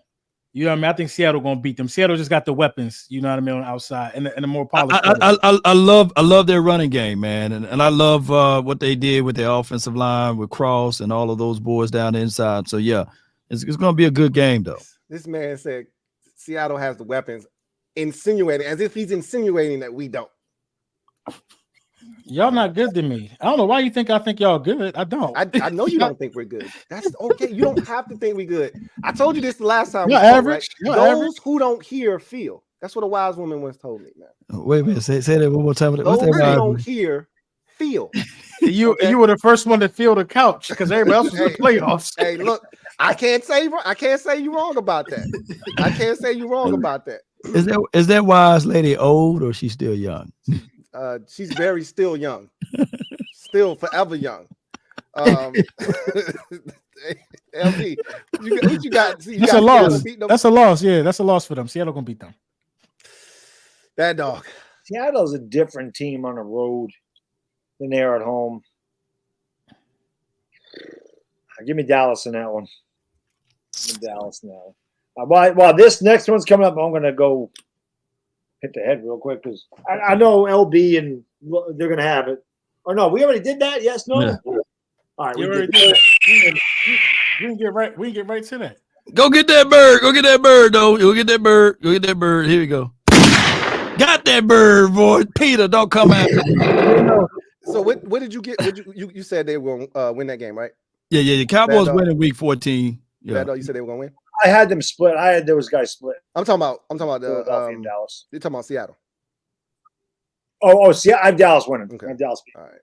You know what I mean? I think Seattle going to beat them. Seattle just got the weapons, you know what I mean, on the outside and the more polished. I love their running game, man, and I love what they did with their offensive line with Cross and all of those boys down the inside. So yeah, it's going to be a good game though. This man said Seattle has the weapons, insinuating as if he's insinuating that we don't. Y'all not good to me. I don't know why you think I think y'all good. I don't. I know you don't think we're good. That's okay. You don't have to think we're good. I told you this the last time. You're average. Right? Those who don't hear feel. That's what a wise woman once told me, man. Wait a minute. Say that one more time. Those who don't hear feel. You were the first one to feel the couch because everybody else was in the playoffs. Hey, look, I can't say you're wrong about that. I can't say you're wrong about that. Is that wise lady old or she's still young? She's very still young, still forever young. LP, what you got? That's a loss. That's a loss. Yeah, that's a loss for them. Seattle gonna beat them. That dog. Seattle's a different team on the road than they are at home. Give me Dallas in that one. While this next one's coming up, I'm gonna go hit the head real quick because I know LB and they're gonna have it. Or no, we already did that. Yes, no. Yeah. All right, You we already did did that. that. We can get right. We can get right to that. Go get that bird. Go get that bird, though. Go get that bird. Go get that bird. Here we go. Got that bird, boy. Peter, don't come after me. So what did you get? You said they were gonna win that game, right? Yeah. The Cowboys winning week 14. Yeah. Bad dog, you said they were gonna win. I had them split. I had those guys split. I'm talking about Philadelphia and Dallas. You're talking about Seattle. See, I have Dallas winning. Okay. I have Dallas. All right.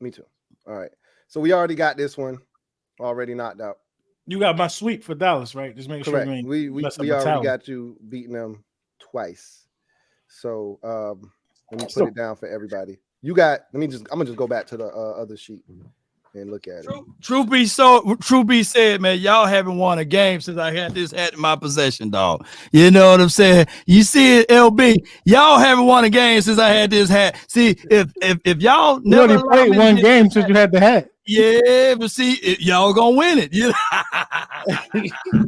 Me too. All right. So we already got this one already knocked out. You got my sweep for Dallas, right? Just make Correct. sure you We ain't already got you beating them twice. So let me put it down for everybody. You got. I'm gonna just go back to the other sheet and look at it. True be said, man, y'all haven't won a game since I had this hat in my possession, dog. You know what I'm saying? You see it, LB. Y'all haven't won a game since I had this hat. See, if y'all You never only played one game since you had the hat. yeah, but see, y'all gonna win it. You know?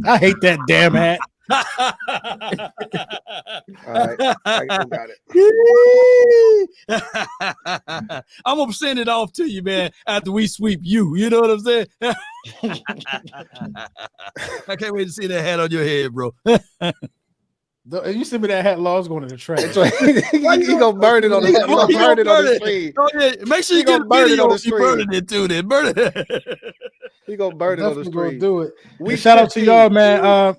I hate that damn hat. All right, I got it. I'm gonna send it off to you, man, after we sweep you. You know what I'm saying? I can't wait to see that hat on your head, bro. If you send me that hat, Law's going to the trash. He gonna burn it on the screen. Oh, yeah. Make sure you get a video on the screen. Burning it too. Then burn it. He gonna burn it on the screen. Do it. Shout out to y'all, man.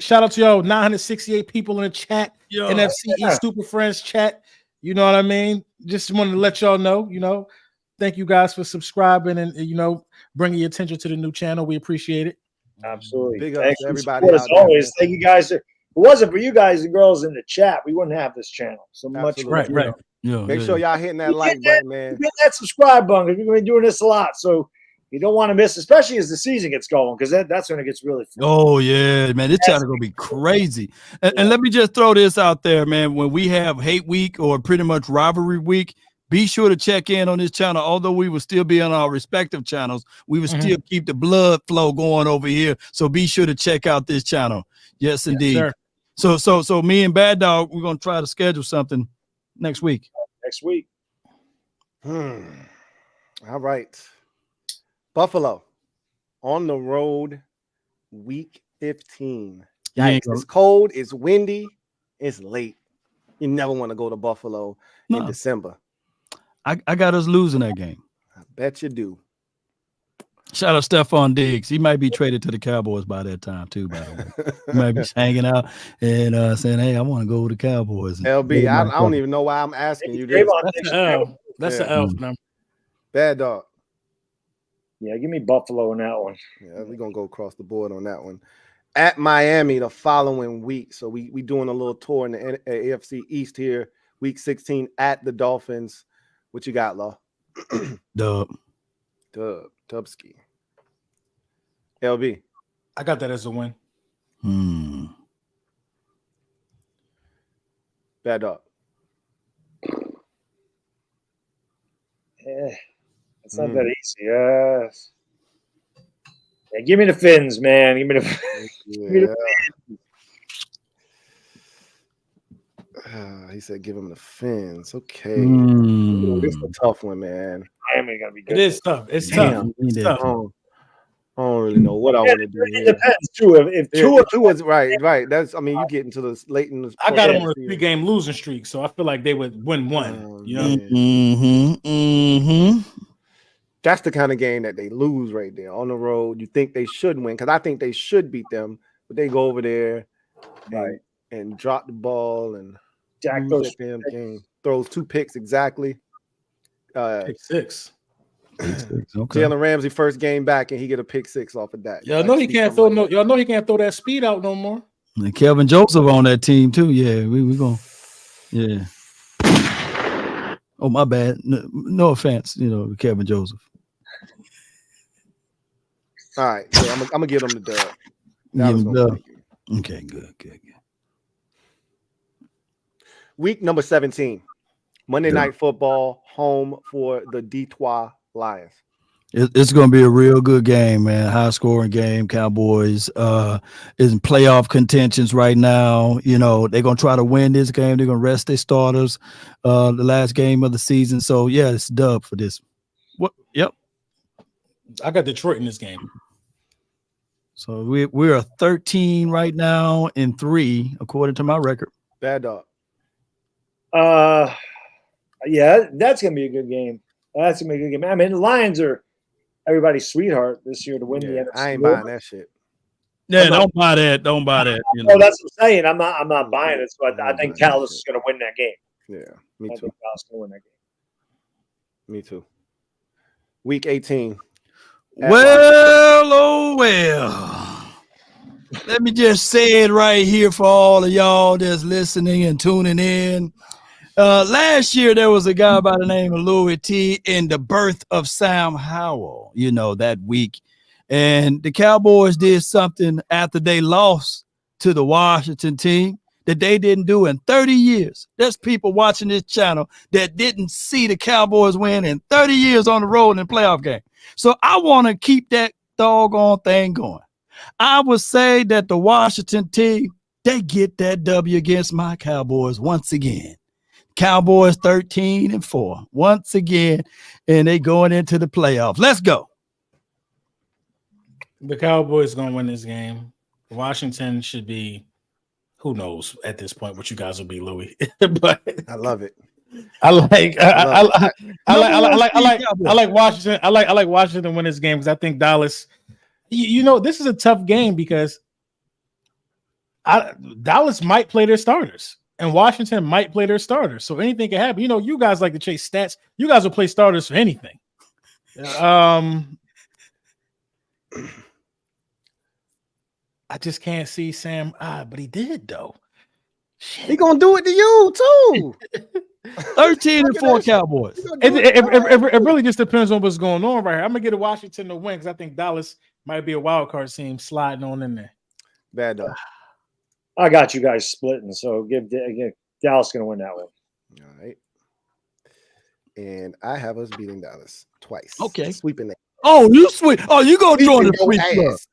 Shout out to y'all. 968 people in the chat. Yo. NFC EAST Super Friends chat. You know what I mean? Just wanted to let y'all know. You know, thank you guys for subscribing and bringing your attention to the new channel. We appreciate it. Absolutely. Big ups to everybody. As always, thank you guys. If it wasn't for you guys and girls in the chat, we wouldn't have this channel. So much. Right. Make sure y'all hitting that like button, man. Hit that subscribe button because we've been doing this a lot. So you don't want to miss, especially as the season gets going, because that's when it gets really fun. Oh, yeah, man. This channel gonna be crazy. And let me just throw this out there, man. When we have hate week or pretty much rivalry week, be sure to check in on this channel. Although we will still be on our respective channels, we will still keep the blood flow going over here. So be sure to check out this channel. Yes, indeed. Yes, So me and Bad Dog, we're gonna try to schedule something next week. All right. Buffalo on the road, week 15. Yikes. It's cold, it's windy, it's late. You never want to go to Buffalo in December. I got us losing that game. I bet you do. Shout out Stephon Diggs. He might be traded to the Cowboys by that time too, by the way. He might be hanging out and saying, hey, I want to go to the Cowboys. LB, I don't even know why I'm asking you this. That's an L number. Bad Dog. Yeah, give me Buffalo in that one. Yeah, we're going to go across the board on that one. At Miami the following week. So we doing a little tour in the AFC East here, week 16 at the Dolphins. What you got, Law? Dubski. LB. I got that as a win. Bad Dog. Yeah, it's not that easy. Yeah, give me the Fins, man. Give me the Fins. He said, "Give him the Fins." Okay, this is a tough one, man. Miami gonna be good. It is tough. It's tough. It's tough. I don't really know what I want to do. It depends too. If two is right. That's you get into the late in the. I got them on a 3-game losing streak, so I feel like they would win one. That's the kind of game that they lose right there on the road. You think they should win because I think they should beat them, but they go over there and drop the ball and Dak throws 2 picks exactly. Pick 6. Okay. Jalen Ramsey first game back and he get a pick 6 off of that. Y'all know he can't throw y'all know he can't throw that speed out no more. And Kelvin Joseph on that team too. Yeah, we going. Yeah. Oh, my bad. No offense, Kelvin Joseph. All right, so I'm gonna give him the dub. Okay, good. Week number 17, Monday Night Football, home for the Detroit Lions. It's going to be a real good game, man. High scoring game. Cowboys is in playoff contentions right now. You know, they're going to try to win this game. They're going to rest their starters the last game of the season. So, yeah, it's dub for this. What? Yep. I got Detroit in this game. So we are 13 right now in 3, according to my record. Bad dog. Yeah, that's gonna be a good game. That's gonna be a good game. I mean, the Lions are everybody's sweetheart this year to win the NFC. I ain't buying that shit. Yeah, don't buy that. Don't buy that. You No, know. that's what I'm saying. I'm not buying it. So I think Dallas is gonna win that game. Yeah, me I too. think Dallas is gonna win that game. Me too. Week 18. Well, oh well. Let me just say it right here for all of y'all that's listening and tuning in. Last year, there was a guy by the name of Louis T. in the birth of Sam Howell, you know, that week. And the Cowboys did something after they lost to the Washington team that they didn't do in 30 years. There's people watching this channel that didn't see the Cowboys win in 30 years on the road in a playoff game. So I want to keep that doggone thing going. I would say that the Washington team, they get that W against my Cowboys once again. Cowboys 13-4 once again, and they going into the playoffs. Let's go. The Cowboys going to win this game. Washington should be, who knows at this point what you guys will be, Louis. But I love it. I like Washington. I like Washington to win this game because I think Dallas. You know, this is a tough game because Dallas might play their starters and Washington might play their starters. So anything can happen. You know, you guys like to chase stats. You guys will play starters for anything. I just can't see Sam. But he did though. Shit. He gonna do it to you too. 13-4 Cowboys. It really just depends on what's going on right here. I'm gonna get a Washington to win because I think Dallas might be a wild card team sliding on in there. Bad dog. I got you guys splitting, so give Dallas gonna win that one. All right. And I have us beating Dallas twice. Okay. Sweeping it. Oh, you sweep. Oh, you gonna join the Sweeping sweep your club. ass.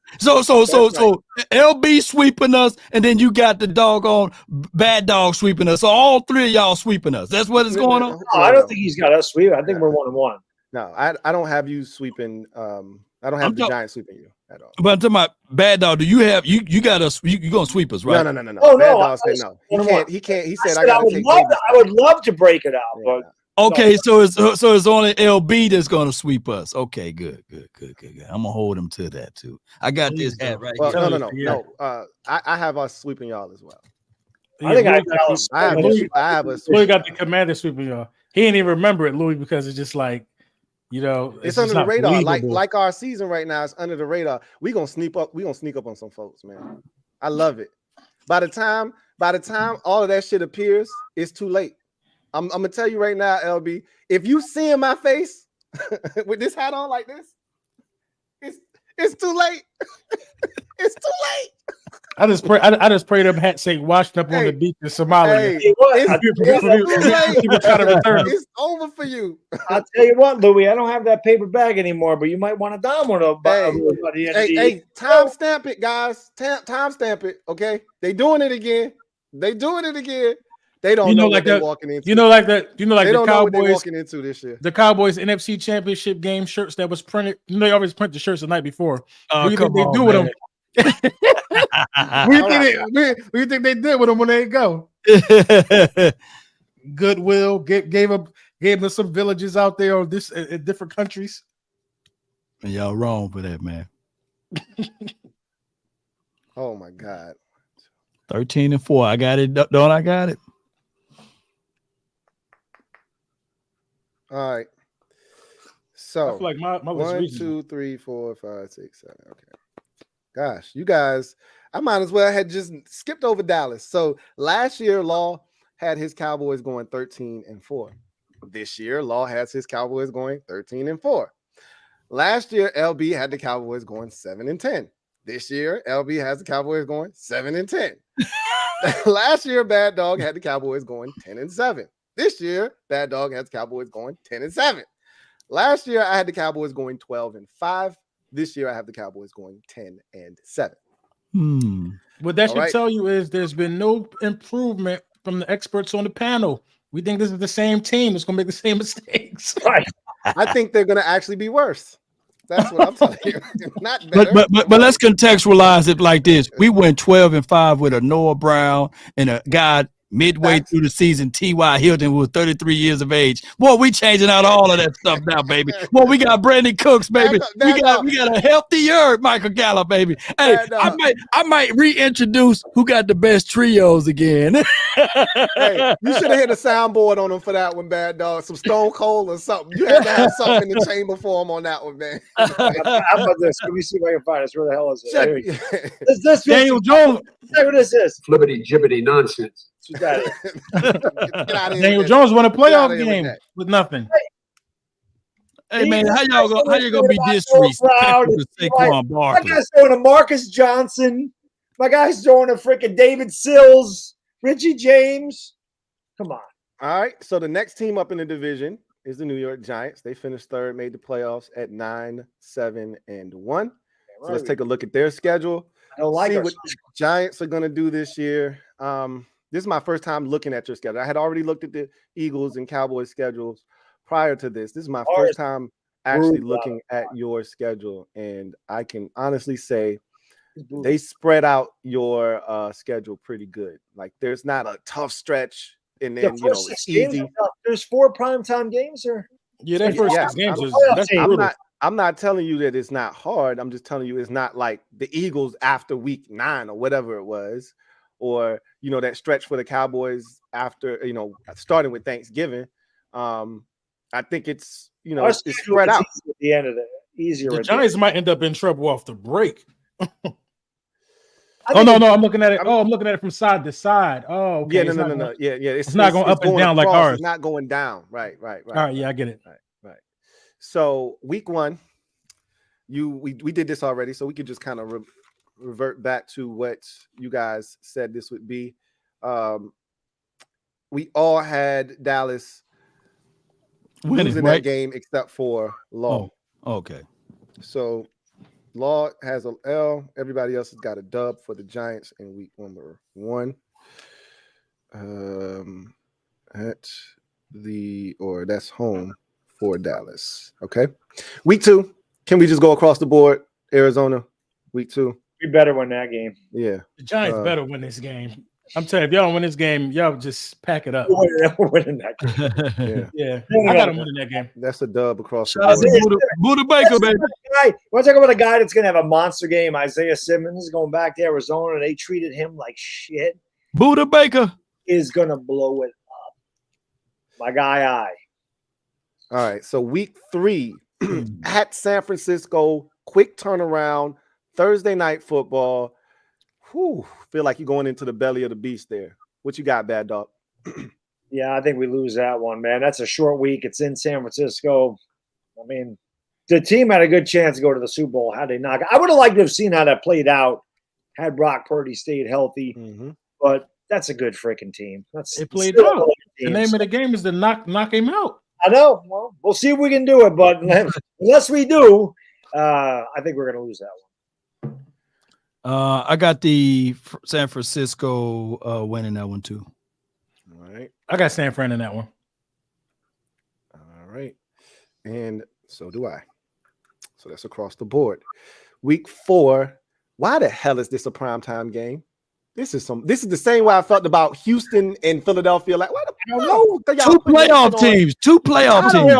So LB sweeping us, and then you got the doggone bad dog sweeping us. So all 3 of y'all sweeping us. That's what is going on. No, I don't think he's got us sweep. I think we're 1-1. No, I don't have you sweeping. I don't have the Giants sweeping you at all. But I'm talking about bad dog. Do you have you got us? You gonna sweep us, right? No. Oh, Bad no, dog said no. He can't. He said I would love to break it out, but Okay, so it's only LB that's gonna sweep us. Okay, good. I'm gonna hold him to that too. I got this hat right here. No. I have us sweeping y'all as well. I think I have us. Louis got the commander sweeping y'all. He didn't even remember it, Louis, because it's just like, you know, it's under the radar. Like our season right now, it's under the radar. We gonna sneak up on some folks, man. I love it. By the time all of that shit appears, it's too late. I'm gonna tell you right now, LB. If you see in my face with this hat on like this, it's too late. It's too late. I just pray them hats say washed up on the beach in Somalia. It's over for you. I'll tell you what, Louis, I don't have that paper bag anymore, but you might want to dime one of them. Hey, timestamp it, guys. Timestamp it, okay? They doing it again. They don't know what they're walking into. You know, like the Cowboys know what they're walking into this year. The Cowboys NFC Championship game shirts that was printed. You know, they always print the shirts the night before. What do you think they do with them? What do you think they did with them when they go? Goodwill gave them some villages out there or this in different countries. And y'all wrong for that, man. Oh my God. 13-4. I got it. Don't I got it? All right. So I feel like my 1, 2, 3, 4, 5, 6, 7. Okay. Gosh, you guys, I might as well have just skipped over Dallas. So last year, Law had his Cowboys going 13-4. This year, Law has his Cowboys going 13-4. Last year, LB had the Cowboys going 7-10. This year, LB has the Cowboys going 7-10. Last year, Bad Dog had the Cowboys going 10-7. This year, Bad Dog has Cowboys going 10-7. Last year I had the Cowboys going 12-5. This year I have the Cowboys going 10-7. What that All should right. tell you is there's been no improvement from the experts on the panel. We think this is the same team that's going to make the same mistakes. Right. I think they're going to actually be worse. That's what I'm telling you. Not better. But let's contextualize it like this. We went 12-5 with a Noah Brown and a guy midway through the season, T.Y. Hilton, who was 33 years of age. Boy, we changing out all of that stuff now, baby. Boy, we got Brandon Cooks, baby. We got a healthier Michael Gallup, baby. Hey, I might reintroduce who got the best trios again. Hey, you should have hit a soundboard on them for that one, Bad Dog. Some Stone Cold or something. You had to have something in the chamber for them on that one, man. How about this? Let me see if I can find this. Where the hell is it? Here we go. This Daniel Jones. Say what this is. Flippity jibbity nonsense. Daniel Jones won a playoff game with nothing. Hey man, how y'all gonna be disrespectful to Saquon Barkley? My guy's throwing a Marcus Johnson. My guy's throwing a freaking David Sills, Richie James. Come on. All right. So the next team up in the division is the New York Giants. They finished third, made the playoffs at 9-7-1. So let's take a look at their schedule. I don't like see what the Giants are going to do this year. This is my first time looking at your schedule. I had already looked at the Eagles and Cowboys schedules prior to this. This is my first time actually looking at your schedule, and I can honestly say they spread out your schedule pretty good. Like there's not a tough stretch, and then it's easy. There's 4 primetime games, or that first 6 games I'm not telling you that it's not hard. I'm just telling you it's not like the Eagles after week 9 or whatever it was, or that stretch for the Cowboys after starting with Thanksgiving. I think it's it's spread out at the end of the easier. The Giants might end up in trouble off the break. No, I'm looking at it. I'm looking at it from side to side. Oh, okay. Yeah, no. Yeah. It's not going up and down like ours. It's not going down. Right. All right. Yeah, I get it. Right. So week 1, we did this already, so we could just kind of revert back to what you guys said this would be. We all had Dallas losing that game except for Law. Oh, okay. So Law has an L. Everybody else has got a dub for the Giants in week number 1. That's home for Dallas. Okay. Week 2. Can we just go across the board? Arizona, week 2. We better win that game. Yeah. The Giants better win this game. I'm telling you, if y'all don't win this game, y'all just pack it up. We're winning that game. Yeah. I got them winning that game. That's a dub across the board. Buda Baker, baby. I want to talk about a guy that's going to have a monster game. Isaiah Simmons going back to Arizona, and they treated him like shit. Buda Baker is going to blow it up. My guy, All right. So week 3 at San Francisco, quick turnaround, Thursday night football. Feel like you're going into the belly of the beast there. What you got, Bad Dog? Yeah, I think we lose that one, man. That's a short week. It's in San Francisco. I mean, the team had a good chance to go to the Super Bowl. How they knock it? I would have liked to have seen how that played out had Brock Purdy stayed healthy. But that's a good freaking team. It played out. The name of the game is to knock him out. I know. Well, we'll see if we can do it. But unless we do, I think we're going to lose that one. I got the San Francisco winning that one too. All right. I got San Fran in that one. All right. And so do I. So that's across the board. Week 4. Why the hell is this a primetime game? This is the same way I felt about Houston and Philadelphia. Like, what? I don't know. Two playoff teams. Two playoff teams.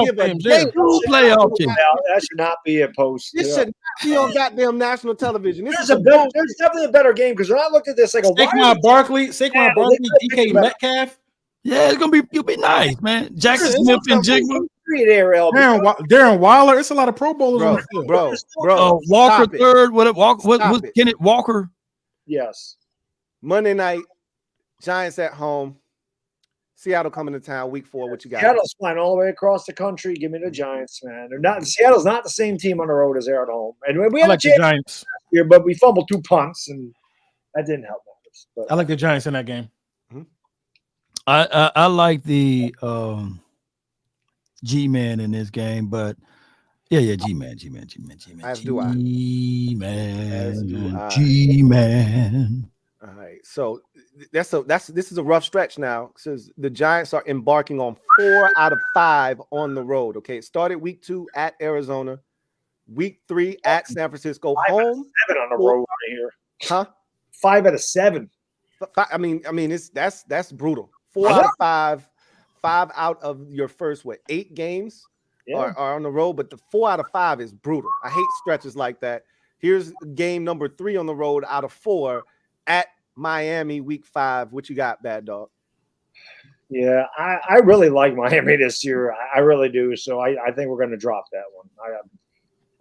That should not be a post. This should not be on goddamn national television. There's definitely a better game because when I looked at this, like Saquon Barkley, DK Metcalf. Yeah, it'll be nice, man. Jackson Smith and Jigma. Darren Waller. It's a lot of Pro Bowlers on the field. Bro. Walker third. What Kenneth Walker? Yes. Monday night, Giants at home. Seattle coming to town week 4. What you got? Seattle's flying all the way across the country. Give me the Giants, man. Seattle's not the same team on the road as they're at home. And we had the Giants here, but we fumbled 2 punts, and that didn't help matters. But I like the Giants in that game. I like the G-Man in this game, but yeah, G-Man. As do I. G-Man. All right, so this is a rough stretch now. Says the Giants are embarking on 4 out of 5 on the road. Okay, it started week 2 at Arizona, week 3 at San Francisco, home 7 on the road right here. Huh? 5 out of 7. I mean, that's brutal. 4 out of 5, 5 out of your first 8 games are on the road, but the 4 out of 5 is brutal. I hate stretches like that. Here's game number 3 on the road out of 4 at Miami, week 5. What you got, Bad Dog? Yeah, I really like Miami this year. I really do. So I think we're going to drop that one.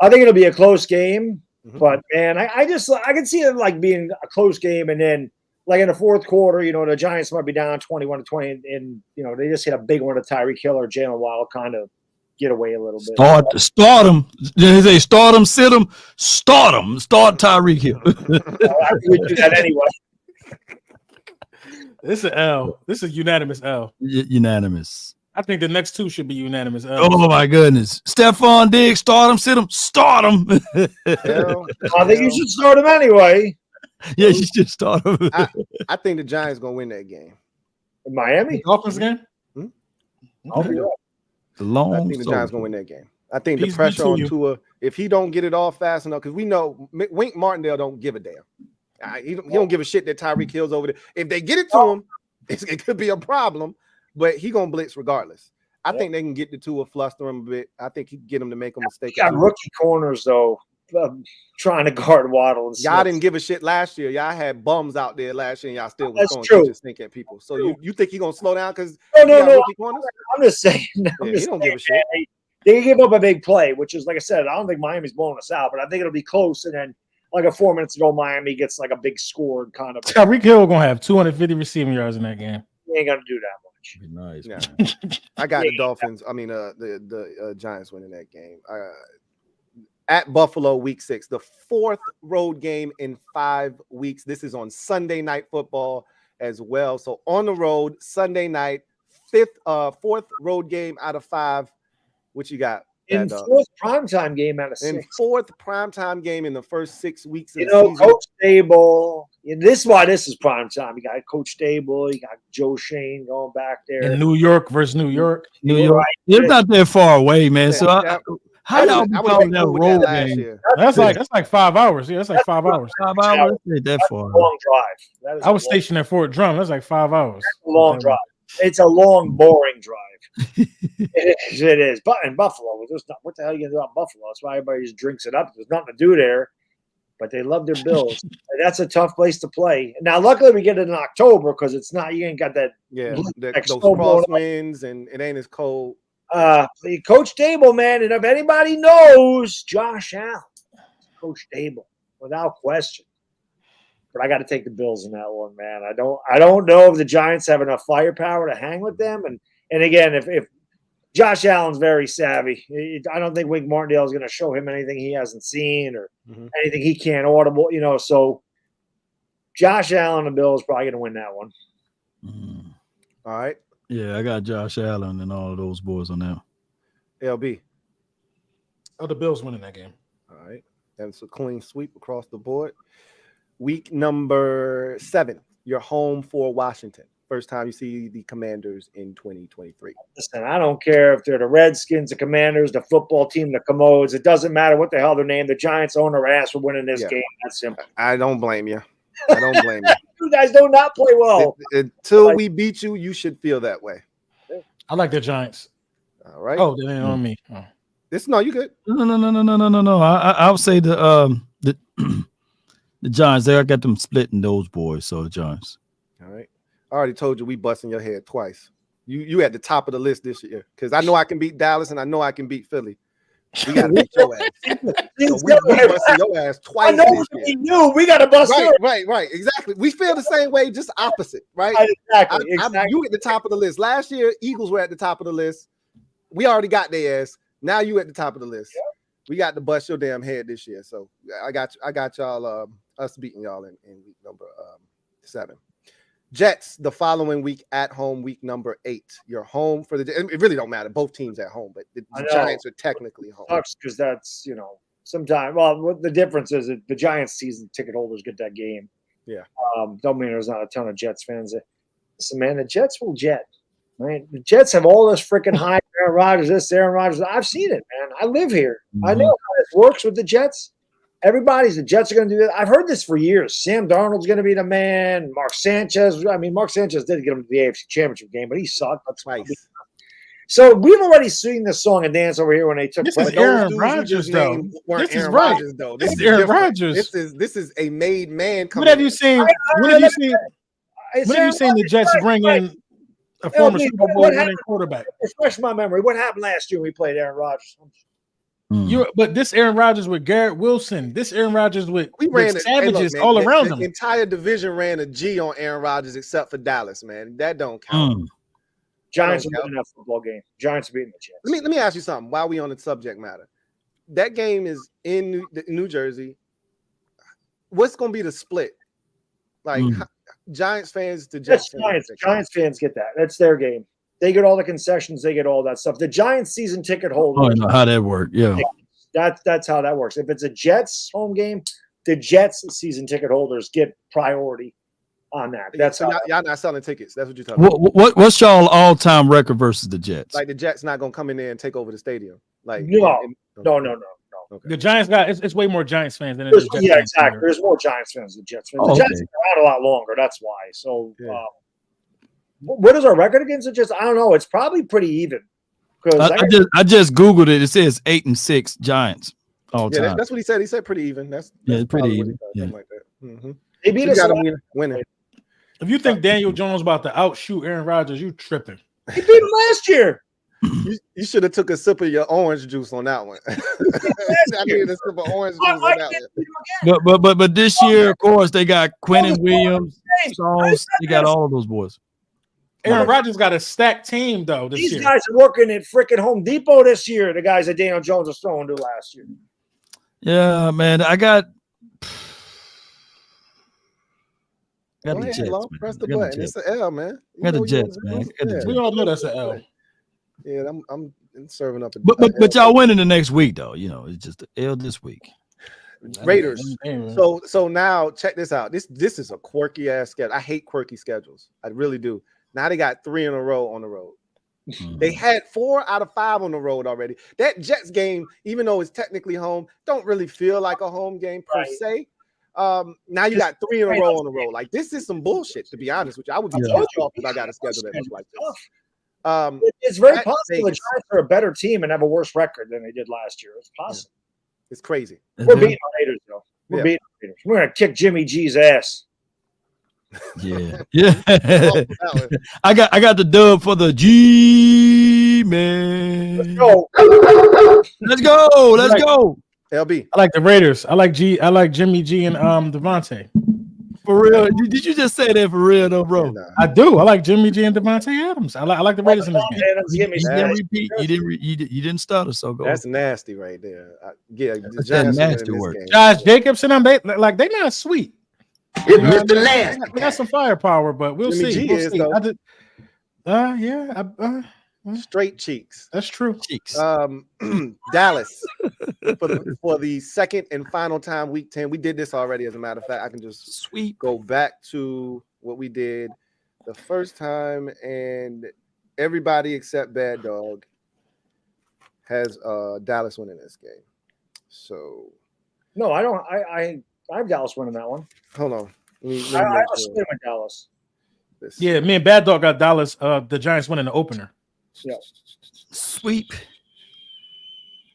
I think it'll be a close game, but man, I can see it like being a close game, and then like in the fourth quarter, the Giants might be down 21-20, and they just hit a big one to Tyreek Hill or Jalen Waddle, kind of get away a little bit. Start them. They say start them, sit them, start them. Start Tyreek Hill. I would do that anyway. This is an L. This is unanimous L. Unanimous. I think the next 2 should be unanimous L. Oh my goodness. Stephon Diggs, start him, sit him, start him. I think you should start him anyway. Yeah, you should start him. I think the Giants gonna win that game. In Miami? Dolphins game? I'll be right. I think the Giants gonna win that game. I think the pressure on Tua, if he don't get it off fast enough, because we know Wink Martindale don't give a damn. He don't give a shit that Tyreek Hill's over there. If they get it to him, it could be a problem, but he gonna blitz regardless. I think they can get the Tua, fluster him a bit. I think he can get him to make a mistake. Got rookie corners though, trying to guard Waddle. And y'all didn't give a shit last year. Y'all had bums out there last year, and y'all still was going to stink at people. So you think he gonna slow down because no. I'm just saying. He don't give a shit. They give up a big play, which is like I said. I don't think Miami's blowing us out, but I think it'll be close. And then like 4 minutes ago, Miami gets like a big score and kind of. Tyreek Hill gonna have 250 receiving yards in that game. He ain't gonna do that Nice. much. Yeah. I got the Dolphins. I mean, the Giants winning that game. At Buffalo, week 6, the 4th road game in 5 weeks. This is on Sunday Night Football as well. So on the road, Sunday night, 4th road game out of 5. What you got? In 4th primetime game out of 6. In 4th primetime game in the first 6 weeks of the season. Coach Dable. This is why this is primetime. You got Coach Dable. You got Joe Shane going back there. In New York versus New York. New York. Right. It's not that far away, man. So how y'all become that road game? That's like 5 hours. Yeah, that's like 5 hours. 5 hours? Ain't that far. Long drive. I was stationed at Fort Drum. That's like 5 hours. That's a long drive. It's a long, boring drive. It is. But in Buffalo, what the hell are you gonna do about Buffalo? That's why everybody just drinks it up. There's nothing to do there. But they love their Bills. That's a tough place to play. Now, luckily, we get it in October because it's not. You ain't got that. Yeah, those crosswinds and it ain't as cold. Coach Dable, man, and if anybody knows, Josh Allen, Coach Dable, without question. But I got to take the Bills in that one, man. I don't know if the Giants have enough firepower to hang with them. And again, if Josh Allen's very savvy, I don't think Wink Martindale is going to show him anything he hasn't seen or anything he can't audible. So Josh Allen, the Bills, probably going to win that one. All right. Yeah, I got Josh Allen and all of those boys on there. LB. Oh, the Bills winning that game. All right. That's a clean sweep across the board. Week number 7, you're home for Washington. First time you see the Commanders in 2023. Listen, I don't care if they're the Redskins, the Commanders, the football team, the Commodes. It doesn't matter what the hell they're named. The Giants own their ass for winning this game. That's simple. I don't blame you. I don't blame you. You guys do not play well. Until we beat you, you should feel that way. I like the Giants. All right. Oh, they ain't on me. Oh. No, you good. No. I would say the Giants. I got them splitting those boys. So the Giants. All right. I already told you we busting your head twice. You at the top of the list this year because I know I can beat Dallas and I know I can beat Philly. We got to beat your ass. So we busting your ass twice. I know we knew we got to bust. Right. Exactly. We feel the same way, just opposite, right? Exactly. You at the top of the list. Last year, Eagles were at the top of the list. We already got their ass. Now you at the top of the list. Yeah. We got to bust your damn head this year. So I got y'all us beating y'all in week number 7. Jets the following week at home, week number 8. You're home for the. It really don't matter. Both teams at home, but the Giants are technically home. Sucks because that's sometimes. Well, the difference is that the Giants season ticket holders get that game. Yeah. Don't mean there's not a ton of Jets fans. Listen, man, the Jets will jet. Right? The Jets have all this freaking hype. Aaron Rodgers, Aaron Rodgers. I've seen it, man. I live here. I know how this works with the Jets. The Jets are going to do that. I've heard this for years. Sam Darnold's going to be the man. Mark Sanchez. I mean, Mark Sanchez did get him to the AFC Championship game, but he sucked. That's twice. So we've already seen this song and dance over here when they took. This is Aaron Rodgers, though. This is right. This is Aaron Rodgers. This is a made man. When have you seen? When have you seen the Jets bring in a former Super Bowl winning quarterback? Refresh my memory. What happened last year when we played Aaron Rodgers? But this Aaron Rodgers with Garrett Wilson, this Aaron Rodgers with savages all around him. The entire division ran a G on Aaron Rodgers except for Dallas, man. That don't count. Giants are winning that football game. Giants are beating the Jets. Let me ask you something while we on the subject matter. That game is in New Jersey. What's going to be the split? Like Giants fans to Jets fans. Giants fans get that. That's their game. They get all the concessions. They get all that stuff. The Giants season ticket holders. Oh, I know how that works. Yeah, that's how that works. If it's a Jets home game, the Jets season ticket holders get priority on that. That's so y'all not selling tickets. That's what you're talking about. What's y'all all-time record versus the Jets? Like the Jets not gonna come in there and take over the stadium. Like no. Okay. The Giants got it's way more Giants fans than it is Jets. Yeah, exactly. There's more Giants fans than Jets fans. The Jets are out a lot longer. That's why. So. Yeah. What is our record against the Jets? I don't know. It's probably pretty even. I just Googled it. It says 8-6 Giants all time. That's what he said. He said pretty even. That's pretty even. Something like that. They beat us. Winning. If you think Daniel Jones about to outshoot Aaron Rodgers, you tripping. He beat him last year. You should have took a sip of your orange juice on that one. I needed a sip of orange juice on that one. But this year, of course, they got Quentin Williams, Songs. They got all of those boys. Aaron Rodgers got a stacked team though. These guys are working at freaking Home Depot this year. The guys that Daniel Jones was throwing to last year. Yeah, man. I got the Jets. Press the button. It's an L, man. Got the Jets, man. We all know that's an L. Yeah, I'm serving up. But y'all winning the next week though. You know, it's just the L this week. Raiders. So now check this out. This is a quirky ass schedule. I hate quirky schedules. I really do. Now they got 3 in a row on the road. They had 4 out of 5 on the road already. That Jets game, even though it's technically home, don't really feel like a home game per se. Now you got 3 in a row on the road. Like this is some bullshit, to be honest with you. I would be pissed off if I got a schedule that was like this. It's very possible the Giants are a better team and have a worse record than they did last year. It's possible. Yeah. It's crazy. We're beating the Raiders, though. We're beating the Raiders. We're gonna kick Jimmy G's ass. Yeah. I got the dub for the G man. Let's go. Let's go. LB. I like the Raiders. I like Jimmy G and Devontae. For real. Did you just say that for real though, bro? Nah. I do. I like Jimmy G and Devontae Adams. I like the Raiders in this game. You didn't stutter, so go. That's nasty right there. That's nasty work. Josh Jacobs and them, they not sweet. It's Mr. Lance. We got some firepower, but we'll see. Straight cheeks. That's true. Cheeks. Dallas for the second and final time, week 10. We did this already, as a matter of fact. I can just go back to what we did the first time, and everybody except Bad Dog has Dallas winning this game. So no, I don't. I have Dallas winning that one. Hold on. I have a swim with Dallas. Yeah, me and Bad Dog got Dallas. The Giants winning the opener. Yeah. Sweep.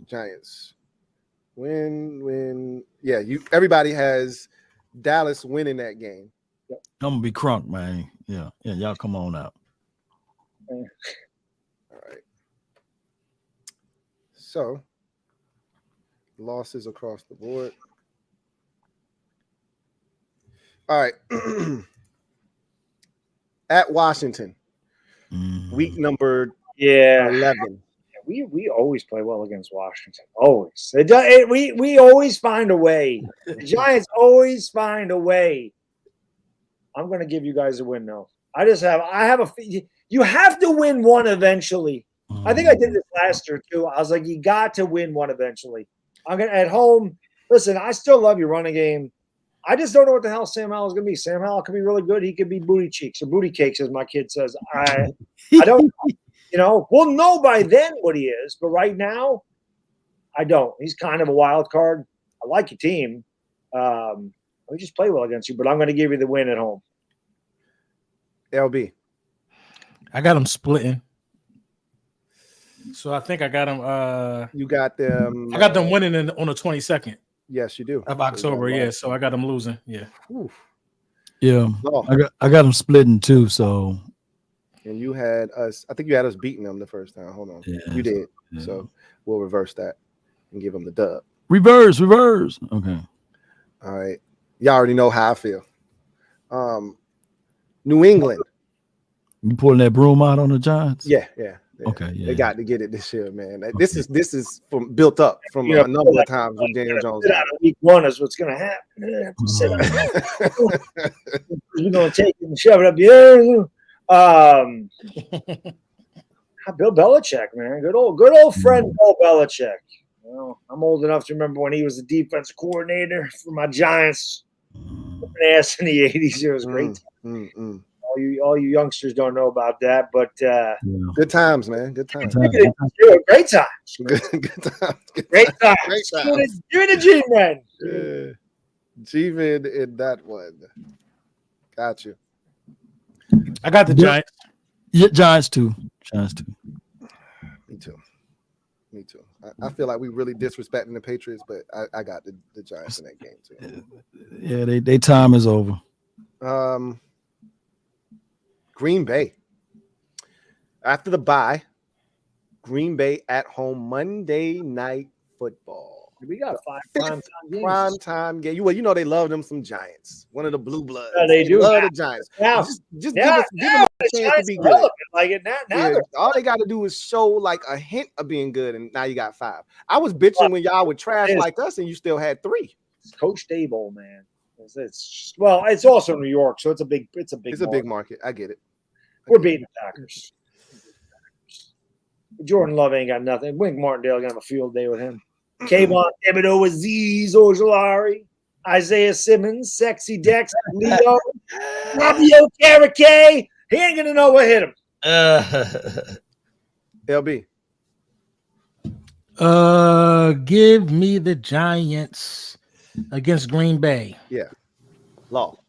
Giants win. Yeah, everybody has Dallas winning that game. I'm gonna be crunk, man. Yeah, y'all come on out. All right. So losses across the board. All right. At Washington, week number 11. We always play well against Washington. Always. We always find a way. The Giants always find a way. I'm going to give you guys a win now. I have a you have to win one eventually. I think I did this last year too. I was like, you got to win one eventually. I'm going to at home. Listen, I still love your running game. I just don't know what the hell Sam Howell is going to be. Sam Howell could be really good. He could be booty cheeks or booty cakes, as my kid says. I don't, we'll know by then what he is. But right now, I don't. He's kind of a wild card. I like your team. We just play well against you, but I'm going to give you the win at home. LB. I got them splitting. So I think I got them. You got them. I got them winning on the 22nd. Yes, you do. Of October, yeah. So I got them losing. Yeah. Oof. Yeah. I got them splitting too. So. And you had us. I think you had us beating them the first time. Hold on. Yeah. You did. Yeah. So we'll reverse that and give them the dub. Reverse. Okay. All right. Y'all already know how I feel. New England. You pulling that broom out on the Giants? Yeah. Okay. Yeah. They got to get it this year, man. This is from built up from a number of times with Daniel Jones. Out of week one is what's going to happen. You're going to take it and shove it up the air. Bill Belichick, man. Good old friend Bill Belichick. Well, I'm old enough to remember when he was the defensive coordinator for my Giants. Ass in the 80s. It was great. All you youngsters don't know about that, but good times, man. Good times. Great times. Good times. Great times. Give me the G-Man. G-Man in that one. Got you. I got the Giants. Yeah, Giants too. Me too. I feel like we really disrespecting the Patriots, but I got the Giants in that game too. Yeah, they time is over. Green Bay. After the bye, Green Bay at home Monday Night Football. We got 5 prime time game. You know they love them some Giants. One of the blue bloods. Yeah, they do love the Giants. Now, just give them a chance to be good. Like it now. All they got to do is show like a hint of being good, and now you got 5. I was bitching when y'all would trash like us, and you still had 3. Coach Dable, man. It's also New York, so it's a big market. I get it. We're beating the Packers. Jordan Love ain't got nothing. Wink Martindale gonna have a field day with him. Kayvon Thibodeau, Azeez Ojulari, Isaiah Simmons, Sexy Dex, Leo, Fabio Carrique. He ain't gonna know what hit him. LB. Give me the Giants against Green Bay. Yeah. Law.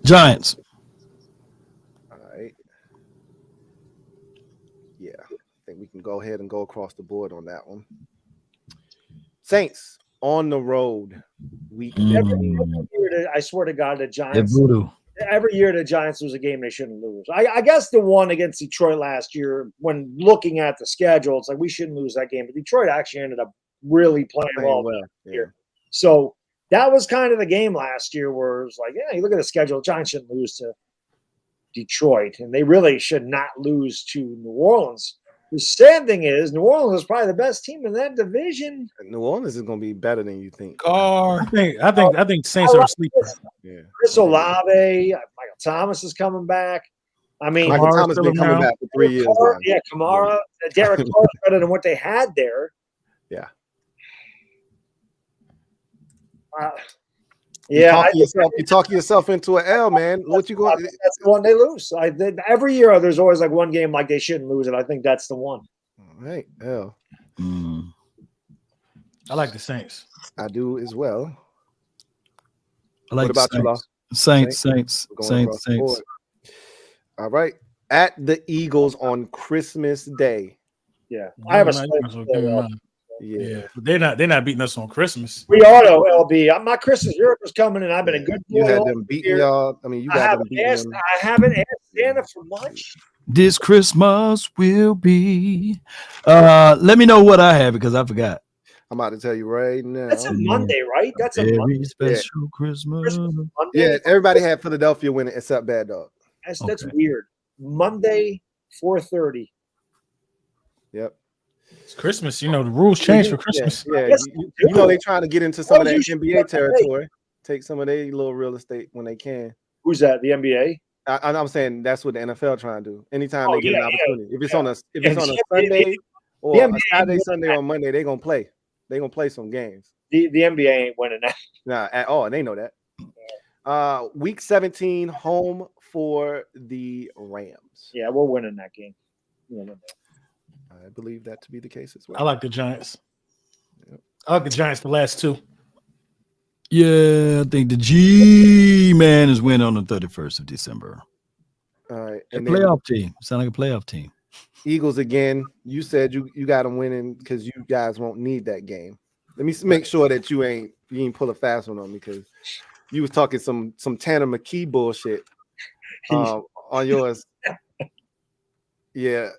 Giants. All right. Yeah. I think we can go ahead and go across the board on that one. Saints on the road. Every year, I swear to God, the Giants. Every year the Giants lose a game they shouldn't lose. I guess the one against Detroit last year, when looking at the schedule, it's like we shouldn't lose that game. But Detroit actually ended up really playing well here. So that was kind of the game last year where it was like, yeah, you look at the schedule, Giants shouldn't lose to Detroit, and they really should not lose to New Orleans. The sad thing is, New Orleans is probably the best team in that division. New Orleans is going to be better than you think. I think Saints are sleepers. Yeah. Chris Olave, Michael Thomas is coming back. I mean, Michael Thomas has been coming back for 3 years. Yeah, Kamara, Derek Carr better than what they had there. Yeah. You talk yourself into an L, man. What you going? That's the one they lose. Every year, there's always like one game like they shouldn't lose, and I think that's the one. All right, L. I like the Saints. I do as well. I like what about you, Law? Saints. All right, at the Eagles on Christmas Day. Yeah, I have a. Yeah, but they're not beating us on Christmas. We auto LB. My Christmas Europe is coming, and I've been a good boy. You had them beating y'all. I mean, you got them beating them. I haven't asked Santa for much. This Christmas will be. Let me know what I have because I forgot. I'm about to tell you right now. That's a Monday, right? That's a Monday. Special Christmas. Monday. Yeah, everybody had Philadelphia winning except Bad Dog. That's weird. Monday, 4:30. Yep. It's Christmas, the rules change for Christmas. Yeah, you know they're trying to get into some of that NBA territory, take some of their little real estate when they can. Who's that? The NBA? I'm saying that's what the NFL trying to do. Anytime Oh, they get yeah, an opportunity, if it's yeah. on a Sunday or the a NBA Saturday, Sunday or Monday, they're gonna play. They're gonna play some games. The NBA ain't winning that. Nah, at all. They know that. Week 17, home for the Rams. Yeah, we're winning that game. I believe that to be the case as well. I like the Giants. I like the Giants the last two. Yeah, I think the G-Man is winning on the 31st of December. All right. A playoff team. Sound like a playoff team. Eagles again. You said you got them winning because you guys won't need that game. Let me make sure that you ain't pull a fast one on me because you was talking some Tanner McKee bullshit on yours. Yeah.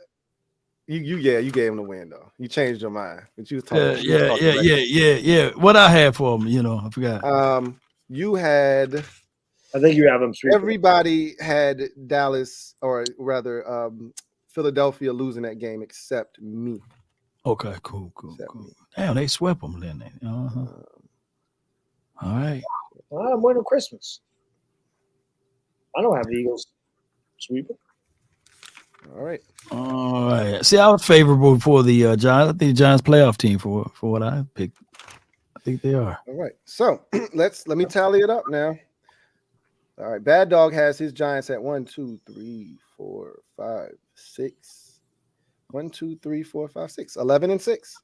You gave him the win though. You changed your mind, but you was talking. Yeah. What I had for him, I forgot. You had. I think you have them. Everybody had Dallas, or rather, Philadelphia losing that game except me. Okay, cool. Damn, they swept them, didn't they? All right. Well, I'm winning Christmas. I don't have the Eagles sweeping. All right. See, I was favorable for the Giants. I think the Giants playoff team for what I picked. I think they are. All right. So let me tally it up now. All right. Bad Dog has his Giants at 1, 2, 3, 4, 5, 6. 1, 2, 3, 4, 5, 6. 11 and 6.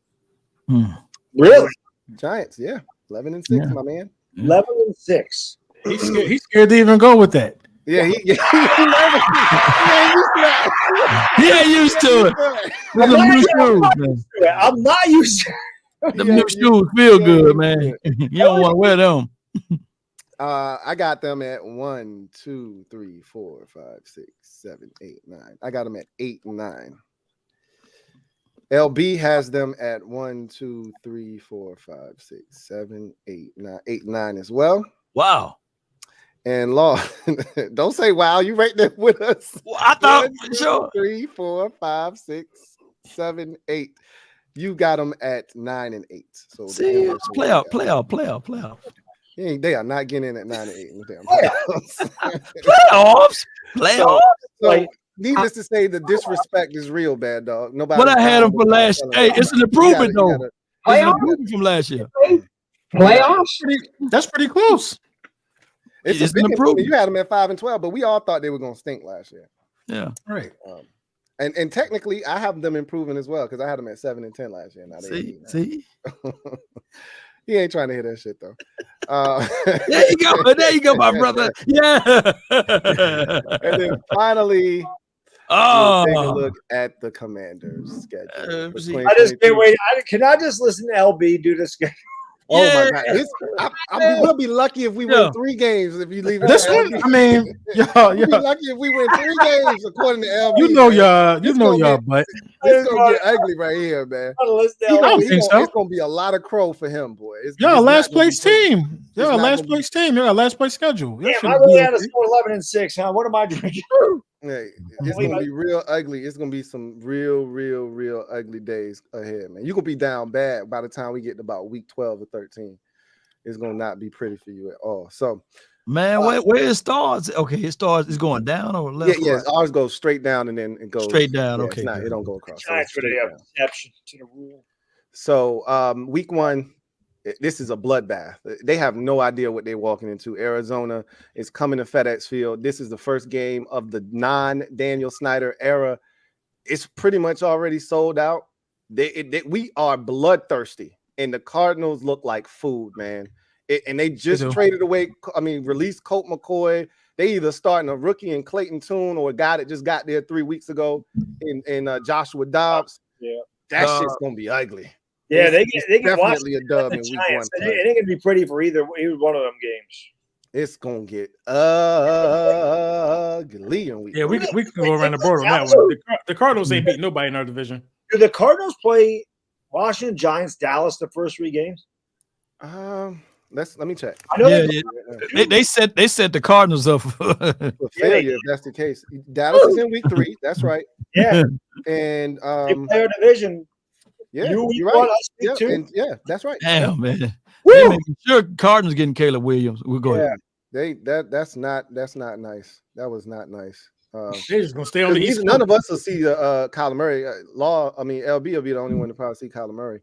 Really? Giants, yeah. 11 and 6, my man. 11 and 6. He's scared to even go with that. Yeah, he ain't used to it. I'm not used to it. Them new shoes feel good, man. You don't want to wear them. I got them at 1, 2, 3, 4, 5, 6, 7, 8, 9. I got them at 8 and 9. LB has them at 1, 2, 3, 4, 5, 6, 7, 8, 9, 8, 9 as well. Wow. And Law, don't say wow, you right there with us. Well, I thought 1, 2, sure. 3, 4, 5, 6, 7, 8. You got them at 9 and 8. So see, playoff. They are not getting in at 9 and 8 in the damn playoffs. So needless to say, the disrespect is real, Bad Dog. Nobody. What I had them for last year. Hey, it's an improvement though. It's an improvement from last year. Playoffs? That's pretty close. It's a big improvement. You had them at 5 and 12, but we all thought they were going to stink last year. Yeah, right. And technically, I have them improving as well because I had them at 7 and 10 last year. Now see. He ain't trying to hear that shit though. There you go, my brother. Yeah. And then finally, we'll take a look at the Commanders' schedule. I just can't wait. Can I just listen to LB do this schedule? Oh my God! We'll be lucky if we win 3 games. If you leave it this one, I mean, we'll be lucky if we win 3 games according to LB. You know y'all, but it's gonna get ugly right here, man. It's gonna be a lot of crow for him, boy. Y'all last place team. Y'all last place team. Y'all last place schedule. Yeah, I really had to score 11 and 6. Huh? What am I drinking? Hey, it's gonna be real ugly. It's gonna be some real ugly days ahead, man. You're gonna be down bad by the time we get to about week 12 or 13. It's gonna not be pretty for you at all. So, man, where it starts? Okay, it starts. It's going down or left? Yeah. Ours goes straight down and then it goes straight down. Yeah, okay, it don't go across. That's where they have exception to the rule. So, week 1. This is a bloodbath. They have no idea what they're walking into. Arizona is coming to FedEx Field. This is the first game of the non-Daniel Snyder era. It's pretty much already sold out. We are bloodthirsty, and the Cardinals look like food, man. And they just released Colt McCoy. They either starting a rookie in Clayton Tune or a guy that just got there 3 weeks ago in Joshua Dobbs. Yeah, that shit's gonna be ugly. Yeah, they can definitely a dub in week 1. It ain't gonna be pretty for either one of them games. It's gonna get ugly in week 1. Yeah, we can go around the board on that one. The Cardinals ain't beating nobody in our division. Do the Cardinals play Washington, Giants, Dallas the first 3 games? Let me check. I know they set the Cardinals up for failure if that's the case. Dallas is in week 3. That's right. Yeah, and they play our division. Yeah, you're right. Too. Yeah, that's right. Damn, man. They making sure Cardinals getting Caleb Williams. We'll go ahead. That's not nice. That was not nice. They're just gonna stay on the East. None of us will see Kyler Murray. LB will be the only one to probably see Kyler Murray.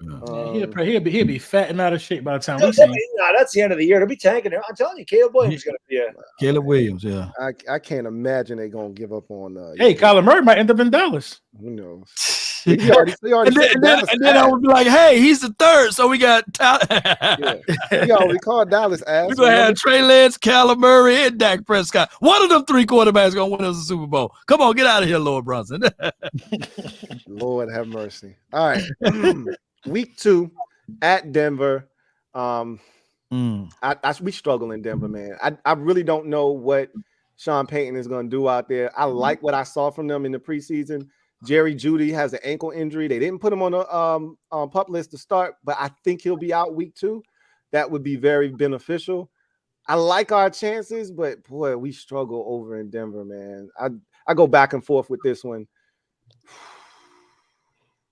He'll be fat and out of shape by the time we see him. That's the end of the year. They'll be tanking it. I'm telling you, Caleb Williams is going to be a Caleb Williams. Yeah, I can't imagine they're gonna give up on. Hey, Kyler Murray might end up in Dallas. Who knows? and then I would be like, hey, he's the third, so we got He already called Dallas ass. We're gonna have Trey Lance, Kyler Murray, and Dak Prescott. One of them three quarterbacks gonna win us a Super Bowl. Come on, get out of here, Lord Brunson. Lord have mercy. All right. Week 2 at Denver. We struggle in Denver, man. I really don't know what Sean Payton is going to do out there. I like what I saw from them in the preseason. Jerry Jeudy has an ankle injury. They didn't put him on the PUP list to start, but I think he'll be out week 2. That would be very beneficial. I like our chances, but boy, we struggle over in Denver, man. I go back and forth with this one.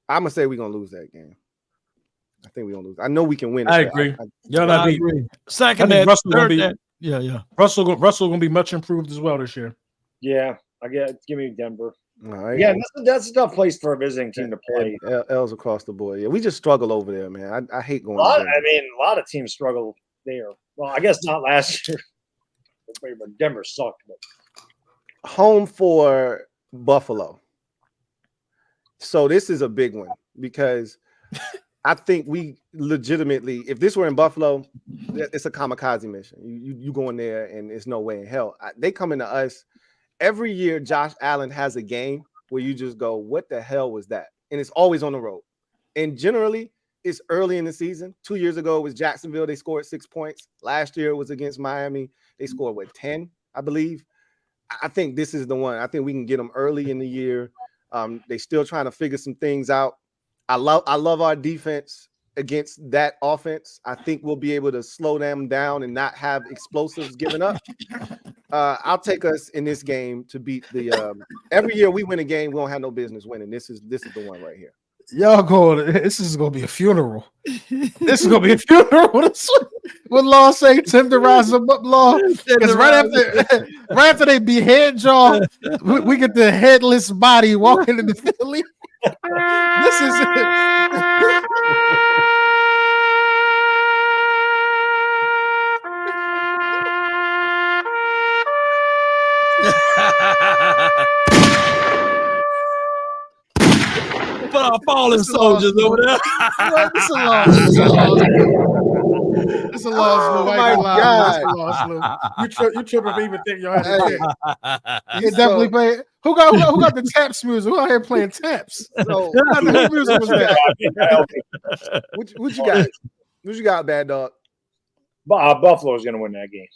I'm going to say we're going to lose that game. I think we're going to lose. I know we can win it. I agree. I agree. Second, that, Russell third, be, that. Yeah. Russell going to be much improved as well this year. Yeah, give me Denver. All right. Yeah, that's a tough place for a visiting team to play. L's across the board. Yeah, we just struggle over there, man. I hate going. A lot of teams struggle there. Well, I guess not last year, but Denver sucked. But. Home for Buffalo. So this is a big one because I think we legitimately, if this were in Buffalo, it's a kamikaze mission. You go in there and it's no way in hell. They come into us. Every year, Josh Allen has a game where you just go, what the hell was that? And it's always on the road. And generally, it's early in the season. 2 years ago, it was Jacksonville. They scored 6 points. Last year, it was against Miami. They scored, 10, I believe. I think this is the one. I think we can get them early in the year. They still trying to figure some things out. I love our defense against that offense. I think we'll be able to slow them down and not have explosives given up. I'll take us in this game to beat the. Every year we win a game, we don't have no business winning. This is the one right here. Y'all going? This is going to be a funeral. This is going to be a funeral. What Law say? Tim to rise up, Law. Because right after they behead y'all, we get the headless body walking in the Philly. This is it. Put our fallen soldiers over there. It's a loss. It's a loss. Oh my God! You tripping for even think y'all had to pick. You definitely play. Who got the taps music? Who out here playing taps? So, who music was that? What you got? What you got, Bad Dog? Buffalo's going to win that game.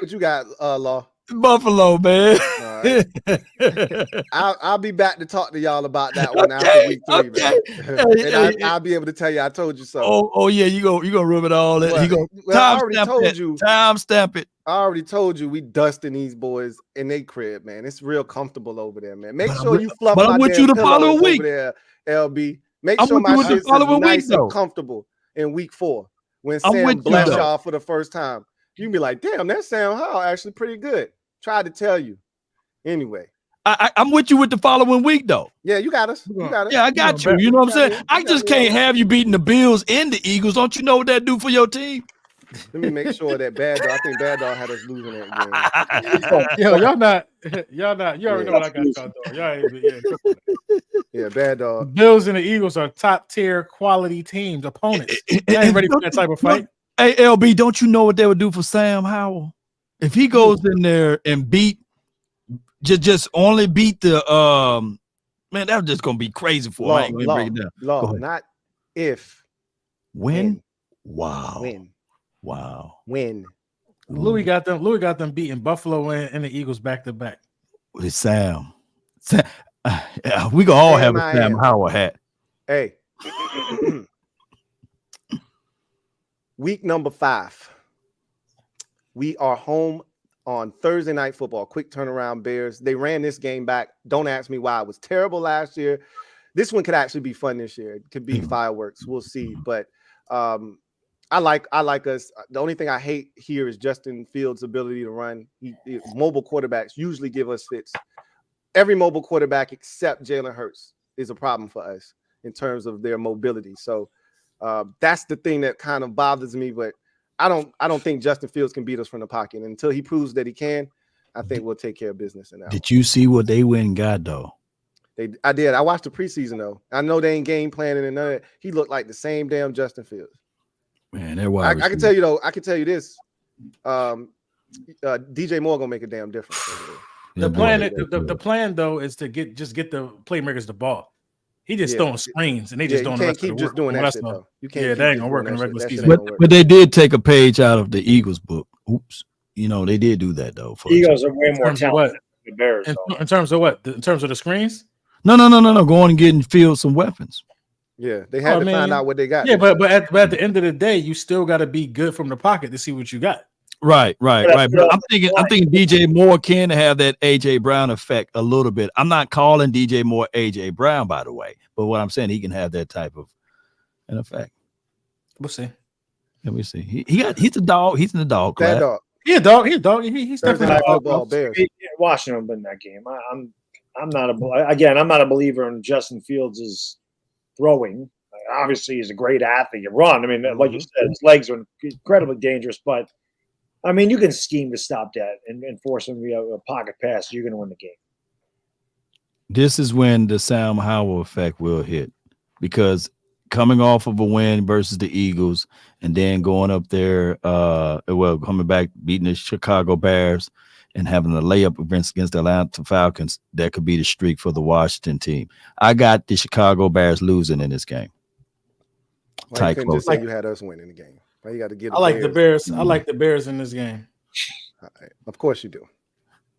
What you got, Law? Buffalo, man. All right. I'll be back to talk to y'all about that one after week 3, man. I'll be able to tell you I told you so. Oh yeah, you gonna rub it all in. Time stamp it. I already told you we dusting these boys in their crib, man. It's real comfortable over there, man. Make sure you fluff but I'm with you the following week over there, LB. Make sure my shit is nice and comfortable in week 4 when Sam bless y'all for the first time. You can be like, damn, that Sam Howell actually pretty good. Tried to tell you. Anyway. I'm with you with the following week, though. Yeah, you got us. You got us. Yeah, I got you. You know what I'm saying? I just can't have you beating the Bills and the Eagles. Don't you know what that do for your team? Let me make sure that Bad Dog, I think Bad Dog had us losing that game. Yo, y'all not. You already know what I got y'all doing. Y'all ain't Bad Dog. The Bills and the Eagles are top tier quality teams, opponents. Y'all ain't ready for that type of fight. Hey, LB, don't you know what they would do for Sam Howell? If he goes in there and just only beat the man, that's just gonna be crazy for him. Not if. When? Wow. When? Wow. When? Louis got them beating Buffalo and the Eagles back to back. With Sam. We gonna all have a Sam Howell hat. Hey. Week number 5. We are home on Thursday Night Football. Quick turnaround Bears. They ran this game back. Don't ask me why. It was terrible last year. This one could actually be fun this year. It could be fireworks. We'll see. But I like us. The only thing I hate here is Justin Fields' ability to run. Mobile quarterbacks usually give us fits. Every mobile quarterback except Jalen Hurts is a problem for us in terms of their mobility. So that's the thing that kind of bothers me. But I don't think Justin Fields can beat us from the pocket. And until he proves that he can, I think we'll take care of business in that. Did you see what they went and got though? I did. I watched the preseason though. I know they ain't game planning and none of that. He looked like the same damn Justin Fields. Man, they're wild. I can tell you though. I can tell you this. DJ Moore gonna make a damn difference. The plan though is to get the playmakers the ball. He just throwing screens and they just don't. You can't keep just doing that shit though. You can't. Yeah, that ain't gonna work in the regular season. But they did take a page out of the Eagles book. Oops, they did do that though. Eagles are way more talented than the Bears. In terms of what? In terms of the screens? No. Going and getting Fields some weapons. Yeah, they had to find out what they got. Yeah, but at the end of the day, you still got to be good from the pocket to see what you got. Right. But I'm thinking DJ Moore can have that AJ Brown effect a little bit. I'm not calling DJ Moore AJ Brown, by the way, but what I'm saying, he can have that type of an effect. We'll see. Let me see. He's a dog. He's in the dog class. Dog. He's a dog. He's definitely a football Bears. Washington win that game. I'm not a believer in Justin Fields' throwing. Obviously, he's a great athlete. You run. I mean, like you said, his legs are incredibly dangerous. But I mean, you can scheme to stop that and force him to be a pocket pass. You're going to win the game. This is when the Sam Howell effect will hit, because coming off of a win versus the Eagles and then going up there, coming back, beating the Chicago Bears and having a layup against the Atlanta Falcons, that could be the streak for the Washington team. I got the Chicago Bears losing in this game. Why you couldn't just say you had us winning the game? Why you got to get? I like the Bears. I like the Bears in this game. Right. Of course you do.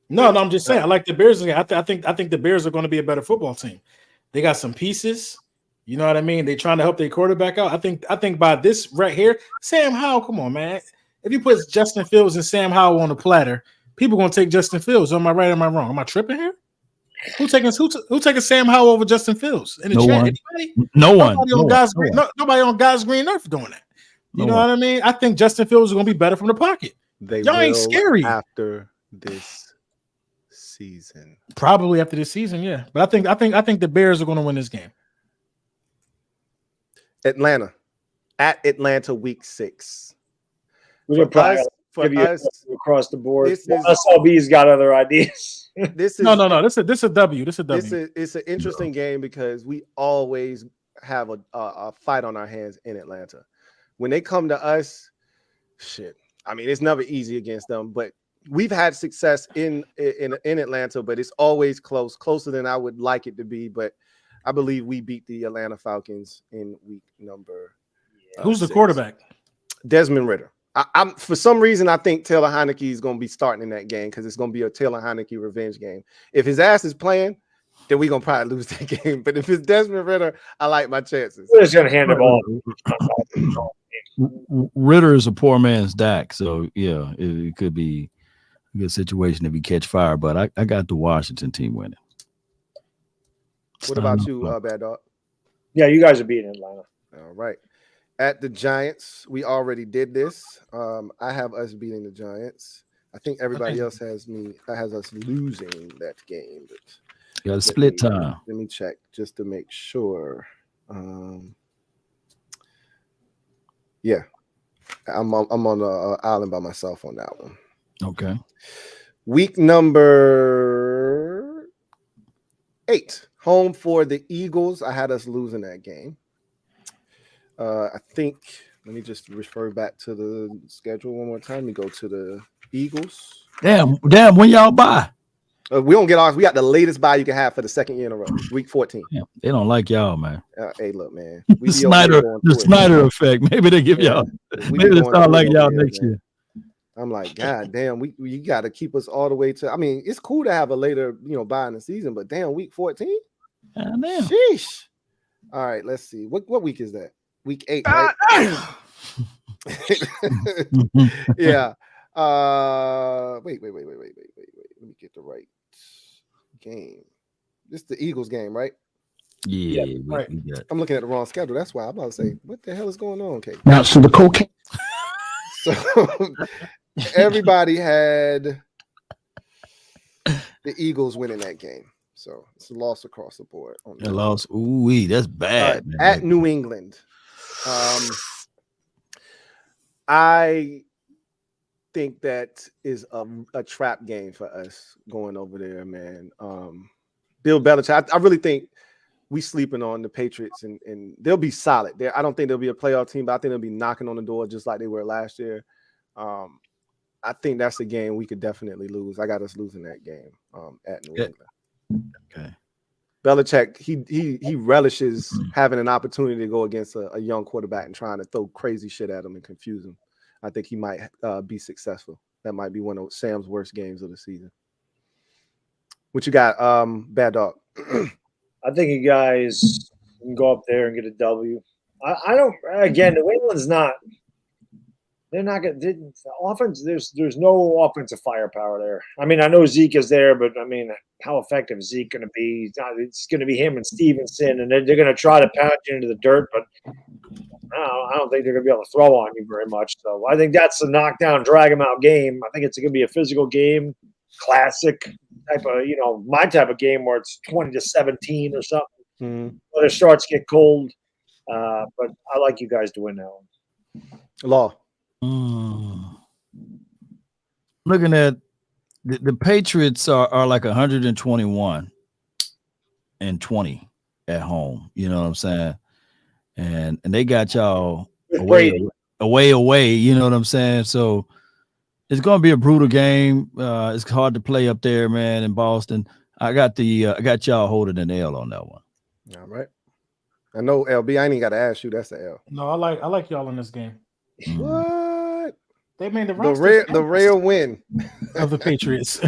No, I'm just saying I like the Bears. I think the Bears are going to be a better football team. They got some pieces. You know what I mean? They're trying to help their quarterback out. I think by this right here, Sam Howell. Come on, man. If you put Justin Fields and Sam Howell on a platter, people gonna take Justin Fields. Am I right? Am I wrong? Am I tripping here? Who taking Sam Howell over Justin Fields in the chat? Anybody? No one. Nobody on God's green earth doing that. You know what I mean? I think Justin Fields is gonna be better from the pocket. Y'all ain't scary after this season. Probably after this season, yeah. But I think the Bears are gonna win this game. Atlanta at Atlanta week 6. We're probably across the board. SLB's got other ideas. This is a W. This is a W. It's an interesting game because we always have a fight on our hands in Atlanta. When they come to us, I mean, it's never easy against them, but we've had success in Atlanta, but it's always closer than I would like it to be. But I believe we beat the Atlanta Falcons in week number. Who's the 6. quarterback? Desmond Ridder. I'm for some reason I think Taylor Heineke is going to be starting in that game because it's going to be a Taylor Heineke revenge game. If his ass is playing, then we're going to probably lose that game. But if it's Desmond Ridder, I like my chances. We're just going to hand the ball. Ridder is a poor man's Dak, so yeah, it could be a good situation if he catch fire. But I got the Washington team winning. What about you, Bad Dog? Yeah, you guys are beating Atlanta. All right. At the Giants, we already did this. I have us beating the Giants. I think everybody else has us losing that game. But you got a split time. Let me check just to make sure. Yeah, I'm on the island by myself on that one. Okay. Week number 8, home for the Eagles. I had us losing that game. I think, let me just refer back to the schedule one more time. We go to the Eagles. Damn, when y'all buy? We don't get ours. We got the latest buy you can have for the second year in a row. Week 14. Yeah, they don't like y'all, man. Hey, look, man. The Snyder effect. Maybe they give y'all. Maybe they start like y'all next year. I'm like, God damn, you got to keep us all the way to. I mean, it's cool to have a later, buy in the season, but damn, week 14. Damn. Sheesh. All right, let's see. What week is that? Week 8, right? Yeah. Wait. Let me get the right game. This is the Eagles game, right? Yeah. right. I'm looking at the wrong schedule. That's why I'm about to say, what the hell is going on, Kate? Now, so the cocaine. So everybody had the Eagles winning that game. So it's a loss across the board. A loss. Ooh, that's bad. At New England. I think that is a trap game for us going over there, man. Bill Belichick, I really think we sleeping on the Patriots, and they'll be solid. I don't think they'll be a playoff team, but I think they'll be knocking on the door just like they were last year. I think that's a game we could definitely lose. I got us losing that game at New England. Okay. Belichick, he relishes having an opportunity to go against a young quarterback and trying to throw crazy shit at him and confuse him. I think he might be successful. That might be one of Sam's worst games of the season. What you got, Bad Dog? I think you guys can go up there and get a W. I don't. Again, New England's not. They're not going to offense. There's no offensive firepower there. I mean, I know Zeke is there, but I mean, how effective is Zeke going to be? It's going to be him and Stevenson, and they're going to try to pound you into the dirt, but I don't think they're going to be able to throw on you very much. So I think that's a knockdown, drag them out game. I think it's going to be a physical game, classic type of, my type of game where it's 20-17 or something. Mm-hmm. Where the starts get cold, but I like you guys to win that one. Law. Looking at the Patriots are like 121 and 20 at home. You know what I'm saying? And they got y'all away. You know what I'm saying? So it's gonna be a brutal game. It's hard to play up there, man, in Boston. I got y'all holding an L on that one. All right. I know LB. I ain't even got to ask you. That's the L. No, I like y'all in this game. What? They made the rare win of the Patriots.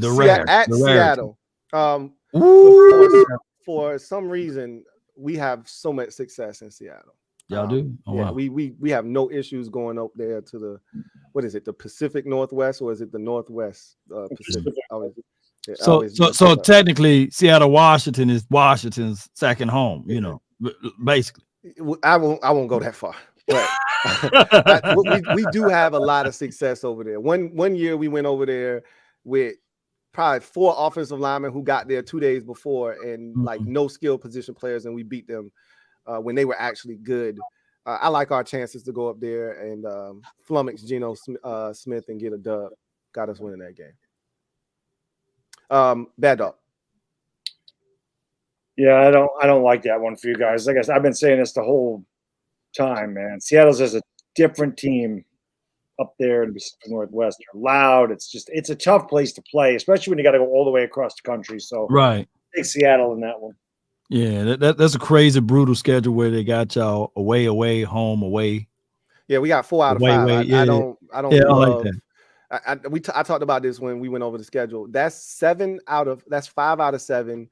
Seattle. For some reason, we have so much success in Seattle. Y'all do? Oh, yeah, wow. we have no issues going up there to the, what is it, the Pacific Northwest, or is it the Northwest Pacific? So technically, Seattle, Washington is Washington's second home. Basically. I won't go that far. But we do have a lot of success over there. One year we went over there with probably 4 offensive linemen who got there 2 days before, and like no skill position players, and we beat them when they were actually good. I like our chances to go up there and flummox Geno Smith and get a dub. Got us winning that game. Bad Dog. Yeah, I don't like that one for you guys. Like I said, I've been saying this the whole time, man. Seattle's is a different team up there in the Pacific Northwest. They're loud. It's a tough place to play, especially when you got to go all the way across the country. So right, take Seattle in that one. Yeah, that's a crazy, brutal schedule where they got y'all away, home, away. Yeah, we got 4 out of 5. I don't. Yeah, I like that. I talked about this when we went over the schedule. That's 5 out of 7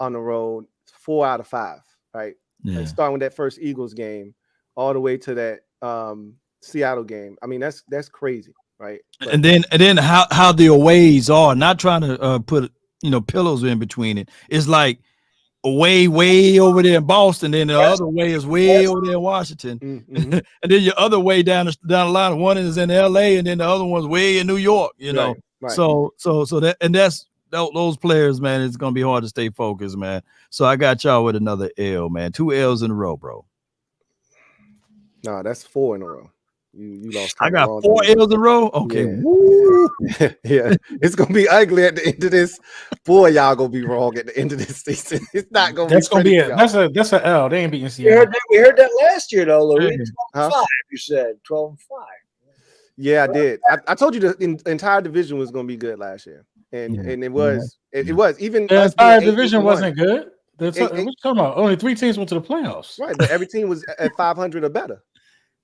on the road, 4 out of 5, right? Yeah. Like starting with that first Eagles game all the way to that Seattle game. I mean, that's crazy, right? But, and then how the aways are, not trying to put pillows in between it. It's like way over there in Boston, then the other way is way over there in Washington, and then your other way down the line, one is in LA, and then the other one's way in New York. Right. So that's those players, man. It's gonna be hard to stay focused, man. So I got y'all with another L, man. 2 L's in a row, bro. No, that's 4 in a row. You lost. I got 4 L's in a row. Okay. Yeah. Woo. Yeah, it's gonna be ugly at the end of this. Boy, y'all gonna be wrong at the end of this season. It's not gonna that's be. Gonna be it. That's an L. They ain't beating Seattle. We heard that last year, though, Louis. 12-5. You said 12-5. Yeah, I did. I told you the entire division was gonna be good last year, and it was. It was even the entire division wasn't good. What you talking about? Only 3 teams went to the playoffs. Right, but every team was at 500 or better.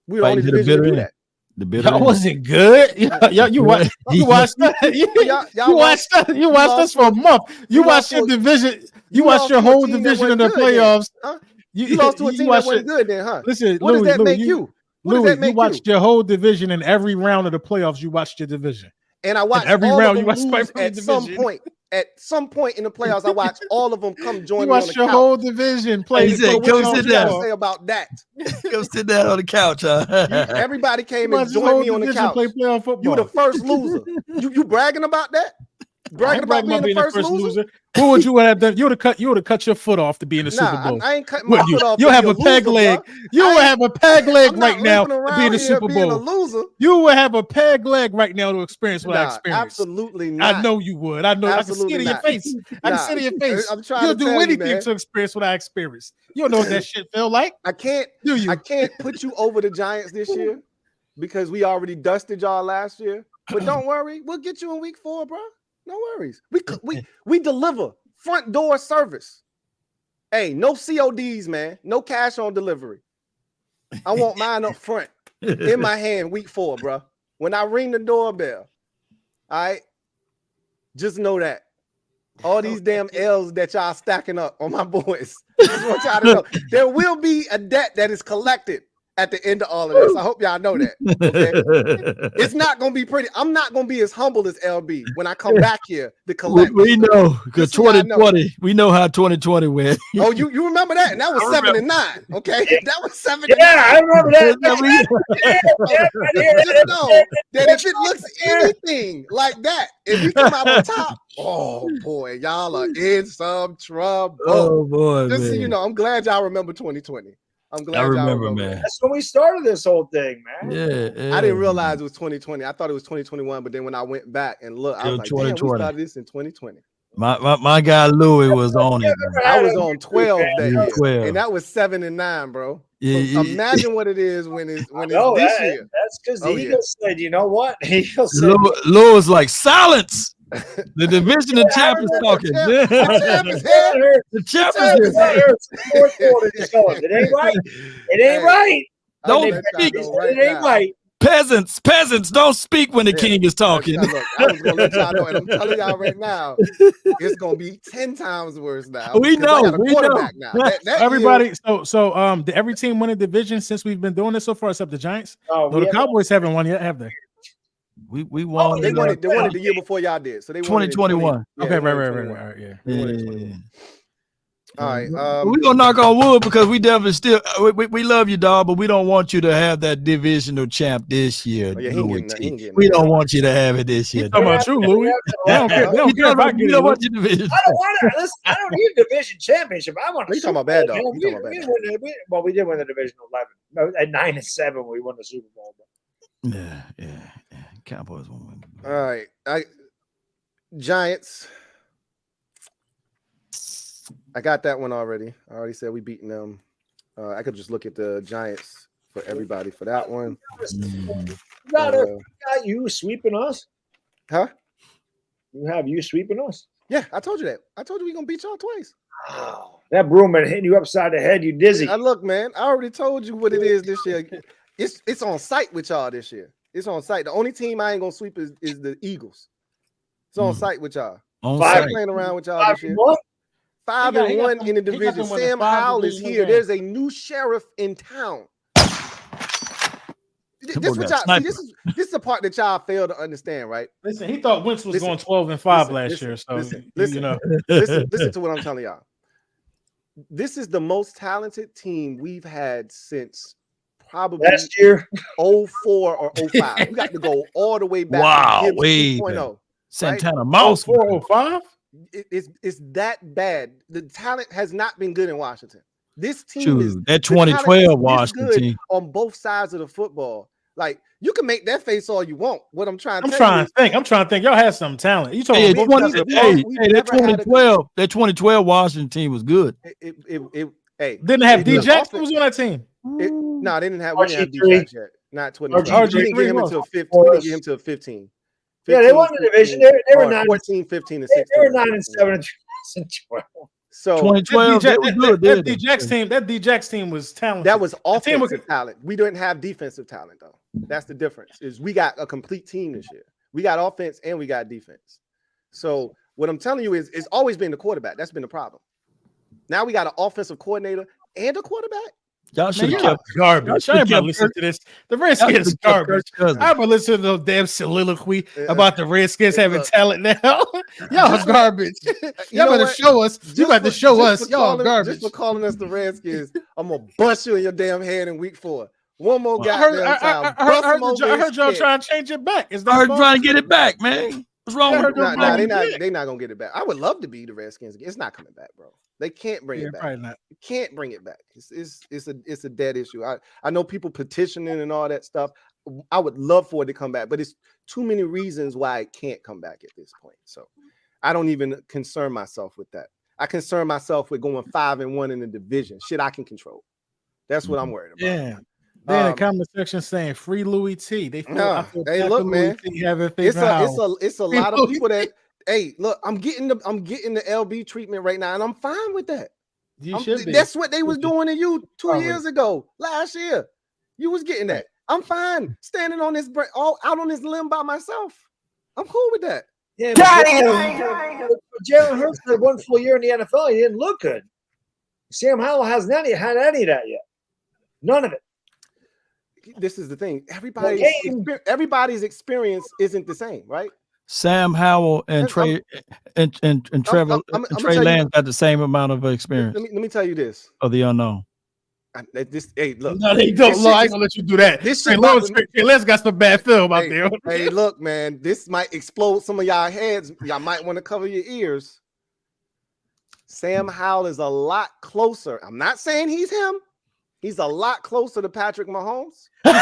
We were the only division to do that. Y'all wasn't good. You watched that. You watched this for a month. You watched your division. You watched your whole division in the playoffs. You lost to a team that wasn't good, then, huh? Listen, what does that make you? Louis, you watched your whole division in every round of the playoffs. You watched your division, and I watched every all round. of You watched lose at some point. at some point in the playoffs, I watched all of them come join You me on the watched your couch. whole division play. He said, So "Go what sit you got to down." say about that? Go sit down on the couch, huh? Everybody came You and watched his joined whole me on the division couch. play playoff football. You the first loser. You bragging about that? I Bragging ain't about bragging being the first loser? Who would you have done? You would have cut your foot off to be in the Super Bowl. I ain't cutting my Wouldn't you? foot off. You'll to have be a peg loser, leg. bruh. You I will ain't- have a peg leg I'm right not now limping to be around in the here Super being a Bowl. loser. You will have a peg leg right now to experience what I Nah, experienced. absolutely not. I know you would. I know. I can see Absolutely it in your not. face. I can see it in your face. I'm trying You'll to do tell you, anything man. to experience what I experienced. You don't know what that shit felt like. I can't. Do you? I can't put you over the Giants this year because we already dusted y'all last year. But don't worry, we'll get you in week 4, bro. No worries. We deliver front door service. Hey, no CODs, man. No cash on delivery. I want mine up front in my hand week 4, bro. When I ring the doorbell, all right, just know that. All these damn L's that y'all stacking up on my boys. I just want y'all to know there will be a debt that is collected at the end of all of this. I hope y'all know that. Okay, it's not gonna be pretty. I'm not gonna be as humble as LB when I come back here to collect. We know because Just so y'all know. 2020. We know how 2020 went. Oh, you remember that? And that was 7 and 9. Okay, that was 7 and 9. Yeah, I remember that. Just know that if it looks anything like that, if we come out on top, oh boy, y'all are in some trouble. Oh boy, Just so man. you know, I'm glad y'all remember 2020. I'm glad I y'all remember, remember man. that. That's when we started this whole thing, man. Yeah, I didn't realize it was 2020. I thought it was 2021, but then when I went back and looked, I was like, damn, we 2020. started this in 2020. My guy Louis was on it. Man. I was on 12 that Yeah, year, 12. and that was 7 and 9, bro. Yeah, So imagine what it is when it's No, this year. that's because the Oh, yeah. Eagles said, you know what? The Eagles said, Louis like silence. The division of champ is talking. The champ is here. The champ champ is is here. here. fourth quarter just going. It ain't right. It ain't right. Don't I'll let y'all speak. know right It ain't now. right. Peasants, don't speak when the king is talking. Look, I was gonna let y'all know, and I'm telling y'all right now, it's gonna be 10 times worse now. We because I know, got a we quarterback know. now. That Everybody, year, did every team win a division since we've been doing this so far, except the Giants? Oh, No, the Cowboys haven't won yet, have they? We won. they won it the year before y'all did. So they won it in 2021. Yeah, Okay, they won it in right, 21. yeah. They won it in 21. All right. We're gonna knock on wood because we definitely still we love you, dog, but we don't want you to have that divisional champ this year. Oh, yeah, he ain't getting We don't want you to have it this year. Talking about you, Louis. They don't care. They don't care if I get We it. don't Louis. want your division. I don't want to. Listen, I don't need a division championship. I want. You talking about bad, dog. You talking about bad. Well, we did win the division 11. No, at 9 and 7, we won the Super Bowl. Yeah. Cowboys won't win. All right. Giants. I got that one already. I already said we beating them. I could just look at the Giants for everybody for that one. Got you sweeping us? Huh? You have you sweeping us? Yeah, I told you that. I told you we gonna beat y'all twice. Wow. That broom been hitting you upside the head. You dizzy. Look, man, I already told you what it is this year. It's on site with y'all this year. It's on site. The only team I ain't gonna sweep is the Eagles. It's on site with y'all. On I site. ain't playing around with y'all 5 this year. and 1? 5 and 1 in the division. Sam Howell is here. There's a new sheriff in town. This is the part that y'all fail to understand, right? Listen, he thought Wentz was going 12-5 last year. So listen to what I'm telling y'all. This is the most talented team we've had since probably last year 04 or 05. We got to go all the way back. Wow, to way 2.0. Santana Mouse. 405? It's that bad. The talent has not been good in Washington. This team is that 2012 Washington good team on both sides of the football. Like you can make that face all you want. What I'm trying to I'm trying to think. Y'all had some talent. You talking that 2012 Washington team was good. Didn't have D-Jax. Who was on that team? No, they didn't have D-Jax yet. Not 2012. We didn't get him until 15. We didn't get him until 15. Yeah, they won the division. They were 14, 15, and 16. They were 9 and 7 in 2012. So 2012, that D-Jax team was talented. That was offensive talent. We didn't have defensive talent though. That's the difference. Is we got a complete team this year. We got offense and we got defense. So what I'm telling you is it's always been the quarterback. That's been the problem. Now we got an offensive coordinator and a quarterback. Y'all should have Man, kept garbage. I ain't about to listen to this. The Redskins is garbage. Cousins. I'm gonna listen to the damn soliloquy about the Redskins having look. talent now. Y'all garbage. Y'all better show us. You got to show us. Y'all garbage. Just for calling us the Redskins, I'm gonna bust you in your damn head in week 4. One more I heard, goddamn time. I heard y'all trying to change it back. Is that I heard trying to get it back, man. What's wrong with They're not gonna get it back. I would love to be the Redskins again. It's not coming back, bro. They can't bring it back. Probably not. You can't bring it back. It's a dead issue. I know people petitioning and all that stuff. I would love for it to come back, but it's too many reasons why it can't come back at this point. So I don't even concern myself with that. I concern myself with going 5-1 in the division. Shit I can control. That's what I'm worried about. Yeah. They're in the comment section saying free Louis T. They feel, hey, look, man. It's a lot of people that. Hey, look, I'm getting the LB treatment right now, and I'm fine with that. You should be. That's what they was doing to you 2 years ago, last year. You was getting that. I'm fine standing on this all out on this limb by myself. I'm cool with that. Yeah, but Jalen Hurts had 1 full year in the NFL. He didn't look good. Sam Howell hasn't had any of that yet. None of it. This is the thing. Everybody's experience isn't the same, right? Sam Howell and Trey Lance got the same amount of experience. Let me tell you this. Of the unknown. Hey, look. No, they don't. I ain't gonna let you do that. Trey Lance got some bad film out there. Hey, look, man. This might explode some of y'all heads. Y'all might want to cover your ears. Sam Howell is a lot closer. I'm not saying he's him. He's a lot closer to Patrick Mahomes. Look,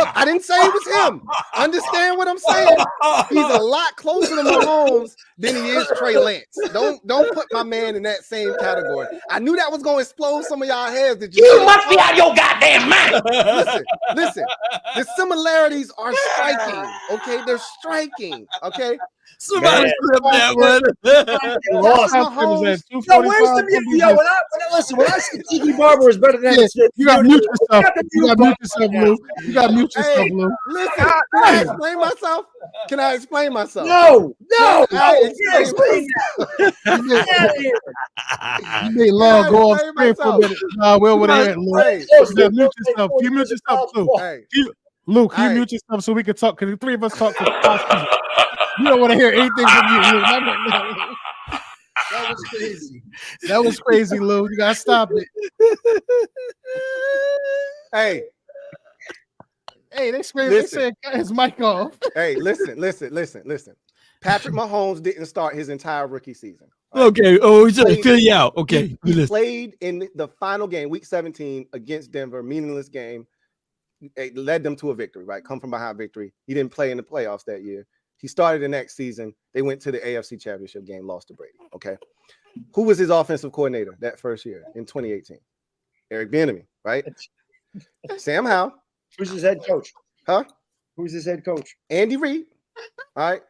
I didn't say it was him. Understand what I'm saying? He's a lot closer to Mahomes than he is Trey Lance. Don't put my man in that same category. I knew that was going to explode some of y'all heads. You must be out of your goddamn mind. Listen. The similarities are striking. Okay, they're striking. Okay. Somebody flipped that one. Lost. Yo, where's the music? Yo, when I see Tiki Barber is better than you got to mute yourself. You got to mute yourself, Lou. You got to mute yourself, Lou. Listen, can I explain myself? Can I explain myself? No. You made Long go off screen for a minute. Nah, we're over there, Lou. Mute yourself. You mute yourself too. Luke, you mute yourself so we can talk. Because the three of us talk. You don't want to hear anything from you, Lou. That was crazy. That was crazy, Lou. You gotta stop it. Hey, they screamed. They said cut his mic off. Hey, listen. Patrick Mahomes didn't start his entire rookie season. Right? Okay. Oh, he's trying to fill you out. Okay. He played in the final game, week 17, against Denver, meaningless game. It led them to a victory, right? Come from behind victory. He didn't play in the playoffs that year. He started the next season. They went to the AFC Championship game, lost to Brady. Okay. Who was his offensive coordinator that first year in 2018? Eric Bieniemy, right? Sam Howell. Who's his head coach? Huh? Who's his head coach? Andy Reid. All right.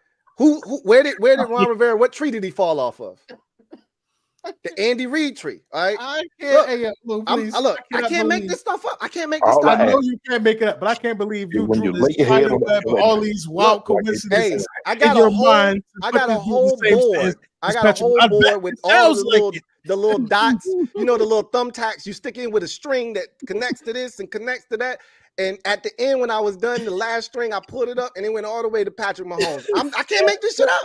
Where did Ron Rivera, what tree did he fall off of? The Andy Reid tree. All right. I can't. Look, I can't make this stuff up. I can't make this stuff up. I know you can't make it up, but I can't believe you drew this spider web of all these wild coincidences. I got a whole board. I got a whole board with all the little dots, the little thumbtacks you stick in with a string that connects to this and connects to that. And at the end, when I was done, the last string, I pulled it up and it went all the way to Patrick Mahomes. I can't make this shit up.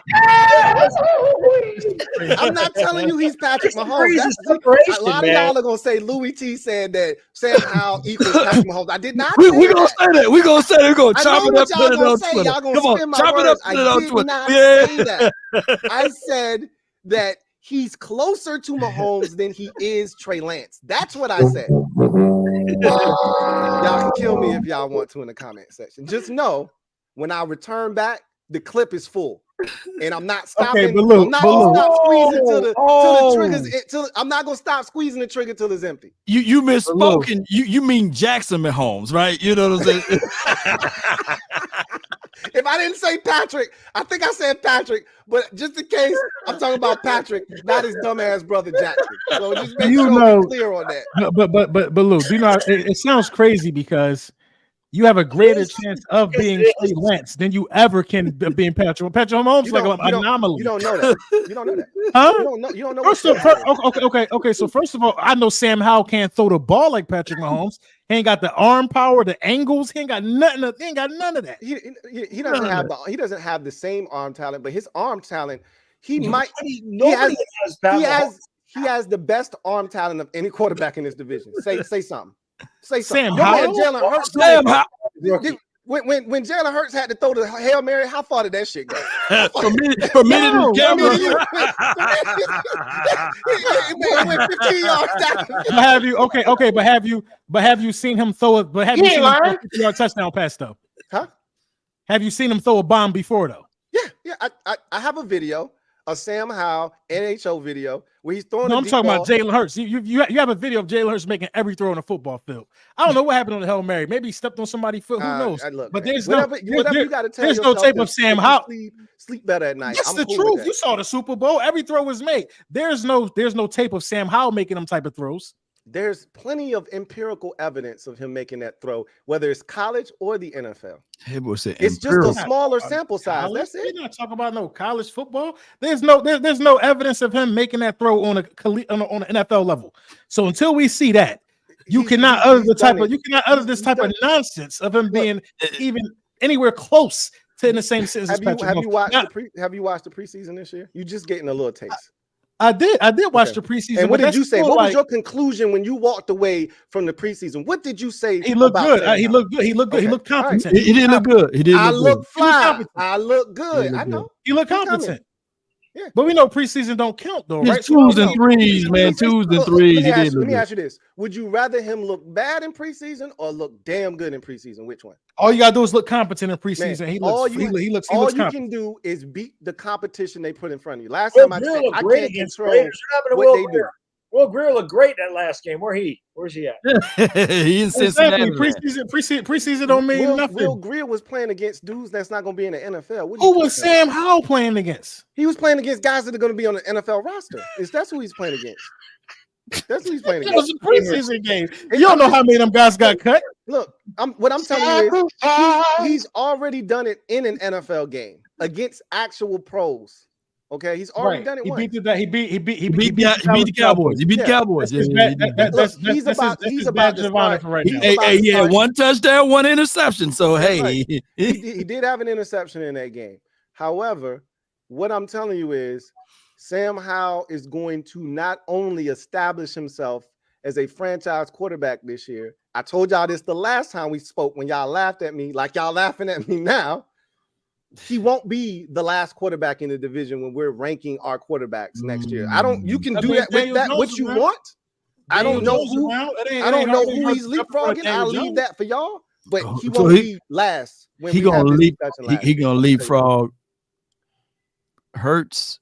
I'm not telling you he's Patrick Mahomes. A lot of y'all are going to say Louis T said that Sam Howell equals Patrick Mahomes. I did not say We're going to say that. We're going to say that. We're going to chop it up, put it on Twitter. Y'all going to spin my words. I did not say that. I said that he's closer to Mahomes than he is Trey Lance. That's what I said. Y'all can kill me if y'all want to in the comment section. Just know when I return back, the clip is full. And I'm not stopping. I'm not going to stop squeezing till the triggers. I'm not going to stop squeezing the trigger till it's empty. You misspoken. You mean Jackson Mahomes, right? You know what I'm saying? If I didn't say Patrick, I think I said Patrick, but just in case, I'm talking about Patrick, not his dumbass brother Jackson. So just make sure we're clear on that. But Lou, it sounds crazy because you have a greater chance of being Trey Lance than you ever can being Patrick. Patrick Mahomes like an anomaly. You don't know that. You don't know that. Huh? You don't know. Okay. So first of all, I know Sam Howell can't throw the ball like Patrick Mahomes. He ain't got the arm power, the angles. He ain't got nothing. He ain't got none of that. He doesn't have the same arm talent, but his arm talent, he has the best arm talent of any quarterback in this division. Say something. Say Sam something. Howell? Jalen Hurts. Sam Howell. When Jalen Hurts had to throw the Hail Mary, how far did that shit go? For me to the camera. It went 15 yards down. But have you seen him throw it? But have you seen him throw a 50-yard touchdown pass though? Huh? Have you seen him throw a bomb before though? Yeah. I have a video, a Sam Howell nHo video where he's throwing. No, I'm talking about Jalen Hurts. You have a video of Jalen Hurts making every throw on the football field. I don't know what happened on the Hail Mary. Maybe he stepped on somebody's foot. Who knows? But there's whatever you got to tell there's no tape of Sam Howell. Sleep better at night. That's the truth. You saw the Super Bowl. Every throw was made. There's no tape of Sam Howell making them type of throws. There's plenty of empirical evidence of him making that throw, whether it's college or the NFL. It's just a smaller sample size. That's it. We're not talking about no college football. There's no evidence of him making that throw on an NFL level. So until we see that, you cannot utter this type of nonsense of him being even anywhere close to in the same sentence as Patrick. Have you watched the preseason this year? You're just getting a little taste. I did watch the preseason. And what did you say? What was your conclusion when you walked away from the preseason? What did you say? He looked good. He looked good. He looked good. He looked competent. Right. He didn't look good. He didn't. I look fly. I look good. I know. He looked competent. Yeah, but we know preseason don't count though, right? Twos and threes, man. Twos and threes. Let me ask you this: would you rather him look bad in preseason or look damn good in preseason? Which one? All you gotta do is look competent in preseason. Man, he looks. All you can do is beat the competition they put in front of you. Last time I checked, I can't control what they do. Will Greer looked great that last game. Where's he at? He in Cincinnati. Preseason don't mean nothing. Will Greer was playing against dudes that's not going to be in the NFL. Who was Sam Howell playing against? He was playing against guys that are going to be on the NFL roster. That's who he's playing against. That's who he's playing against. It was a preseason game. You don't know how many of them guys got cut. Look, what I'm telling you is he's already done it in an NFL game against actual pros. Okay, he's already done it. He once. beat the Cowboys. He beat the Cowboys. He's about to start. He had one touchdown, one interception. So hey, he did have an interception in that game. However, what I'm telling you is Sam Howell is going to not only establish himself as a franchise quarterback this year. I told y'all this the last time we spoke when y'all laughed at me like y'all laughing at me now. He won't be the last quarterback in the division when we're ranking our quarterbacks next year. You can do that with that what you want. I don't know who he's leapfrogging. I'll leave that for y'all, but he won't be last. He gonna leapfrog Hurts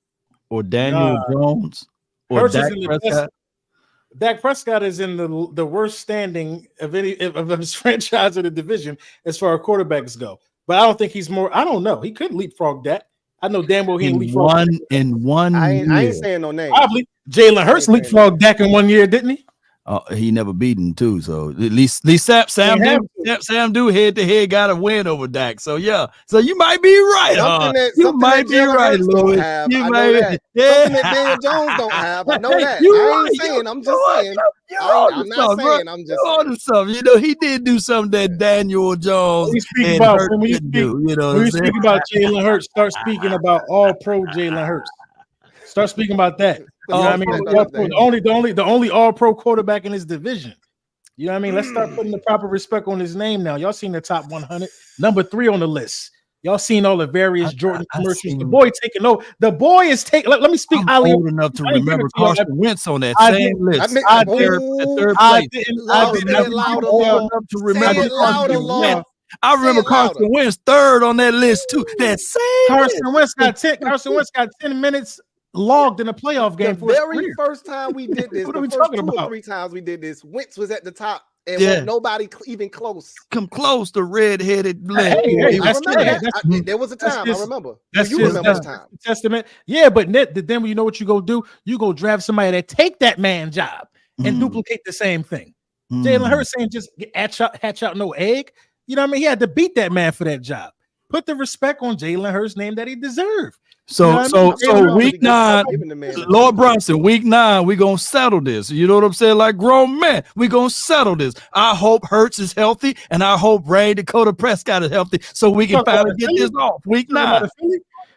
or Daniel Jones or Dak Prescott. Dak Prescott is in the worst standing of any of his franchise in the division as far as quarterbacks go. But I don't think he's more. I don't know. He could leapfrog that. I know damn well he ain't leapfrog in one year. I ain't saying no name. Probably Jalen Hurts leapfrogged Dak in 1 year, didn't he? He never beat him too. So at least Sam do head to head got a win over Dak. So yeah. So you might be right. You might be right, Louis. You might. Something that Daniel Jones don't have. I know that. I ain't saying. I'm just saying. I'm not saying. I'm just saying. Something. You know, he did do something that Daniel Jones and Hurts didn't do. You know, when you speak about Jalen Hurts, start speaking about all pro Jalen Hurts. Start speaking about that. You know what I mean? The only all-pro quarterback in his division. You know what I mean? Let's start putting the proper respect on his name now. Y'all seen the top 100, number 3 on the list. Y'all seen all the various Jordan commercials. The boy taking over. The boy is taking. Let me speak highly. Old enough to remember Carson Wentz on that same list. I remember Carson Wentz third on that list too. That same Carson Wentz got 10 minutes logged in a playoff game. The very first time we did this, what are we talking about? 3 times we did this, Wentz was at the top, and nobody even close. Come close to red-headed. There was a time. I remember. You remember the time. Testament. Yeah, but then you know what you go do? You go draft somebody that take that man job and duplicate the same thing. Jalen Hurts ain't just hatch out no egg. You know what I mean? He had to beat that man for that job. Put the respect on Jalen Hurts' name that he deserved. So, You know so week 9, Lord Brunson, week 9, we gonna settle this. You know what I'm saying? Like grown men, we gonna settle this. I hope Hurts is healthy, and I hope Dakota Prescott is healthy, so we can finally get this off. Week 9.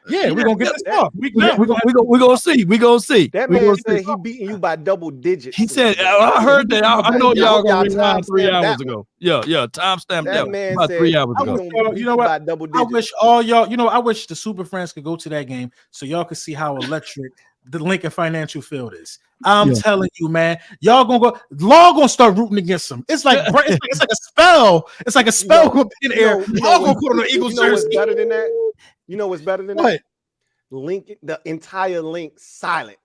Yeah, we're gonna get this off. We're gonna see. We're gonna see. That man said he beating you by double digits. He said, I heard that. I know y'all gonna rewind 3 hours ago. Yeah, timestamp that man about said, 3 hours ago. You know what? I wish all y'all, I wish the Super Friends could go to that game so y'all could see how electric the Lincoln Financial Field is. I'm telling you, man, y'all gonna start rooting against them. It's like it's like a spell. It's like a spell going in the air. Y'all gonna put on the Eagles jersey. Better than that? You know what's better than that? Lincoln, the entire link silent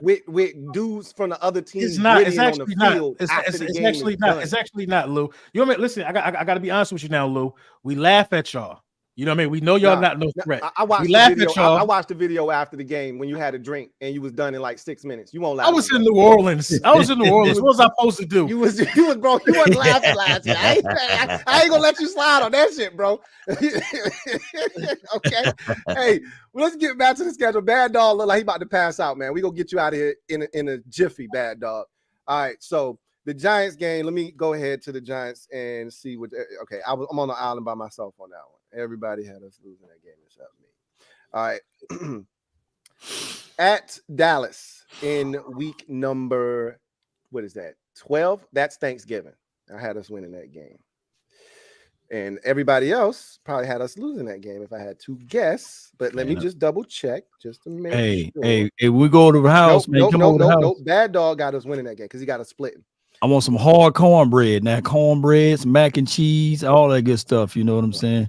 with dudes from the other team. It's not. It's actually not. It's actually not. It's actually not, Lou. You know what I mean? Listen, I got to be honest with you now, Lou. We laugh at y'all. You know what I mean? We know y'all not no threat. I watched the video after the game when you had a drink and you was done in like 6 minutes. You won't laugh. I was in New Orleans. What was I supposed to do? You was bro. You wasn't laughing last year. I ain't gonna let you slide on that shit, bro. Okay. Hey, let's get back to the schedule. Bad Dog look like he about to pass out, man. We gonna get you out of here in a jiffy, Bad Dog. All right, so the Giants game. Let me go ahead to the Giants and see what. Okay, I'm on the island by myself on that one. Everybody had us losing that game except me. All right. At Dallas in week number, what is that? 12? That's Thanksgiving. I had us winning that game. And everybody else probably had us losing that game if I had to guess. But let me just double check just to make sure. Hey, we go to the house, man. Come over to the house. Bad Dog got us winning that game because he got us splitting. I want some hard cornbread. Now, cornbread, some mac and cheese, all that good stuff. You know what I'm saying?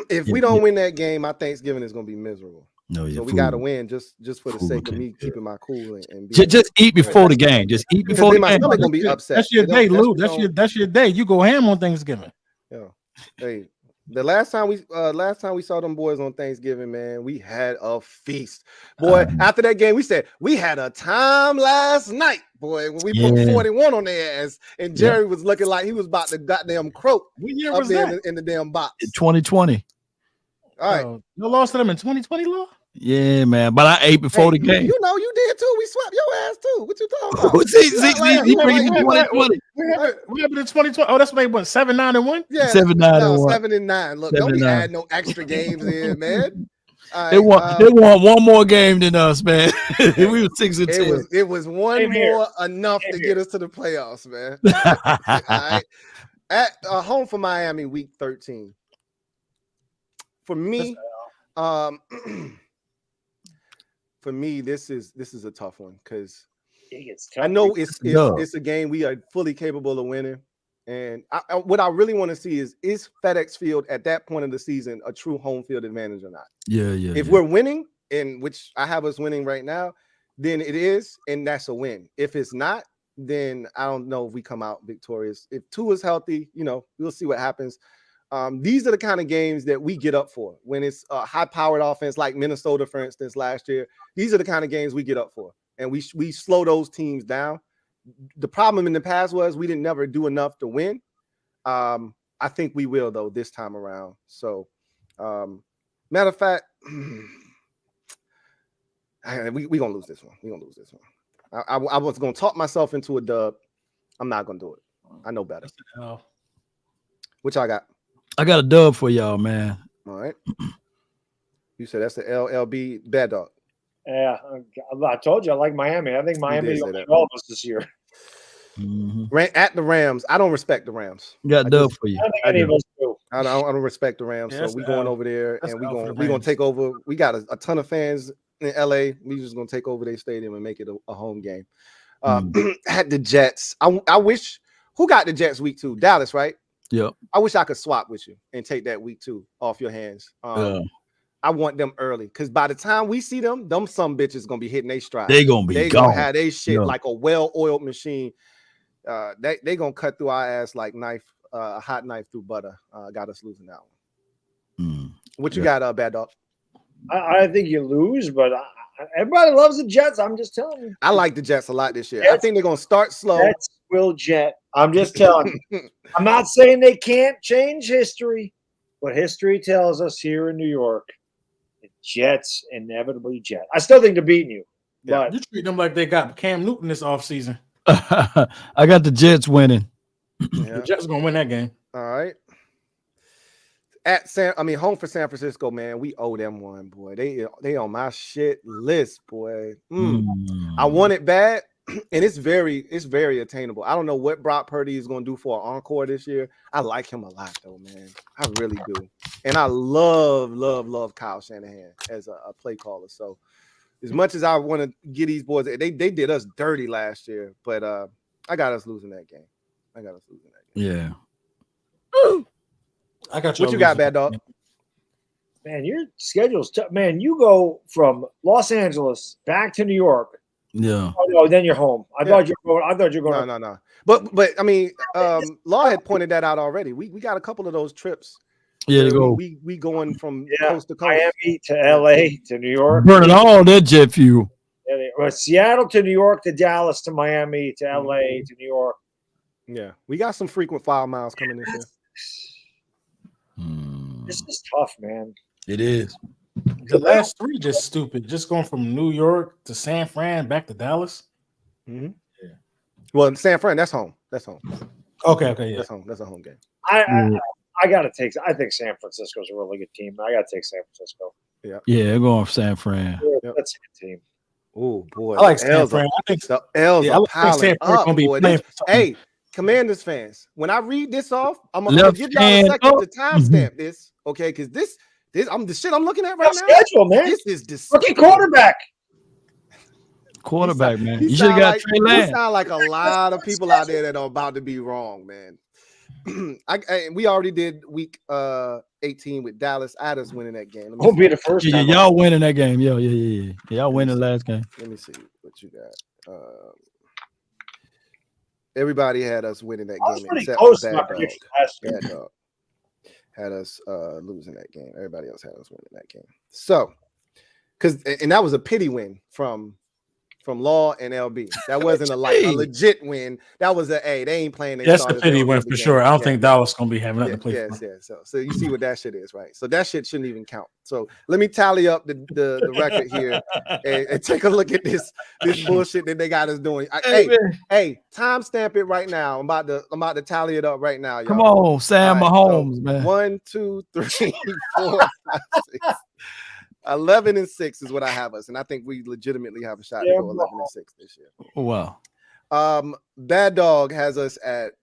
If we don't win that game, my Thanksgiving is going to be miserable. No, so we got to win just for the sake of me keeping my cool and just eat before the game. Just eat before the game. My stomach going to be upset. That's your day, Lou. That's your day. You go ham on Thanksgiving. Yeah. Hey. The last time we saw them boys on Thanksgiving, man, we had a feast. Boy, after that game, we said we had a time last night, boy, when we put 41 on their ass, and Jerry was looking like he was about to goddamn croak up there in the damn box. 2020. All right. You lost to them in 2020, Lou? Yeah, man. But I ate before the game. You know, you did too. We swept your ass too. What you talking about? See, bringing 2020. We happened in 2020. Oh, that's when they went 7-9-1. Yeah, 7-9-1. 7-9. Look, don't be adding no extra games in, man. Right, they won one more game than us, man. We were 6-10. It was one more enough to get us to the playoffs, man. All right. At home for Miami, week 13. For me, for me, this is a tough one because I know it's a game we are fully capable of winning. And what I really want to see is FedEx Field at that point of the season a true home field advantage or not? Yeah. If we're winning, in which I have us winning right now, then it is, and that's a win. If it's not, then I don't know if we come out victorious. If Tua is healthy, we'll see what happens. These are the kind of games that we get up for when it's a high-powered offense like Minnesota, for instance, last year. These are the kind of games we get up for, and we slow those teams down. The problem in the past was we didn't never do enough to win. I think we will, though, this time around. So, matter of fact, we're going to lose this one. We're going to lose this one. I was going to talk myself into a dub. I'm not going to do it. I know better. What y'all got? I got a dub for y'all, man. All right. You said that's the LLB Bad Dog. Yeah, I told you I like Miami. I think Miami will beat all of us this year. Mm-hmm. At the Rams, I don't respect the Rams. Got a dub for you. I don't think any of us do. I don't respect the Rams, so we're going over there and we're gonna take over. We got a ton of fans in LA. We just gonna take over their stadium and make it a home game. At the Jets, I wish. Who got the Jets week 2? Dallas, right? Yeah. I wish I could swap with you and take that week 2 off your hands. I want them early because by the time we see them some bitches gonna be hitting their stride. They gonna have their shit like a well-oiled machine. They gonna cut through our ass like a hot knife through butter. Got us losing that one. What you got, Bad Dog? I think you lose, but everybody loves the Jets. I'm just telling you. I like the Jets a lot this year. I think they're gonna start slow. will jet. I'm just telling you. I'm not saying they can't change history, but history tells us here in New York, the Jets inevitably jet. I still think they're beating you. But you treat them like they got Cam Newton this offseason. I got the Jets winning. The Jets gonna win that game. All right. Home for San Francisco, man. We owe them one, boy. They on my shit list, boy. I want it bad, and it's very attainable. I don't know what Brock Purdy is gonna do for an encore this year. I like him a lot, though, man. I really do, and I love Kyle Shanahan as a play caller. So, as much as I want to get these boys, they did us dirty last year, but I got us losing that game. Yeah. I got you. What you got, Bad Dog? Man, your schedule's tough. Man, you go from Los Angeles back to New York. Yeah. Oh no, then you're home. I thought you were going. No. But I mean, Law had pointed that out already. We got a couple of those trips. Yeah, to go. We going from coast to coast. Miami to LA to New York. Burning all that jet fuel. Seattle to New York to Dallas to Miami to LA to New York. Yeah, we got some frequent file miles coming this year. This is tough, man. It is. The last three just stupid. Just going from New York to San Fran back to Dallas. Mm-hmm. Yeah. Well, San Fran, that's home. Okay, yeah. That's a home game. I gotta take. I think San Francisco's a really good team. I gotta take San Francisco. Yeah, they're going for San Fran. That's a good team. Oh boy, I like San Fran. I think the L's are piling up, boy. Hey, Commanders fans, when I read this off, I'm gonna give y'all a second to timestamp this, okay? Because this I'm the shit I'm looking at right now. Schedule, man. This is rookie quarterback. Quarterback, man. You should have got Trey Lance. You sound like a lot of people out there that are about to be wrong, man. We already did week 18 with Dallas. I just winning that game. Won't be the first time. Y'all winning that game. Yeah. Y'all winning the last game. Let me see what you got. Everybody had us winning that game except Bad Dog had us losing that game. Everybody else had us winning that game. So, and that was a pity win from Law and LB. That wasn't a legit win. That was they ain't playing. That's a pity win for sure. I don't think Dallas gonna be having nothing to play for. Yeah. So you see what that shit is, right? So that shit shouldn't even count. So let me tally up the record here and take a look at this bullshit that they got us doing. Hey, timestamp it right now. I'm about to tally it up right now. Y'all. Come on, Sam Mahomes, man. 1, 2, 3, 4, 5, 6. 11-6 is what I have us, and I think we legitimately have a shot to go 11-6 this year. Wow. Bad Dog has us at.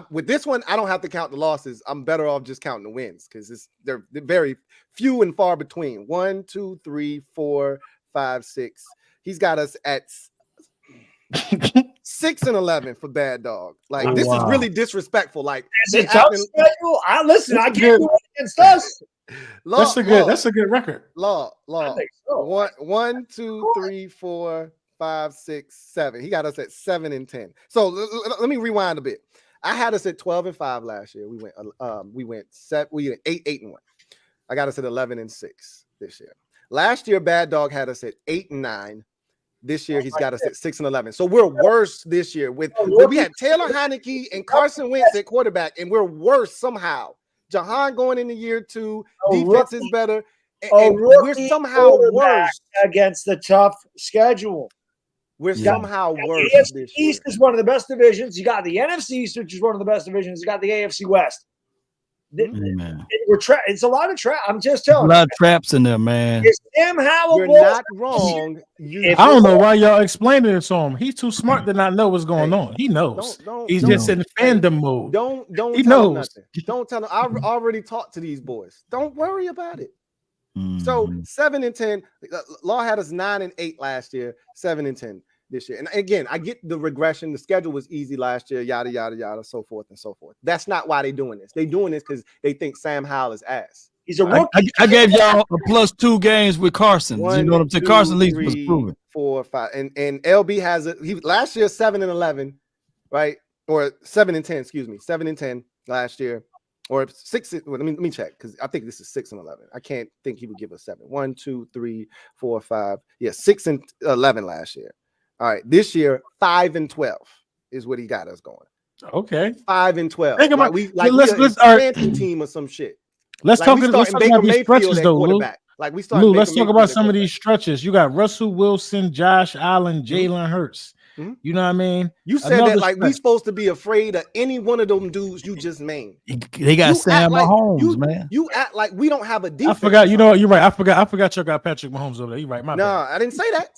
With this one, I don't have to count the losses. I'm better off just counting the wins because they're very few and far between. 1, 2, 3, 4, 5, 6. He's got us at 6-11 for Bad Dog. Like this is really disrespectful. Like is it tough schedule? I can't do it against us. That's a good record. Law. I think so. 1, 2, 3, 4, 5, 6, 7. He got us at 7-10. So let me rewind a bit. I had us at 12-5 last year. We went 8-1. I got us at 11-6 this year. Last year, Bad Dog had us at 8-9. This year, he's got us at 6-11. So we're worse this year. We had Taylor Heineke and Carson Wentz at quarterback, and we're worse somehow. Jahan going into year 2. Defense is better. And we're somehow worse against the tough schedule. We're somehow worse. The AFC East is one of the best divisions. You got the NFC East, which is one of the best divisions. You got the AFC West. It's a lot of traps. I'm just telling you. A lot of traps in there, man. It's Sam Howell. You're not wrong. I don't know why y'all explaining it to him. He's too smart to not know what's going on. He knows. He's just in fandom mode. He knows. Nothing. Don't tell him. I've already talked to these boys. Don't worry about it. So 7-10. Law had us 9-8 last year. 7-10 this year. And again, I get the regression. The schedule was easy last year. Yada yada yada. So forth and so forth. That's not why they're doing this. They're doing this because they think Sam Howell is ass. He's a rookie. I gave y'all a +2 games with Carson. You know what I'm saying? Carson Leach was proven. 4, 5, and LB has last year 7-11, right? Or 7-10. Excuse me, 7-10 last year. Or 6. Well, let me check because I think this is 6-11. I can't think he would give us 7. 1, 2, 3, 4, 5. Yeah, 6-11 last year. All right, this year 5-12. is what he got us going. Okay. 5-12. Think about let's expansion team or some shit. Let's talk about these stretches though, Lou. Like we started. Lou, let's talk about some of these stretches. You got Russell Wilson, Josh Allen, Jalen Hurts. You know what I mean? You said that like we supposed to be afraid of any one of them dudes you just named. They got Sam Mahomes, man. You act like we don't have a defense. I forgot. You know what? You're right. I forgot you got Patrick Mahomes over there. You're right. My bad. I didn't say that.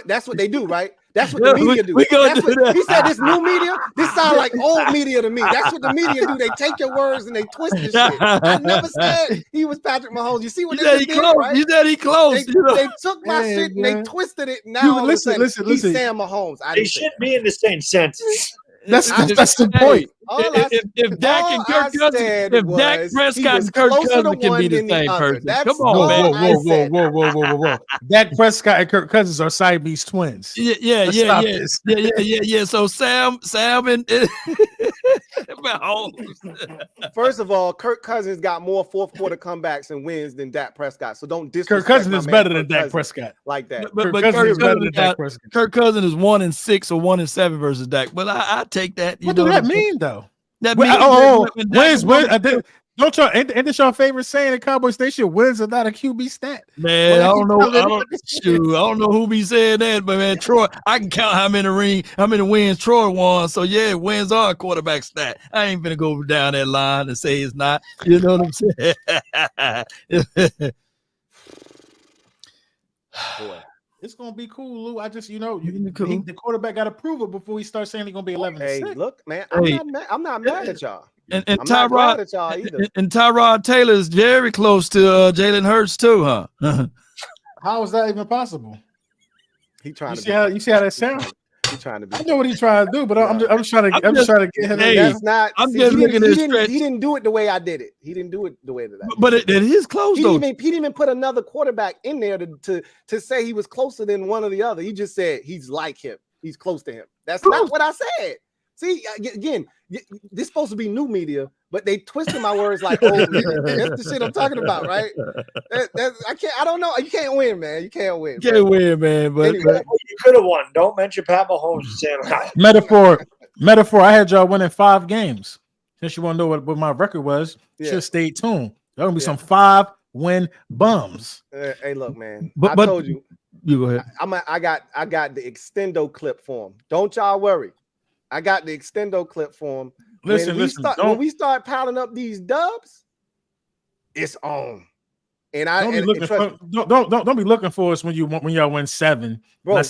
That's what they do, right? That's what the media do. He said this new media. This sounds like old media to me. That's what the media do. They take your words and they twist the shit. I never said he was Patrick Mahomes. You see what they did, right? You said he close. They took my shit and they twisted it. Now listen. He's Sam Mahomes. They should be in the same sentence. That's the point. If Dak and Kirk Cousins, if Dak Prescott and Kirk Cousins can be the same person, come on, man. Whoa. Dak Prescott and Kirk Cousins are Siamese twins. Yeah. So Sam and first of all, Kirk Cousins got more fourth quarter comebacks and wins than Dak Prescott. So don't disrespect. Kirk Cousins is better than Dak Prescott like that. But Kirk Cousins is better than Dak Prescott. Kirk Cousins is 1-6 or 1-7 versus Dak. But I take that. What does that mean, though? That means wins. Don't y'all? Ain't this your favorite saying in Cowboys Station? Wins are not a QB stat. Man, I don't know who be saying that, but man, Troy, I can count how many wins Troy won. So yeah, wins are a quarterback stat. I ain't gonna go down that line and say it's not. You know what I'm saying? Boy. It's gonna be cool, Lou. I just, the quarterback got to prove it before he starts saying he's gonna be 11. Hey, look, man, I'm not mad at y'all. And Tyrod Taylor is very close to Jalen Hurts too, huh? How is that even possible? He trying you see how that sounds? He's trying to be. I know what he's trying to do, but I'm just trying to get him. That's not. I'm just looking at stretch. He didn't do it the way I did it. He didn't do it the way that I did. But it is close though. He didn't even put another quarterback in there to say he was closer than one or the other. He just said he's like him. He's close to him. That's not what I said. See, again, this is supposed to be new media, but they twisted my words like old media. That's the shit I'm talking about, right? I don't know. You can't win, man. You can't win. You can't win, man. But anyway. You could have won. Don't mention Pat Mahomes and Sam Howell. Metaphor. I had y'all winning 5 games. Since you want to know what my record was, should stay tuned. There's gonna be some 5-win bums. Hey, look, man. But I told you. You go ahead. I got the extendo clip for him. Don't y'all worry. I got the extendo clip for him. When we start piling up these dubs, it's on. And don't be looking for us when y'all win 7. Bro, I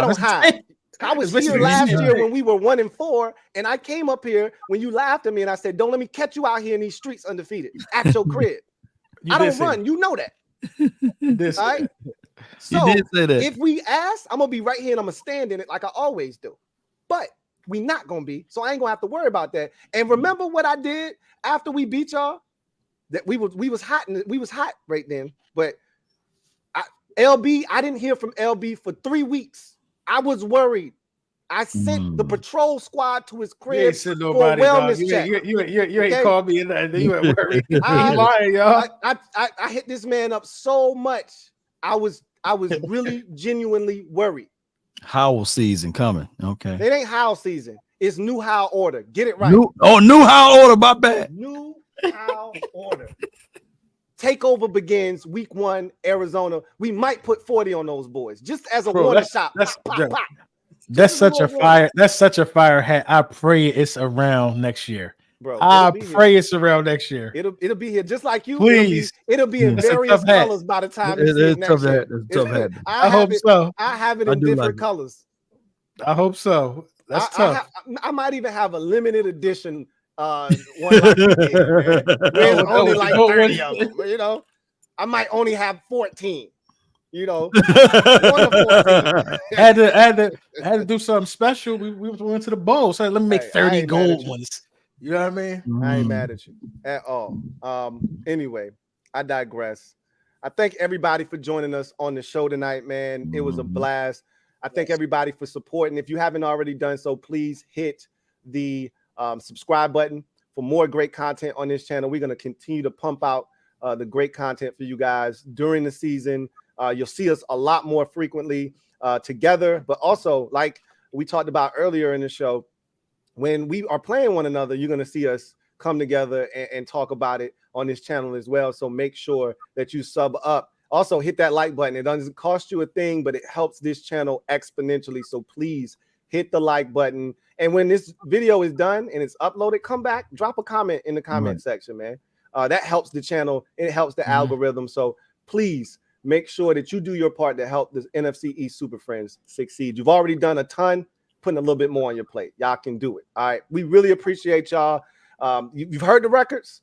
don't hide. I was here last year when we were 1-4, and I came up here when you laughed at me, and I said, "Don't let me catch you out here in these streets undefeated at your crib." I don't run. You know that. All right. So you did say that. If we ask, I'm gonna be right here and I'm gonna stand in it like I always do. But we not gonna be, so I ain't gonna have to worry about that. And remember what I did after we beat y'all? That we was hot right then. But I didn't hear from LB for 3 weeks. I was worried. I sent the patrol squad to his crib for a wellness check. You ain't called me in that. You ain't worried. Lying, y'all. I hit this man up so much. I was really genuinely worried. Howell season coming. Okay. It ain't Howell season. It's new Howell order. Get it right. New Howell order. My bad. New Howell order. Takeover begins week 1, Arizona. We might put 40 on those boys just as a warning shot. That's such a fire. That's such a fire hat. I pray it's around next year. Bro, I pray it's around next year. It'll be here just like you. Please, it'll be in various colors by the time it's tough hat. I hope so. I have it in different colors. I hope so. That's tough. I might even have a limited edition one like there's only like 30 of them. You know, I might only have 14. You know, had to do something special. We went to the bowl, so let me make 30 gold ones. You know what I mean? I ain't mad at you at all. Anyway, I digress. I thank everybody for joining us on the show tonight, man. It was a blast. I thank everybody for supporting. If you haven't already done so, please hit the subscribe button for more great content on this channel. We're going to continue to pump out the great content for you guys during the season. You'll see us a lot more frequently together, but also like we talked about earlier in the show. When we are playing one another, you're going to see us come together and talk about it on this channel as well. So make sure that you sub up. Also, hit that like button. It doesn't cost you a thing, but it helps this channel exponentially. So please hit the like button. And when this video is done and it's uploaded, come back, drop a comment in the comment section, man. That helps the channel. It helps the algorithm. So please make sure that you do your part to help this NFC East Super Friends succeed. You've already done a ton, putting a little bit more on your plate. Y'all can do it. All right. We really appreciate y'all. You've heard the records.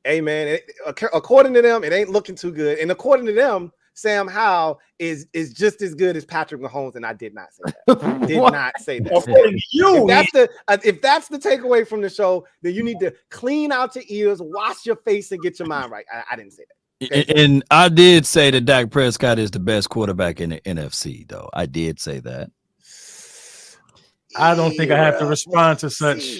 Hey, man, according to them, it ain't looking too good. And according to them, Sam Howell is just as good as Patrick Mahomes, and I did not say that. Did not say that. According to you, if that's the takeaway from the show, then you need to clean out your ears, wash your face, and get your mind right. I didn't say that. Okay? And I did say that Dak Prescott is the best quarterback in the NFC, though. I did say that. I don't think I have to respond to such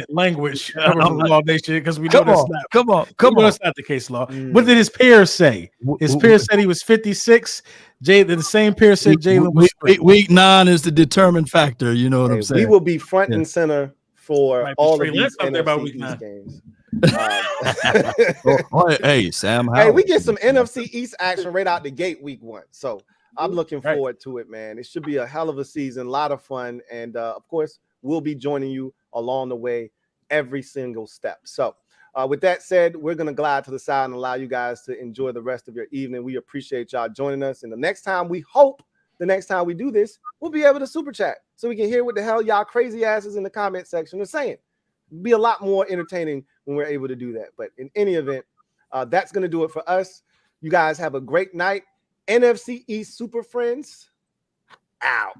language because we know that's not. Come on. That's not the case, Law. What did his peers say? His peers said he was 56. The same peers said Jalen was week 9 is the determined factor. You know what I'm saying? We will be front and center for all of these NFC East games. Hey, Sam Howell. Hey, we get some NFC East action right out the gate week 1. So I'm looking forward to it, man. It should be a hell of a season, a lot of fun. And of course, we'll be joining you along the way every single step. So with that said, we're going to glide to the side and allow you guys to enjoy the rest of your evening. We appreciate y'all joining us. And the next time we do this, we'll be able to super chat so we can hear what the hell y'all crazy asses in the comment section are saying. It'll be a lot more entertaining when we're able to do that. But in any event, that's going to do it for us. You guys have a great night. NFC East Super Friends out.